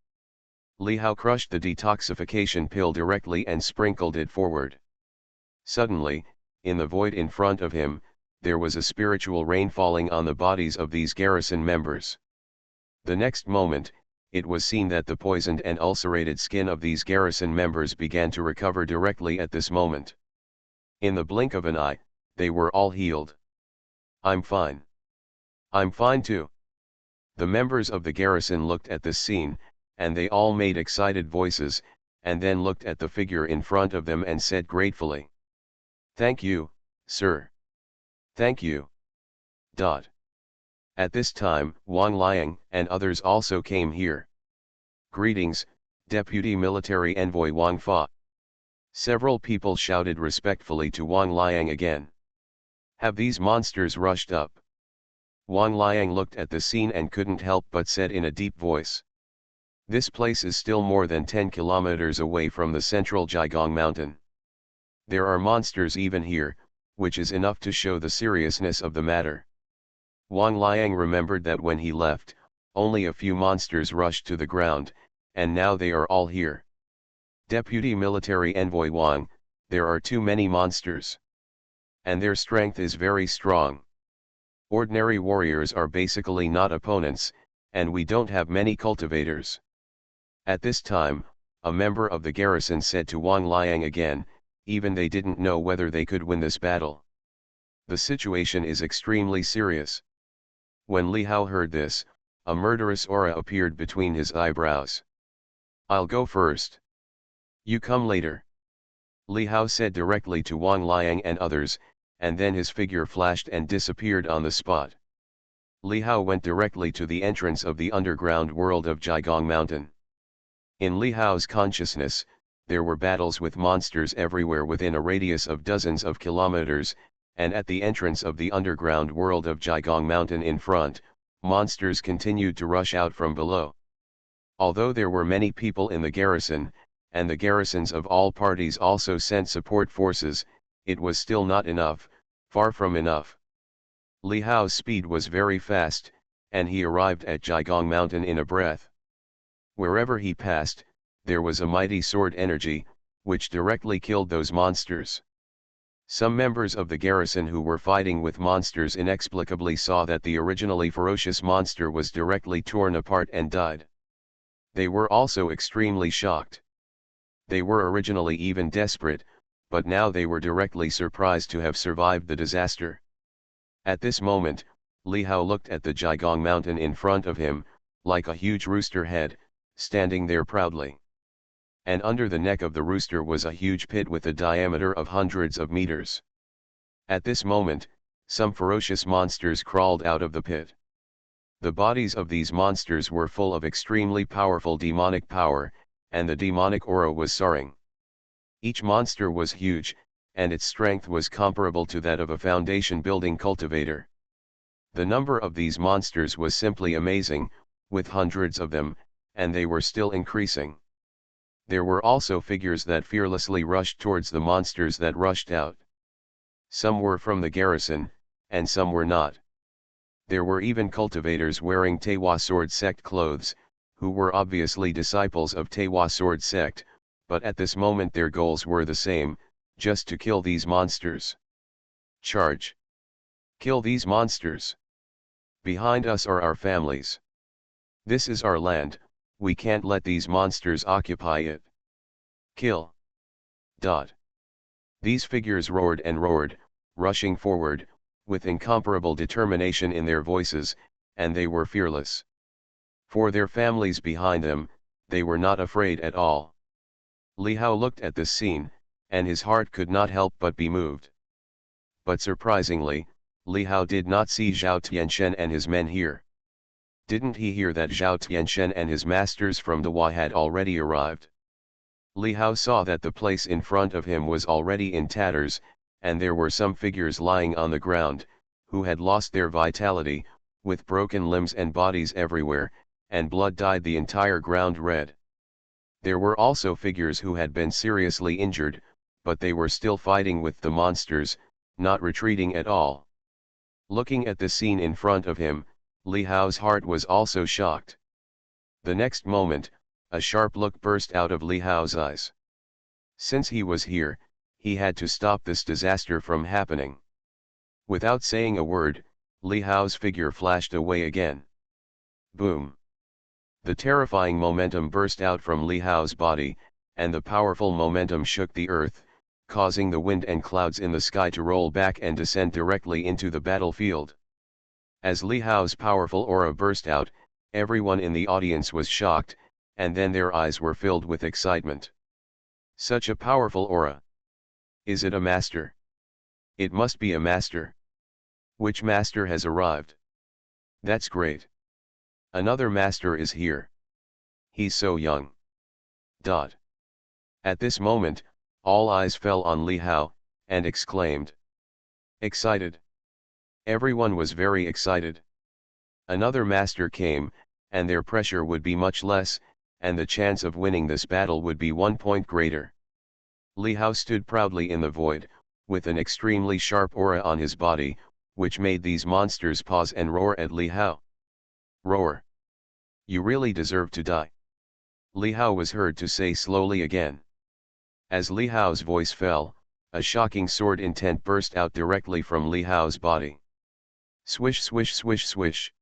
Li Hao crushed the detoxification pill directly and sprinkled it forward. Suddenly, in the void in front of him, there was a spiritual rain falling on the bodies of these garrison members. The next moment, it was seen that the poisoned and ulcerated skin of these garrison members began to recover directly at this moment. In the blink of an eye, they were all healed. I'm fine. I'm fine too. The members of the garrison looked at this scene, and they all made excited voices, and then looked at the figure in front of them and said gratefully, "Thank you, sir. Thank you." At this time, Wang Liang and others also came here. "Greetings, Deputy Military Envoy Wang Fa." Several people shouted respectfully to Wang Liang again. "Have these monsters rushed up?" Wang Liang looked at the scene and couldn't help but said in a deep voice, "This place is still more than 10 kilometers away from the central Jiagong mountain. There are monsters even here, which is enough to show the seriousness of the matter." Wang Liang remembered that when he left, only a few monsters rushed to the ground, and now they are all here. "Deputy Military Envoy Wang, there are too many monsters. And their strength is very strong. Ordinary warriors are basically not opponents, and we don't have many cultivators." At this time, a member of the garrison said to Wang Liang again, even they didn't know whether they could win this battle. "The situation is extremely serious." When Li Hao heard this, a murderous aura appeared between his eyebrows. "I'll go first. You come later." Li Hao said directly to Wang Liang and others, and then his figure flashed and disappeared on the spot. Li Hao went directly to the entrance of the underground world of Jiagong Mountain. In Li Hao's consciousness, there were battles with monsters everywhere within a radius of dozens of kilometers, and at the entrance of the underground world of Jiagong Mountain in front, monsters continued to rush out from below. Although there were many people in the garrison, and the garrisons of all parties also sent support forces, it was still not enough, far from enough. Li Hao's speed was very fast, and he arrived at Jiagong Mountain in a breath. Wherever he passed, there was a mighty sword energy, which directly killed those monsters. Some members of the garrison who were fighting with monsters inexplicably saw that the originally ferocious monster was directly torn apart and died. They were also extremely shocked. They were originally even desperate, but now they were directly surprised to have survived the disaster. At this moment, Li Hao looked at the Jiagong Mountain in front of him, like a huge rooster head, standing there proudly. And under the neck of the rooster was a huge pit with a diameter of hundreds of meters. At this moment, some ferocious monsters crawled out of the pit. The bodies of these monsters were full of extremely powerful demonic power, and the demonic aura was soaring. Each monster was huge, and its strength was comparable to that of a foundation-building cultivator. The number of these monsters was simply amazing, with hundreds of them, and they were still increasing. There were also figures that fearlessly rushed towards the monsters that rushed out. Some were from the garrison, and some were not. There were even cultivators wearing Tewa sword sect clothes, who were obviously disciples of Tewa sword sect, but at this moment their goals were the same, just to kill these monsters. Charge! Kill these monsters! Behind us are our families. This is our land, we can't let these monsters occupy it. Kill! These figures roared and roared, rushing forward, with incomparable determination in their voices, and they were fearless. For their families behind them, they were not afraid at all. Li Hao looked at this scene, and his heart could not help but be moved. But surprisingly, Li Hao did not see Zhao Tianxian and his men here. Didn't he hear that Zhao Tianxian and his masters from the Hua had already arrived? Li Hao saw that the place in front of him was already in tatters, and there were some figures lying on the ground, who had lost their vitality, with broken limbs and bodies everywhere, and blood dyed the entire ground red. There were also figures who had been seriously injured, but they were still fighting with the monsters, not retreating at all. Looking at the scene in front of him, Li Hao's heart was also shocked. The next moment, a sharp look burst out of Li Hao's eyes. Since he was here, he had to stop this disaster from happening. Without saying a word, Li Hao's figure flashed away again. Boom! The terrifying momentum burst out from Li Hao's body, and the powerful momentum shook the earth, causing the wind and clouds in the sky to roll back and descend directly into the battlefield. As Li Hao's powerful aura burst out, everyone in the audience was shocked, and then their eyes were filled with excitement. Such a powerful aura! Is it a master? It must be a master. Which master has arrived? That's great. Another master is here. He's so young. At this moment, all eyes fell on Li Hao, and exclaimed. Excited. Everyone was very excited. Another master came, and their pressure would be much less, and the chance of winning this battle would be 1 point greater. Li Hao stood proudly in the void, with an extremely sharp aura on his body, which made these monsters pause and roar at Li Hao. Roar! You really deserve to die. Li Hao was heard to say slowly again. As Li Hao's voice fell, a shocking sword intent burst out directly from Li Hao's body. Swish swish swish swish.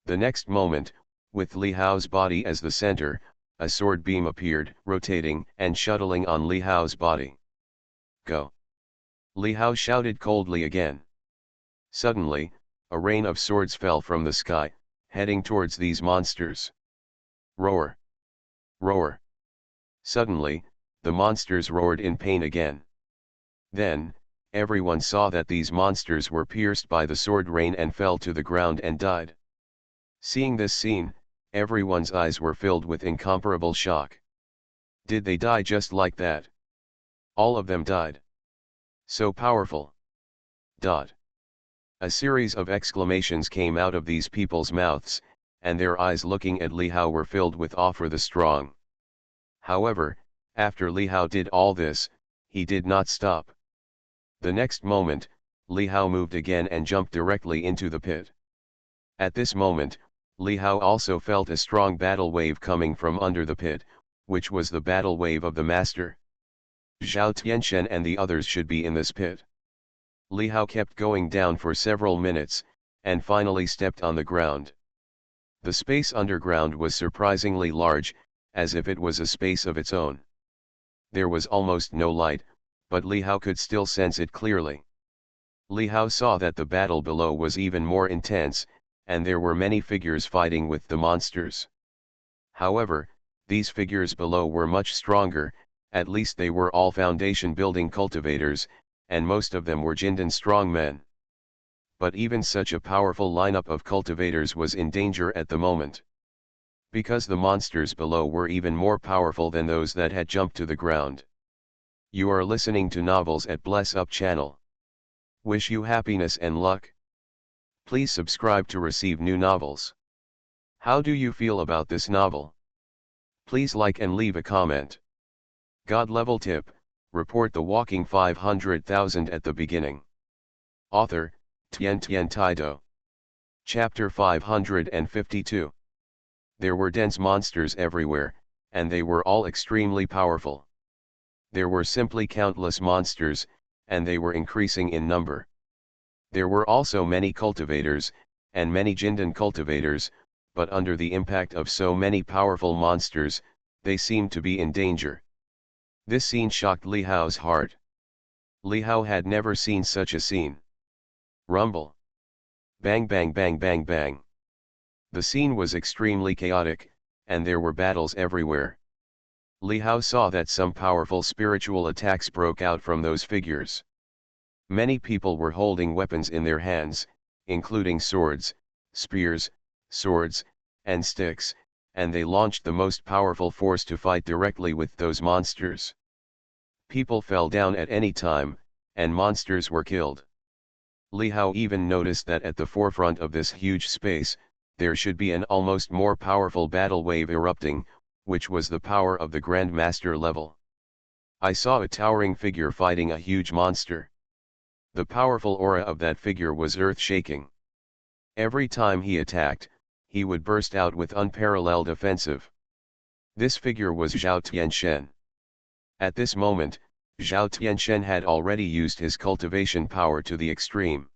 The next moment, with Li Hao's body as the center, a sword beam appeared, rotating and shuttling on Li Hao's body. Go! Li Hao shouted coldly again. Suddenly, a rain of swords fell from the sky, heading towards these monsters. Roar! Roar! Suddenly, the monsters roared in pain again. Then, everyone saw that these monsters were pierced by the sword rain and fell to the ground and died. Seeing this scene, everyone's eyes were filled with incomparable shock. Did they die just like that? All of them died. So powerful. Dot. A series of exclamations came out of these people's mouths, and their eyes looking at Li Hao were filled with awe for the strong. However, after Li Hao did all this, he did not stop. The next moment, Li Hao moved again and jumped directly into the pit. At this moment, Li Hao also felt a strong battle wave coming from under the pit, which was the battle wave of the master. Zhao Tianchen and the others should be in this pit. Li Hao kept going down for several minutes, and finally stepped on the ground. The space underground was surprisingly large, as if it was a space of its own. There was almost no light, but Li Hao could still sense it clearly. Li Hao saw that the battle below was even more intense, and there were many figures fighting with the monsters. However, these figures below were much stronger, at least they were all foundation building cultivators, and most of them were Jindan strong men. But even such a powerful lineup of cultivators was in danger at the moment. Because the monsters below were even more powerful than those that had jumped to the ground. You are listening to Novels at Bless Up channel. Wish you happiness and luck. Please subscribe to receive new novels. How do you feel about this novel? Please like and leave a comment. God level tip, report the walking 500,000 at the beginning. Author, Tian Tian Taido. Chapter 552. There were dense monsters everywhere, and they were all extremely powerful. There were simply countless monsters, and they were increasing in number. There were also many cultivators, and many Jindan cultivators, but under the impact of so many powerful monsters, they seemed to be in danger. This scene shocked Li Hao's heart. Li Hao had never seen such a scene. Rumble. Bang bang bang bang bang. The scene was extremely chaotic, and there were battles everywhere. Li Hao saw that some powerful spiritual attacks broke out from those figures. Many people were holding weapons in their hands, including swords, spears, swords, and sticks, and they launched the most powerful force to fight directly with those monsters. People fell down at any time, and monsters were killed. Li Hao even noticed that at the forefront of this huge space, there should be an almost more powerful battle wave erupting, which was the power of the Grand Master level. I saw a towering figure fighting a huge monster. The powerful aura of that figure was earth-shaking. Every time he attacked, he would burst out with unparalleled offensive. This figure was Zhao Tianchen. At this moment, Zhao Tianchen had already used his cultivation power to the extreme.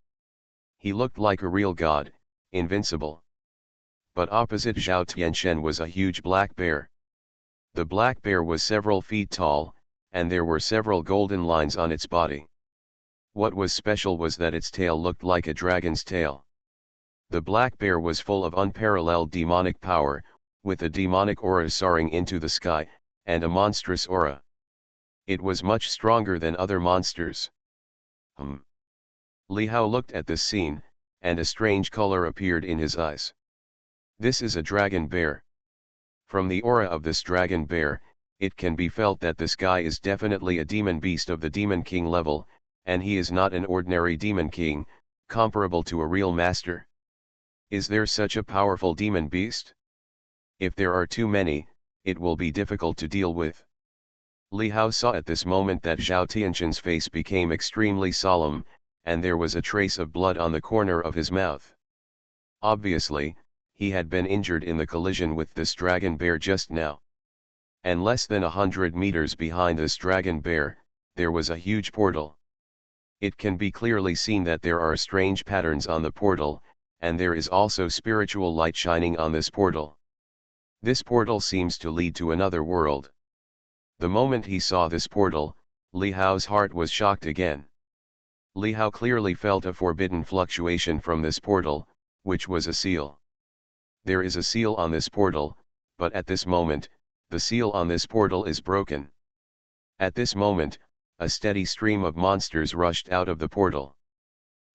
He looked like a real god, invincible. But opposite Zhao Tianchen was a huge black bear. The black bear was several feet tall, and there were several golden lines on its body. What was special was that its tail looked like a dragon's tail. The black bear was full of unparalleled demonic power, with a demonic aura soaring into the sky, and a monstrous aura. It was much stronger than other monsters. Li Hao looked at this scene, and a strange color appeared in his eyes. This is a dragon bear. From the aura of this dragon bear, it can be felt that this guy is definitely a demon beast of the Demon King level, and he is not an ordinary Demon King, comparable to a real master. Is there such a powerful demon beast? If there are too many, it will be difficult to deal with. Li Hao saw at this moment that Zhao Tianchen's face became extremely solemn, and there was a trace of blood on the corner of his mouth. Obviously, he had been injured in the collision with this dragon bear just now. And less than 100 meters behind this dragon bear, there was a huge portal. It can be clearly seen that there are strange patterns on the portal, and there is also spiritual light shining on this portal. This portal seems to lead to another world. The moment he saw this portal, Li Hao's heart was shocked again. Li Hao clearly felt a forbidden fluctuation from this portal, which was a seal. There is a seal on this portal, but at this moment, the seal on this portal is broken. At this moment, a steady stream of monsters rushed out of the portal.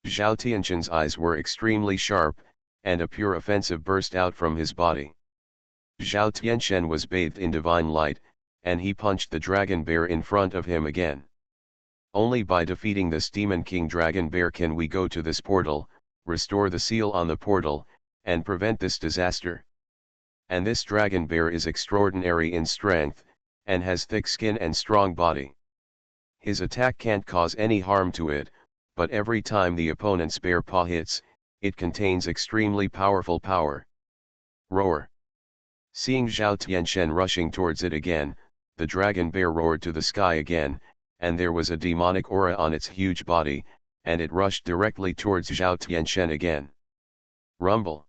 Zhao Tianquan's eyes were extremely sharp, and a pure offensive burst out from his body. Zhao Tianquan was bathed in divine light, and he punched the dragon bear in front of him again. Only by defeating this demon king dragon bear can we go to this portal, restore the seal on the portal, and prevent this disaster. And this dragon bear is extraordinary in strength, and has thick skin and strong body. His attack can't cause any harm to it, but every time the opponent's bear paw hits, it contains extremely powerful power. Roar! Seeing Zhao Tianquan rushing towards it again, the dragon bear roared to the sky again, and there was a demonic aura on its huge body, and it rushed directly towards Zhao Tianquan again. Rumble!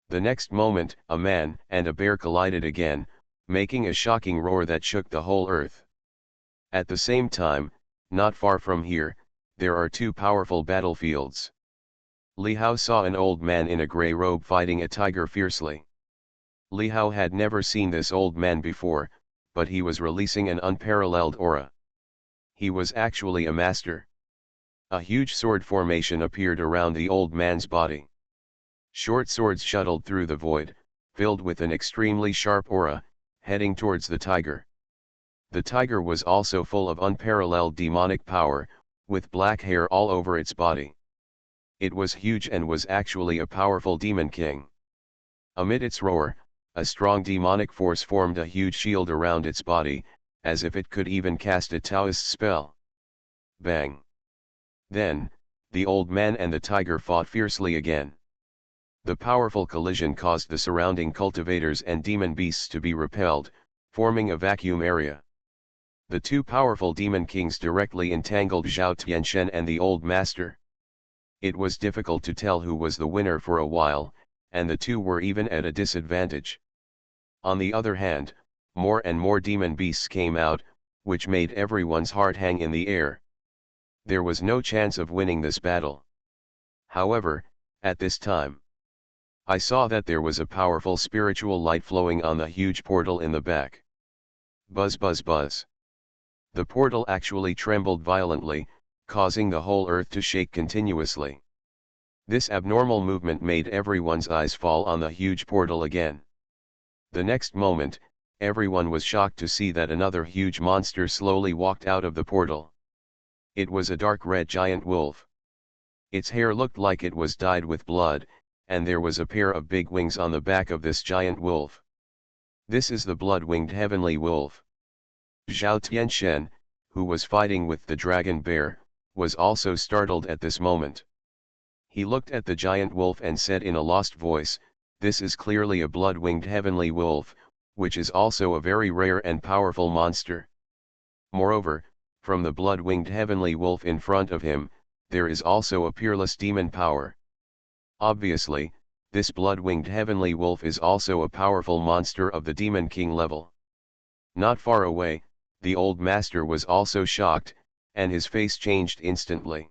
The next moment, a man and a bear collided again, making a shocking roar that shook the whole earth. At the same time, not far from here, there are two powerful battlefields. Li Hao saw an old man in a grey robe fighting a tiger fiercely. Li Hao had never seen this old man before, but he was releasing an unparalleled aura. He was actually a master. A huge sword formation appeared around the old man's body. Short swords shuttled through the void, filled with an extremely sharp aura, heading towards the tiger. The tiger was also full of unparalleled demonic power, with black hair all over its body. It was huge and was actually a powerful demon king. Amid its roar, a strong demonic force formed a huge shield around its body, as if it could even cast a Taoist spell. Bang! Then, the old man and the tiger fought fiercely again. The powerful collision caused the surrounding cultivators and demon beasts to be repelled, forming a vacuum area. The two powerful demon kings directly entangled Zhao Tianquan and the old master. It was difficult to tell who was the winner for a while, and the two were even at a disadvantage. On the other hand, more and more demon beasts came out, which made everyone's heart hang in the air. There was no chance of winning this battle. However, at this time, I saw that there was a powerful spiritual light flowing on the huge portal in the back. Buzz buzz buzz. The portal actually trembled violently, causing the whole earth to shake continuously. This abnormal movement made everyone's eyes fall on the huge portal again. The next moment, everyone was shocked to see that another huge monster slowly walked out of the portal. It was a dark red giant wolf. Its hair looked like it was dyed with blood, and there was a pair of big wings on the back of this giant wolf. This is the blood-winged heavenly wolf. Zhao Tianquan, who was fighting with the dragon bear, was also startled at this moment. He looked at the giant wolf and said in a lost voice, "This is clearly a blood-winged heavenly wolf, which is also a very rare and powerful monster." Moreover, from the blood-winged heavenly wolf in front of him, there is also a peerless demon power. Obviously, this blood-winged heavenly wolf is also a powerful monster of the demon king level. Not far away, the old master was also shocked, and his face changed instantly.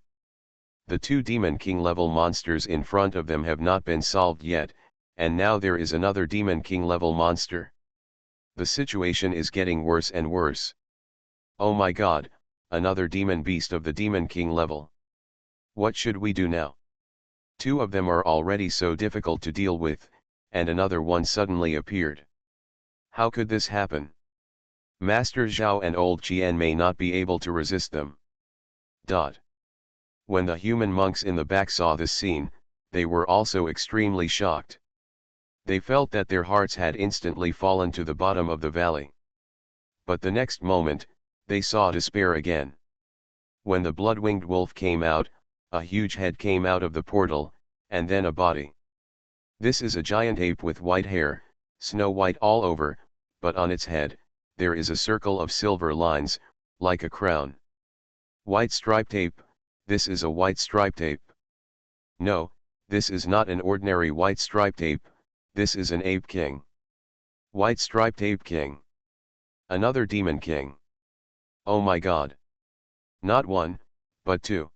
The two demon king level monsters in front of them have not been solved yet, and now there is another demon king level monster. The situation is getting worse and worse. Oh my god, another demon beast of the demon king level. What should we do now? Two of them are already so difficult to deal with, and another one suddenly appeared. How could this happen? Master Zhao and old Qian may not be able to resist them. When the human monks in the back saw this scene, they were also extremely shocked. They felt that their hearts had instantly fallen to the bottom of the valley. But the next moment, they saw despair again. When the blood-winged wolf came out, a huge head came out of the portal, and then a body. This is a giant ape with white hair, snow white all over, but on its head, there is a circle of silver lines, like a crown. White striped ape, this is a white striped ape. No, this is not an ordinary white striped ape, this is an ape king. White striped ape king. Another demon king. Oh my god. Not one, but two.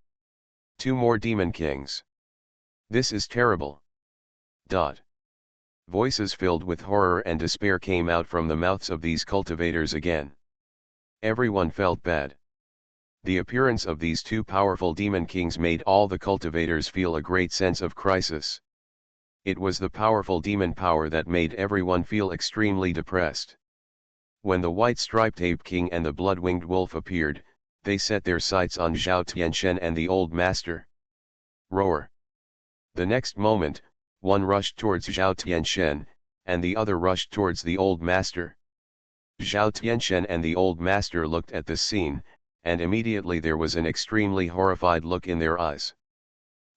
Two more demon kings. This is terrible. Voices filled with horror and despair came out from the mouths of these cultivators again. Everyone felt bad. The appearance of these two powerful demon kings made all the cultivators feel a great sense of crisis. It was the powerful demon power that made everyone feel extremely depressed. When the white-striped ape king and the blood-winged wolf appeared, they set their sights on Zhao Tianxian and the old master. Roar! The next moment, one rushed towards Zhao Tianxian, and the other rushed towards the old master. Zhao Tianxian and the old master looked at this scene, and immediately there was an extremely horrified look in their eyes.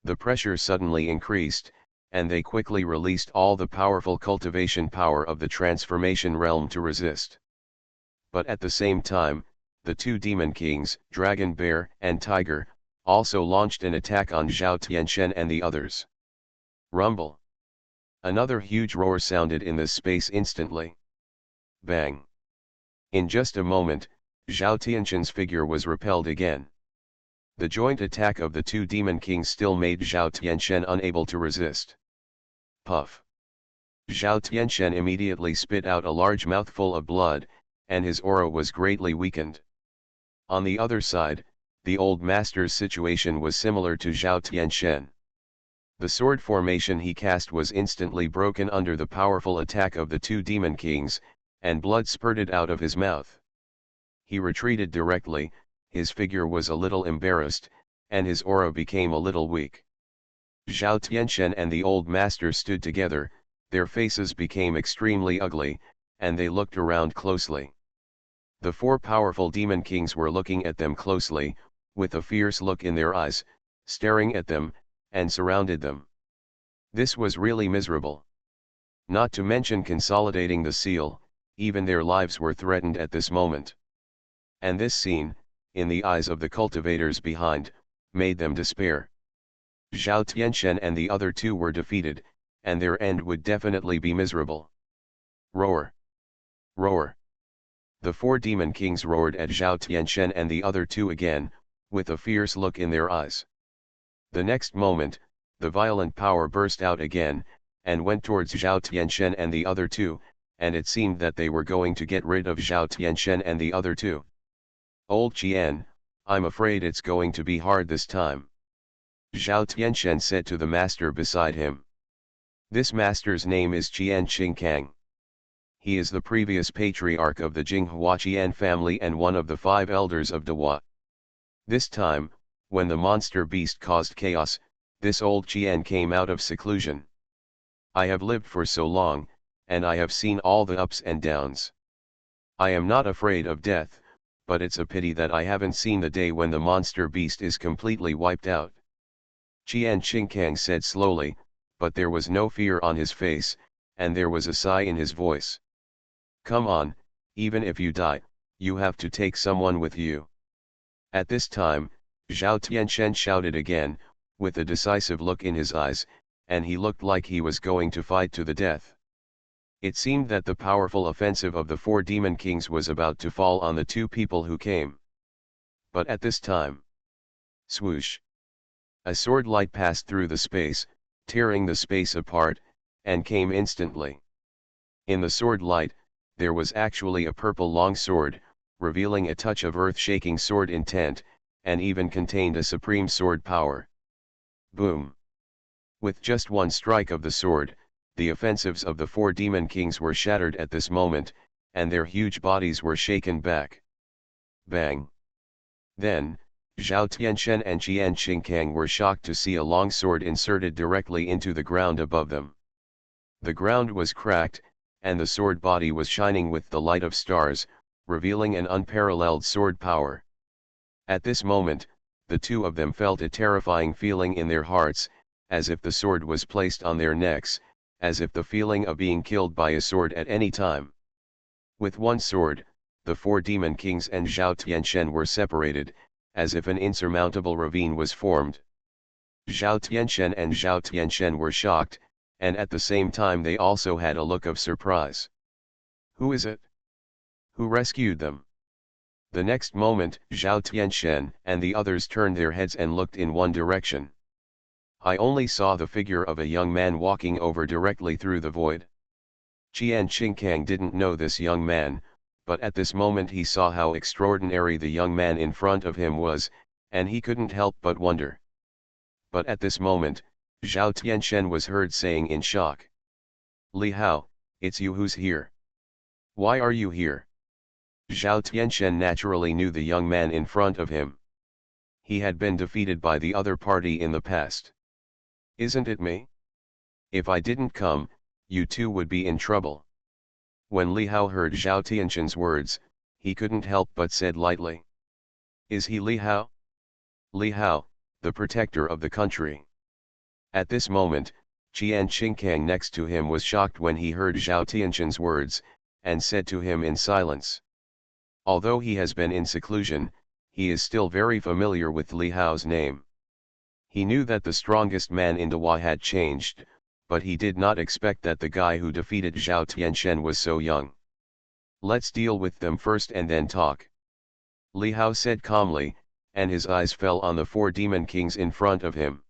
The pressure suddenly increased, and they quickly released all the powerful cultivation power of the transformation realm to resist. But at the same time, the two demon kings, Dragon Bear and Tiger, also launched an attack on Zhao Tianxian and the others. Rumble! Another huge roar sounded in this space instantly. Bang! In just a moment, Zhao Tianxian's figure was repelled again. The joint attack of the two demon kings still made Zhao Tianxian unable to resist. Puff! Zhao Tianxian immediately spit out a large mouthful of blood, and his aura was greatly weakened. On the other side, the old master's situation was similar to Zhao Tianxian. The sword formation he cast was instantly broken under the powerful attack of the two demon kings, and blood spurted out of his mouth. He retreated directly, his figure was a little embarrassed, and his aura became a little weak. Zhao Tianxian and the old master stood together, their faces became extremely ugly, and they looked around closely. The four powerful demon kings were looking at them closely, with a fierce look in their eyes, staring at them, and surrounded them. This was really miserable. Not to mention consolidating the seal, even their lives were threatened at this moment. And this scene, in the eyes of the cultivators behind, made them despair. Zhao Tianxian and the other two were defeated, and their end would definitely be miserable. Roar! Roar! The four demon kings roared at Zhao Tianxian and the other two again, with a fierce look in their eyes. The next moment, the violent power burst out again, and went towards Zhao Tianxian and the other two, and it seemed that they were going to get rid of Zhao Tianxian and the other two. Old Qian, I'm afraid it's going to be hard this time. Zhao Tianxian said to the master beside him. This master's name is Qian Qingkang. He is the previous patriarch of the Jinghua Qian family and one of the 5 elders of Dehua. This time, when the monster beast caused chaos, this old Qian came out of seclusion. I have lived for so long, and I have seen all the ups and downs. I am not afraid of death, but it's a pity that I haven't seen the day when the monster beast is completely wiped out. Qian Qingkang said slowly, but there was no fear on his face, and there was a sigh in his voice. Come on, even if you die, you have to take someone with you. At this time, Zhao Tianxian shouted again, with a decisive look in his eyes, and he looked like he was going to fight to the death. It seemed that the powerful offensive of the 4 demon kings was about to fall on the 2 people who came. But at this time, swoosh! A sword light passed through the space, tearing the space apart, and came instantly. In the sword light, there was actually a purple long sword, revealing a touch of earth-shaking sword intent, and even contained a supreme sword power. Boom! With just one strike of the sword, the offensives of the 4 demon kings were shattered at this moment, and their huge bodies were shaken back. Bang! Then, Zhao Tianxian and Qian Qingkang were shocked to see a long sword inserted directly into the ground above them. The ground was cracked, and the sword body was shining with the light of stars, revealing an unparalleled sword power. At this moment, the 2 of them felt a terrifying feeling in their hearts, as if the sword was placed on their necks, as if the feeling of being killed by a sword at any time. With one sword, the 4 demon kings and Zhao Tianxian were separated, as if an insurmountable ravine was formed. Zhao Tianxian and Zhao Tianxian were shocked, and at the same time they also had a look of surprise. Who is it? Who rescued them? The next moment, Zhao Tianxian and the others turned their heads and looked in one direction. I only saw the figure of a young man walking over directly through the void. Qian Qingkang didn't know this young man, but at this moment he saw how extraordinary the young man in front of him was, and he couldn't help but wonder. But at this moment, Zhao Tianchen was heard saying in shock. "Li Hao, it's you who's here. Why are you here?" Zhao Tianchen naturally knew the young man in front of him. He had been defeated by the other party in the past. "Isn't it me? If I didn't come, you two would be in trouble." When Li Hao heard Zhao Tianchen's words, he couldn't help but said lightly. "Is he Li Hao?" "Li Hao, the protector of the country." At this moment, Qian Qingkang next to him was shocked when he heard Zhao Tianchen's words, and said to him in silence. Although he has been in seclusion, he is still very familiar with Li Hao's name. He knew that the strongest man in Dawei had changed, but he did not expect that the guy who defeated Zhao Tianchen was so young. "Let's deal with them first and then talk," Li Hao said calmly, and his eyes fell on the 4 demon kings in front of him.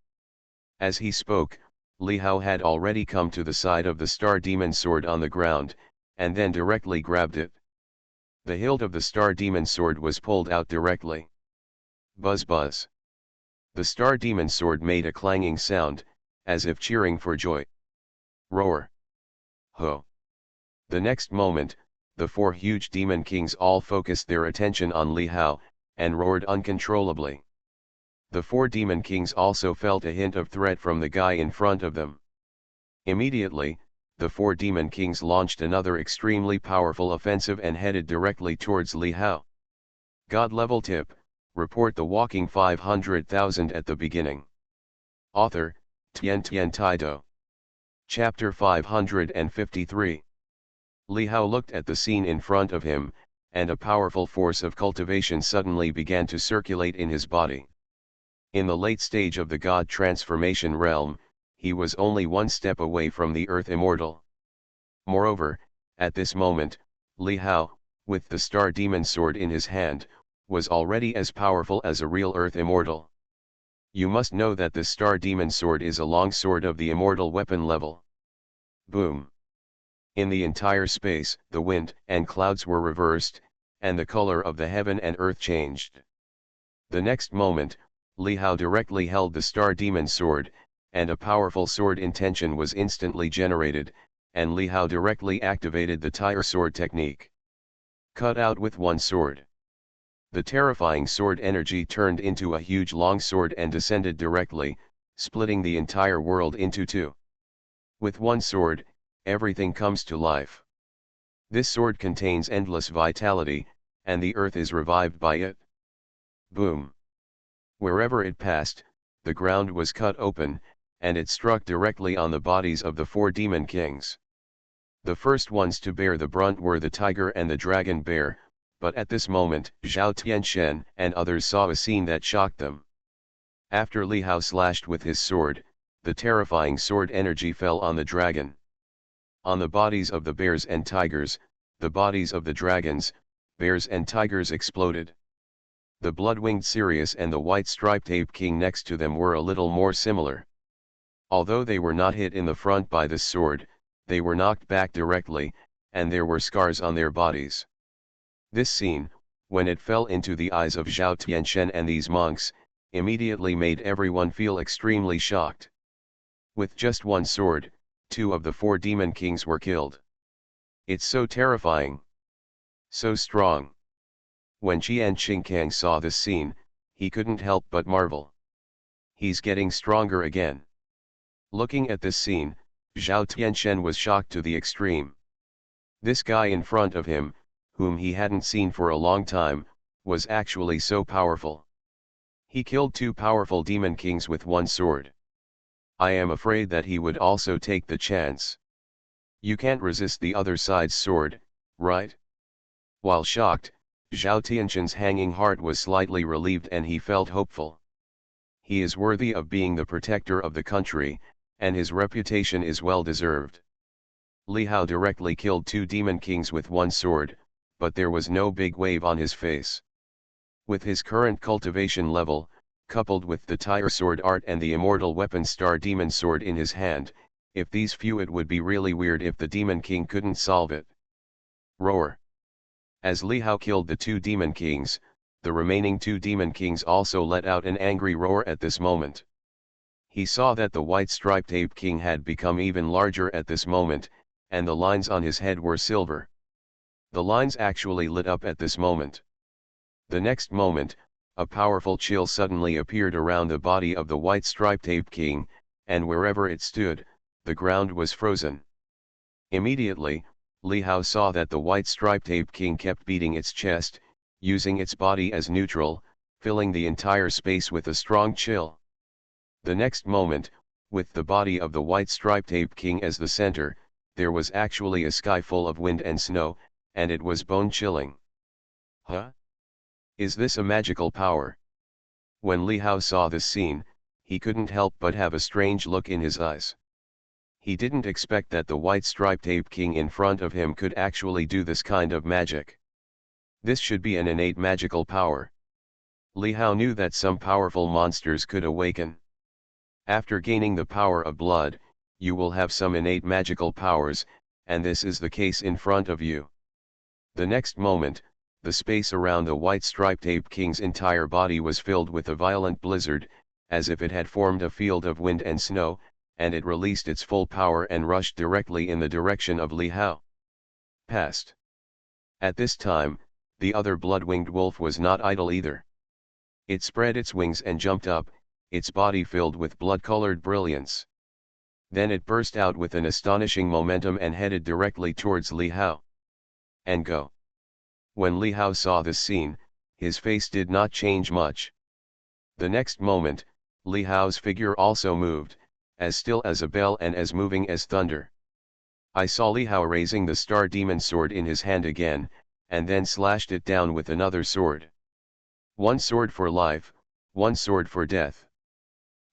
As he spoke, Li Hao had already come to the side of the star demon sword on the ground, and then directly grabbed it. The hilt of the star demon sword was pulled out directly. Buzz buzz. The star demon sword made a clanging sound, as if cheering for joy. Roar. Ho. The next moment, the 4 huge demon kings all focused their attention on Li Hao, and roared uncontrollably. The 4 demon kings also felt a hint of threat from the guy in front of them. Immediately, the 4 demon kings launched another extremely powerful offensive and headed directly towards Li Hao. God level tip, report the walking 500,000 at the beginning. Author, Tian Tian Taido. Chapter 553. Li Hao looked at the scene in front of him, and a powerful force of cultivation suddenly began to circulate in his body. In the late stage of the God transformation realm, he was only one step away from the Earth Immortal. Moreover, at this moment, Li Hao, with the Star Demon Sword in his hand, was already as powerful as a real Earth Immortal. You must know that the Star Demon Sword is a long sword of the immortal weapon level. Boom! In the entire space, the wind and clouds were reversed, and the color of the heaven and earth changed. The next moment, Li Hao directly held the Star Demon Sword, and a powerful sword intention was instantly generated, and Li Hao directly activated the Tire Sword technique. Cut out with one sword. The terrifying sword energy turned into a huge long sword and descended directly, splitting the entire world into 2. With one sword, everything comes to life. This sword contains endless vitality, and the earth is revived by it. Boom! Wherever it passed, the ground was cut open, and it struck directly on the bodies of the 4 demon kings. The first ones to bear the brunt were the tiger and the dragon bear, but at this moment, Zhao Tianchen and others saw a scene that shocked them. After Li Hao slashed with his sword, the terrifying sword energy fell on the dragon. On the bodies of the bears and tigers, the bodies of the dragons, bears and tigers exploded. The blood-winged Sirius and the white-striped ape king next to them were a little more similar. Although they were not hit in the front by the sword, they were knocked back directly, and there were scars on their bodies. This scene, when it fell into the eyes of Zhao Tianchen and these monks, immediately made everyone feel extremely shocked. With just one sword, 2 of the 4 demon kings were killed. It's so terrifying. So strong. When Qian Qingkang saw this scene, he couldn't help but marvel. He's getting stronger again. Looking at this scene, Zhao Tianchen was shocked to the extreme. This guy in front of him, whom he hadn't seen for a long time, was actually so powerful. He killed 2 powerful demon kings with one sword. I am afraid that he would also take the chance. You can't resist the other side's sword, right? While shocked, Zhao Tianchen's hanging heart was slightly relieved and he felt hopeful. He is worthy of being the protector of the country, and his reputation is well deserved. Li Hao directly killed 2 demon kings with one sword, but there was no big wave on his face. With his current cultivation level, coupled with the Tire Sword art and the immortal weapon Star Demon Sword in his hand, if these few it would be really weird if the Demon King couldn't solve it. Roar. As Li Hao killed the two demon kings, the remaining two demon kings also let out an angry roar at this moment. He saw that the white striped ape king had become even larger at this moment, and the lines on his head were silver. The lines actually lit up at this moment. The next moment, a powerful chill suddenly appeared around the body of the white striped ape king, and wherever it stood, the ground was frozen. Immediately, Li Hao saw that the white striped ape king kept beating its chest, using its body as neutral, filling the entire space with a strong chill. The next moment, with the body of the white striped ape king as the center, there was actually a sky full of wind and snow, and it was bone-chilling. Huh? Is this a magical power? When Li Hao saw this scene, he couldn't help but have a strange look in his eyes. He didn't expect that the white striped ape king in front of him could actually do this kind of magic. This should be an innate magical power. Li Hao knew that some powerful monsters could awaken. After gaining the power of blood, you will have some innate magical powers, and this is the case in front of you. The next moment, the space around the white striped ape king's entire body was filled with a violent blizzard, as if it had formed a field of wind and snow, and it released its full power and rushed directly in the direction of Li Hao. Past. At this time, the other blood-winged wolf was not idle either. It spread its wings and jumped up, its body filled with blood-colored brilliance. Then it burst out with an astonishing momentum and headed directly towards Li Hao. And go. When Li Hao saw this scene, his face did not change much. The next moment, Li Hao's figure also moved, as still as a bell and as moving as thunder. I saw Li Hao raising the star demon sword in his hand again, and then slashed it down with another sword. One sword for life, one sword for death.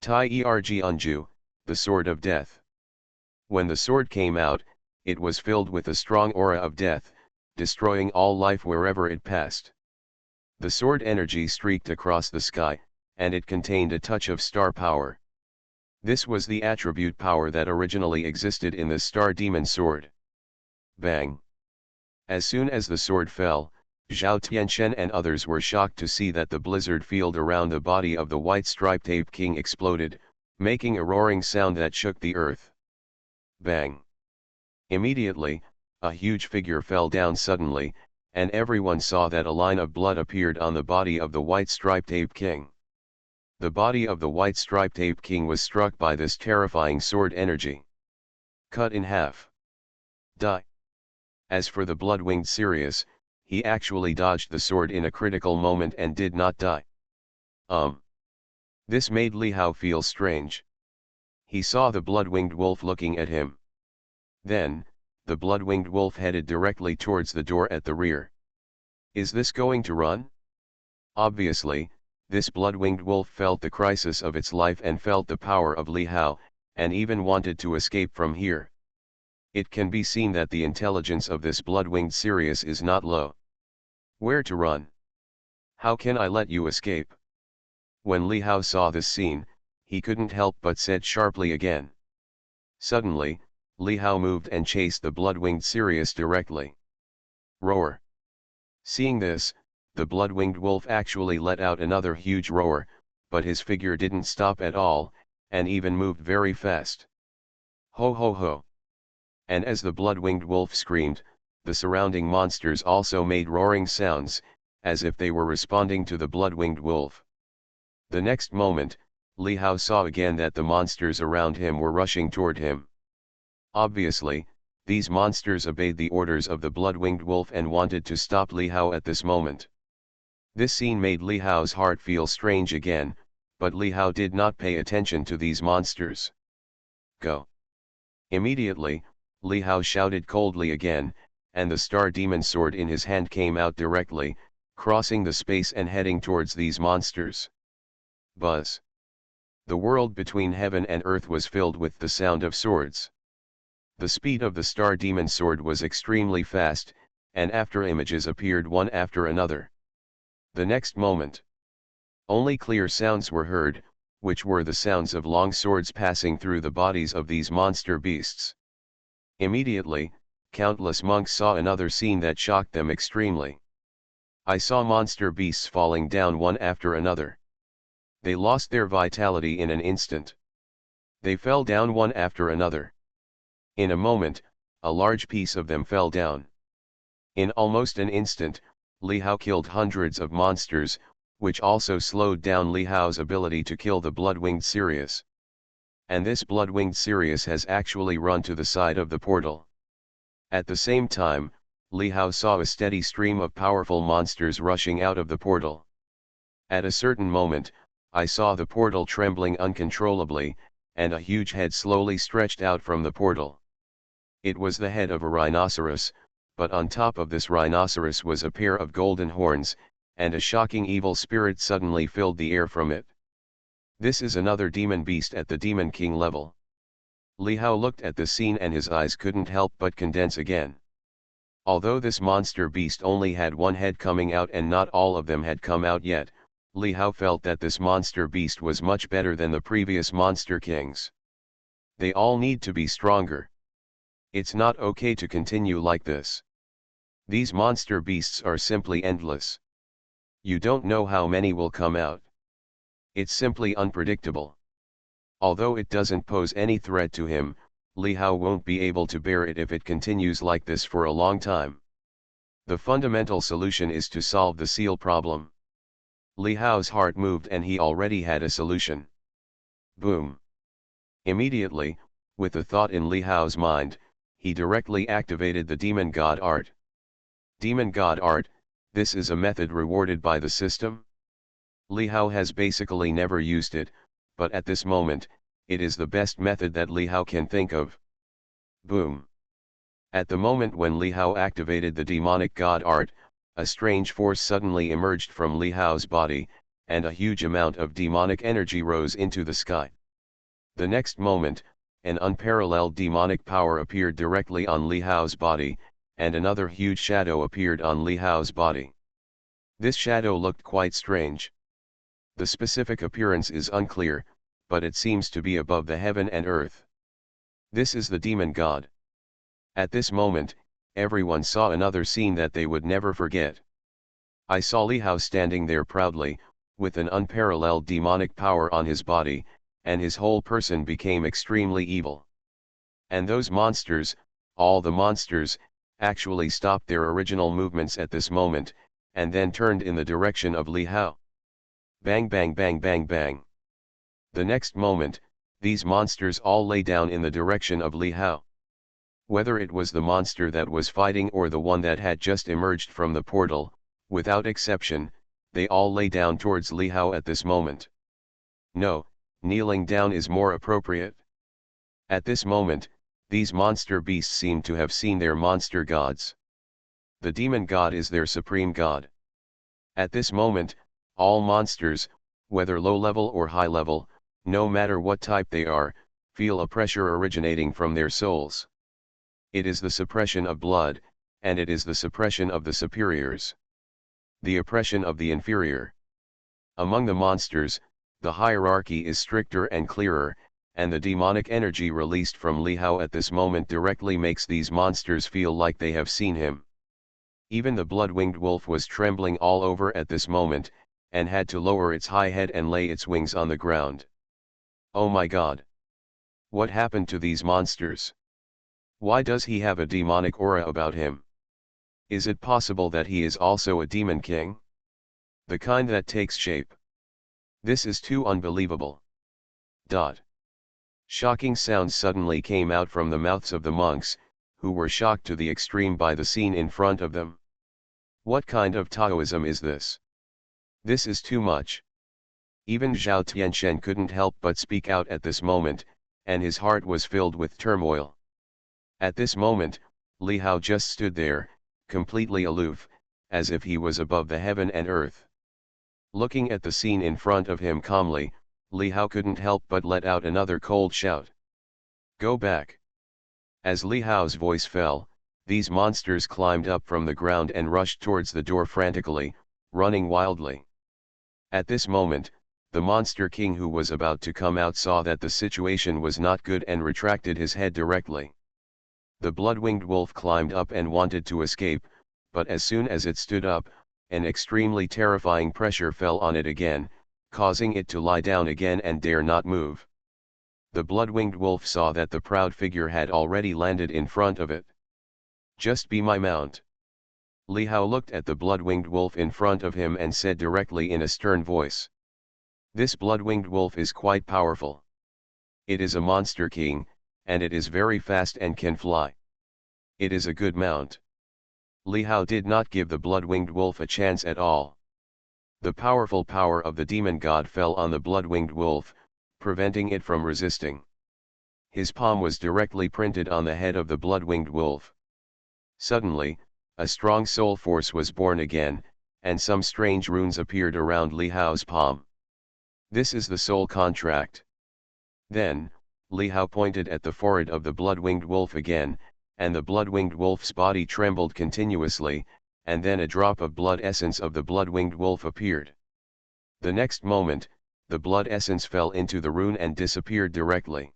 Tai Erg Unju, the sword of death. When the sword came out, it was filled with a strong aura of death, destroying all life wherever it passed. The sword energy streaked across the sky, and it contained a touch of star power. This was the attribute power that originally existed in the star demon sword. Bang! As soon as the sword fell, Zhao Tianchen and others were shocked to see that the blizzard field around the body of the white striped ape king exploded, making a roaring sound that shook the earth. Bang! Immediately, a huge figure fell down suddenly, and everyone saw that a line of blood appeared on the body of the white striped ape king. The body of the white striped ape king was struck by this terrifying sword energy. Cut in half. Die. As for the blood-winged Sirius, he actually dodged the sword in a critical moment and did not die. This made Li Hao feel strange. He saw the blood-winged wolf looking at him. Then, the blood-winged wolf headed directly towards the door at the rear. Is this going to run? Obviously, this blood-winged wolf felt the crisis of its life and felt the power of Li Hao, and even wanted to escape from here. It can be seen that the intelligence of this blood-winged Sirius is not low. Where to run? How can I let you escape? When Li Hao saw this scene, he couldn't help but said sharply again. Suddenly, Li Hao moved and chased the blood-winged Sirius directly. Roar! Seeing this, the blood-winged wolf actually let out another huge roar, but his figure didn't stop at all, and even moved very fast. Ho ho ho! And as the blood-winged wolf screamed, the surrounding monsters also made roaring sounds, as if they were responding to the blood-winged wolf. The next moment, Li Hao saw again that the monsters around him were rushing toward him. Obviously, these monsters obeyed the orders of the blood-winged wolf and wanted to stop Li Hao at this moment. This scene made Li Hao's heart feel strange again, but Li Hao did not pay attention to these monsters. Go! Immediately, Li Hao shouted coldly again, and the star demon sword in his hand came out directly, crossing the space and heading towards these monsters. Buzz! The world between heaven and earth was filled with the sound of swords. The speed of the star demon sword was extremely fast, and after images appeared one after another. The next moment, only clear sounds were heard, which were the sounds of long swords passing through the bodies of these monster beasts. Immediately, countless monks saw another scene that shocked them extremely. I saw monster beasts falling down one after another. They lost their vitality in an instant. They fell down one after another. In a moment, a large piece of them fell down. In almost an instant, Li Hao killed hundreds of monsters, which also slowed down Li Hao's ability to kill the blood-winged Sirius. And this blood-winged Sirius has actually run to the side of the portal. At the same time, Li Hao saw a steady stream of powerful monsters rushing out of the portal. At a certain moment, I saw the portal trembling uncontrollably, and a huge head slowly stretched out from the portal. It was the head of a rhinoceros, but on top of this rhinoceros was a pair of golden horns, and a shocking evil spirit suddenly filled the air from it. This is another demon beast at the Demon King level. Li Hao looked at the scene and his eyes couldn't help but condense again. Although this monster beast only had one head coming out and not all of them had come out yet, Li Hao felt that this monster beast was much better than the previous monster kings. They all need to be stronger. It's not okay to continue like this. These monster beasts are simply endless. You don't know how many will come out. It's simply unpredictable. Although it doesn't pose any threat to him, Li Hao won't be able to bear it if it continues like this for a long time. The fundamental solution is to solve the seal problem. Li Hao's heart moved and he already had a solution. Boom! Immediately, with the thought in Li Hao's mind, he directly activated the Demon God Art. Demon God Art, this is a method rewarded by the system? Li Hao has basically never used it, but at this moment, it is the best method that Li Hao can think of. Boom! At the moment when Li Hao activated the demonic God Art, a strange force suddenly emerged from Li Hao's body, and a huge amount of demonic energy rose into the sky. The next moment, an unparalleled demonic power appeared directly on Li Hao's body, and another huge shadow appeared on Li Hao's body. This shadow looked quite strange. The specific appearance is unclear, but it seems to be above the heaven and earth. This is the demon god. At this moment, everyone saw another scene that they would never forget. I saw Li Hao standing there proudly, with an unparalleled demonic power on his body, and his whole person became extremely evil. And those monsters, all the monsters, actually stopped their original movements at this moment, and then turned in the direction of Li Hao. Bang bang bang bang bang. The next moment, these monsters all lay down in the direction of Li Hao. Whether it was the monster that was fighting or the one that had just emerged from the portal, without exception, they all lay down towards Li Hao at this moment. No, kneeling down is more appropriate. At this moment, these monster beasts seem to have seen their monster gods. The demon god is their supreme god. At this moment, all monsters, whether low level or high level, no matter what type they are, feel a pressure originating from their souls. It is the suppression of blood, and it is the suppression of the superiors. The oppression of the inferior. Among the monsters, the hierarchy is stricter and clearer, and the demonic energy released from Li Hao at this moment directly makes these monsters feel like they have seen him. Even the blood-winged wolf was trembling all over at this moment, and had to lower its high head and lay its wings on the ground. Oh my God! What happened to these monsters? Why does he have a demonic aura about him? Is it possible that he is also a demon king? The kind that takes shape. This is too unbelievable. Shocking sounds suddenly came out from the mouths of the monks, who were shocked to the extreme by the scene in front of them. What kind of Taoism is this? This is too much. Even Zhao Tianchen couldn't help but speak out at this moment, and his heart was filled with turmoil. At this moment, Li Hao just stood there, completely aloof, as if he was above the heaven and earth. Looking at the scene in front of him calmly, Li Hao couldn't help but let out another cold shout. Go back! As Li Hao's voice fell, these monsters climbed up from the ground and rushed towards the door frantically, running wildly. At this moment, the monster king who was about to come out saw that the situation was not good and retracted his head directly. The blood-winged wolf climbed up and wanted to escape, but as soon as it stood up, an extremely terrifying pressure fell on it again, causing it to lie down again and dare not move. The blood-winged wolf saw that the proud figure had already landed in front of it. "Just be my mount." Li Hao looked at the blood-winged wolf in front of him and said directly in a stern voice. "This blood-winged wolf is quite powerful. It is a monster king, and it is very fast and can fly. It is a good mount." Li Hao did not give the blood-winged wolf a chance at all. The powerful power of the demon god fell on the blood-winged wolf, preventing it from resisting. His palm was directly printed on the head of the blood-winged wolf. Suddenly, a strong soul force was born again, and some strange runes appeared around Li Hao's palm. "This is the soul contract." Then, Li Hao pointed at the forehead of the blood-winged wolf again, and the blood-winged wolf's body trembled continuously, and then a drop of blood essence of the blood-winged wolf appeared. The next moment, the blood essence fell into the rune and disappeared directly.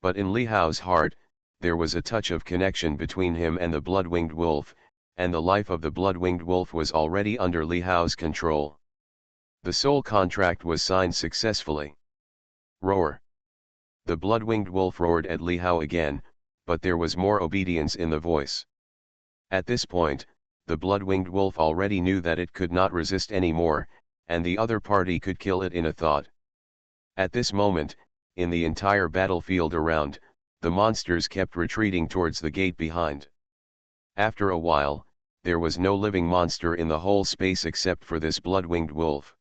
But in Li Hao's heart, there was a touch of connection between him and the blood-winged wolf, and the life of the blood-winged wolf was already under Li Hao's control. The soul contract was signed successfully. Roar! The blood-winged wolf roared at Li Hao again, but there was more obedience in the voice. At this point, the blood-winged wolf already knew that it could not resist anymore, and the other party could kill it in a thought. At this moment, in the entire battlefield around, the monsters kept retreating towards the gate behind. After a while, there was no living monster in the whole space except for this blood-winged wolf.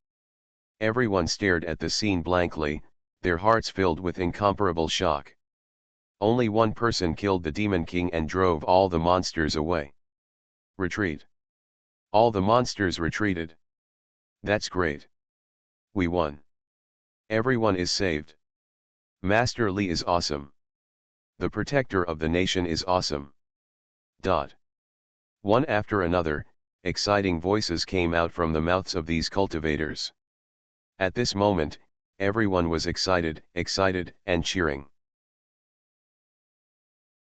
Everyone stared at the scene blankly, their hearts filled with incomparable shock. Only one person killed the Demon King and drove all the monsters away. Retreat. All the monsters retreated. That's great. We won. Everyone is saved. Master Li is awesome. The protector of the nation is awesome. One after another, exciting voices came out from the mouths of these cultivators. At this moment, everyone was excited and cheering.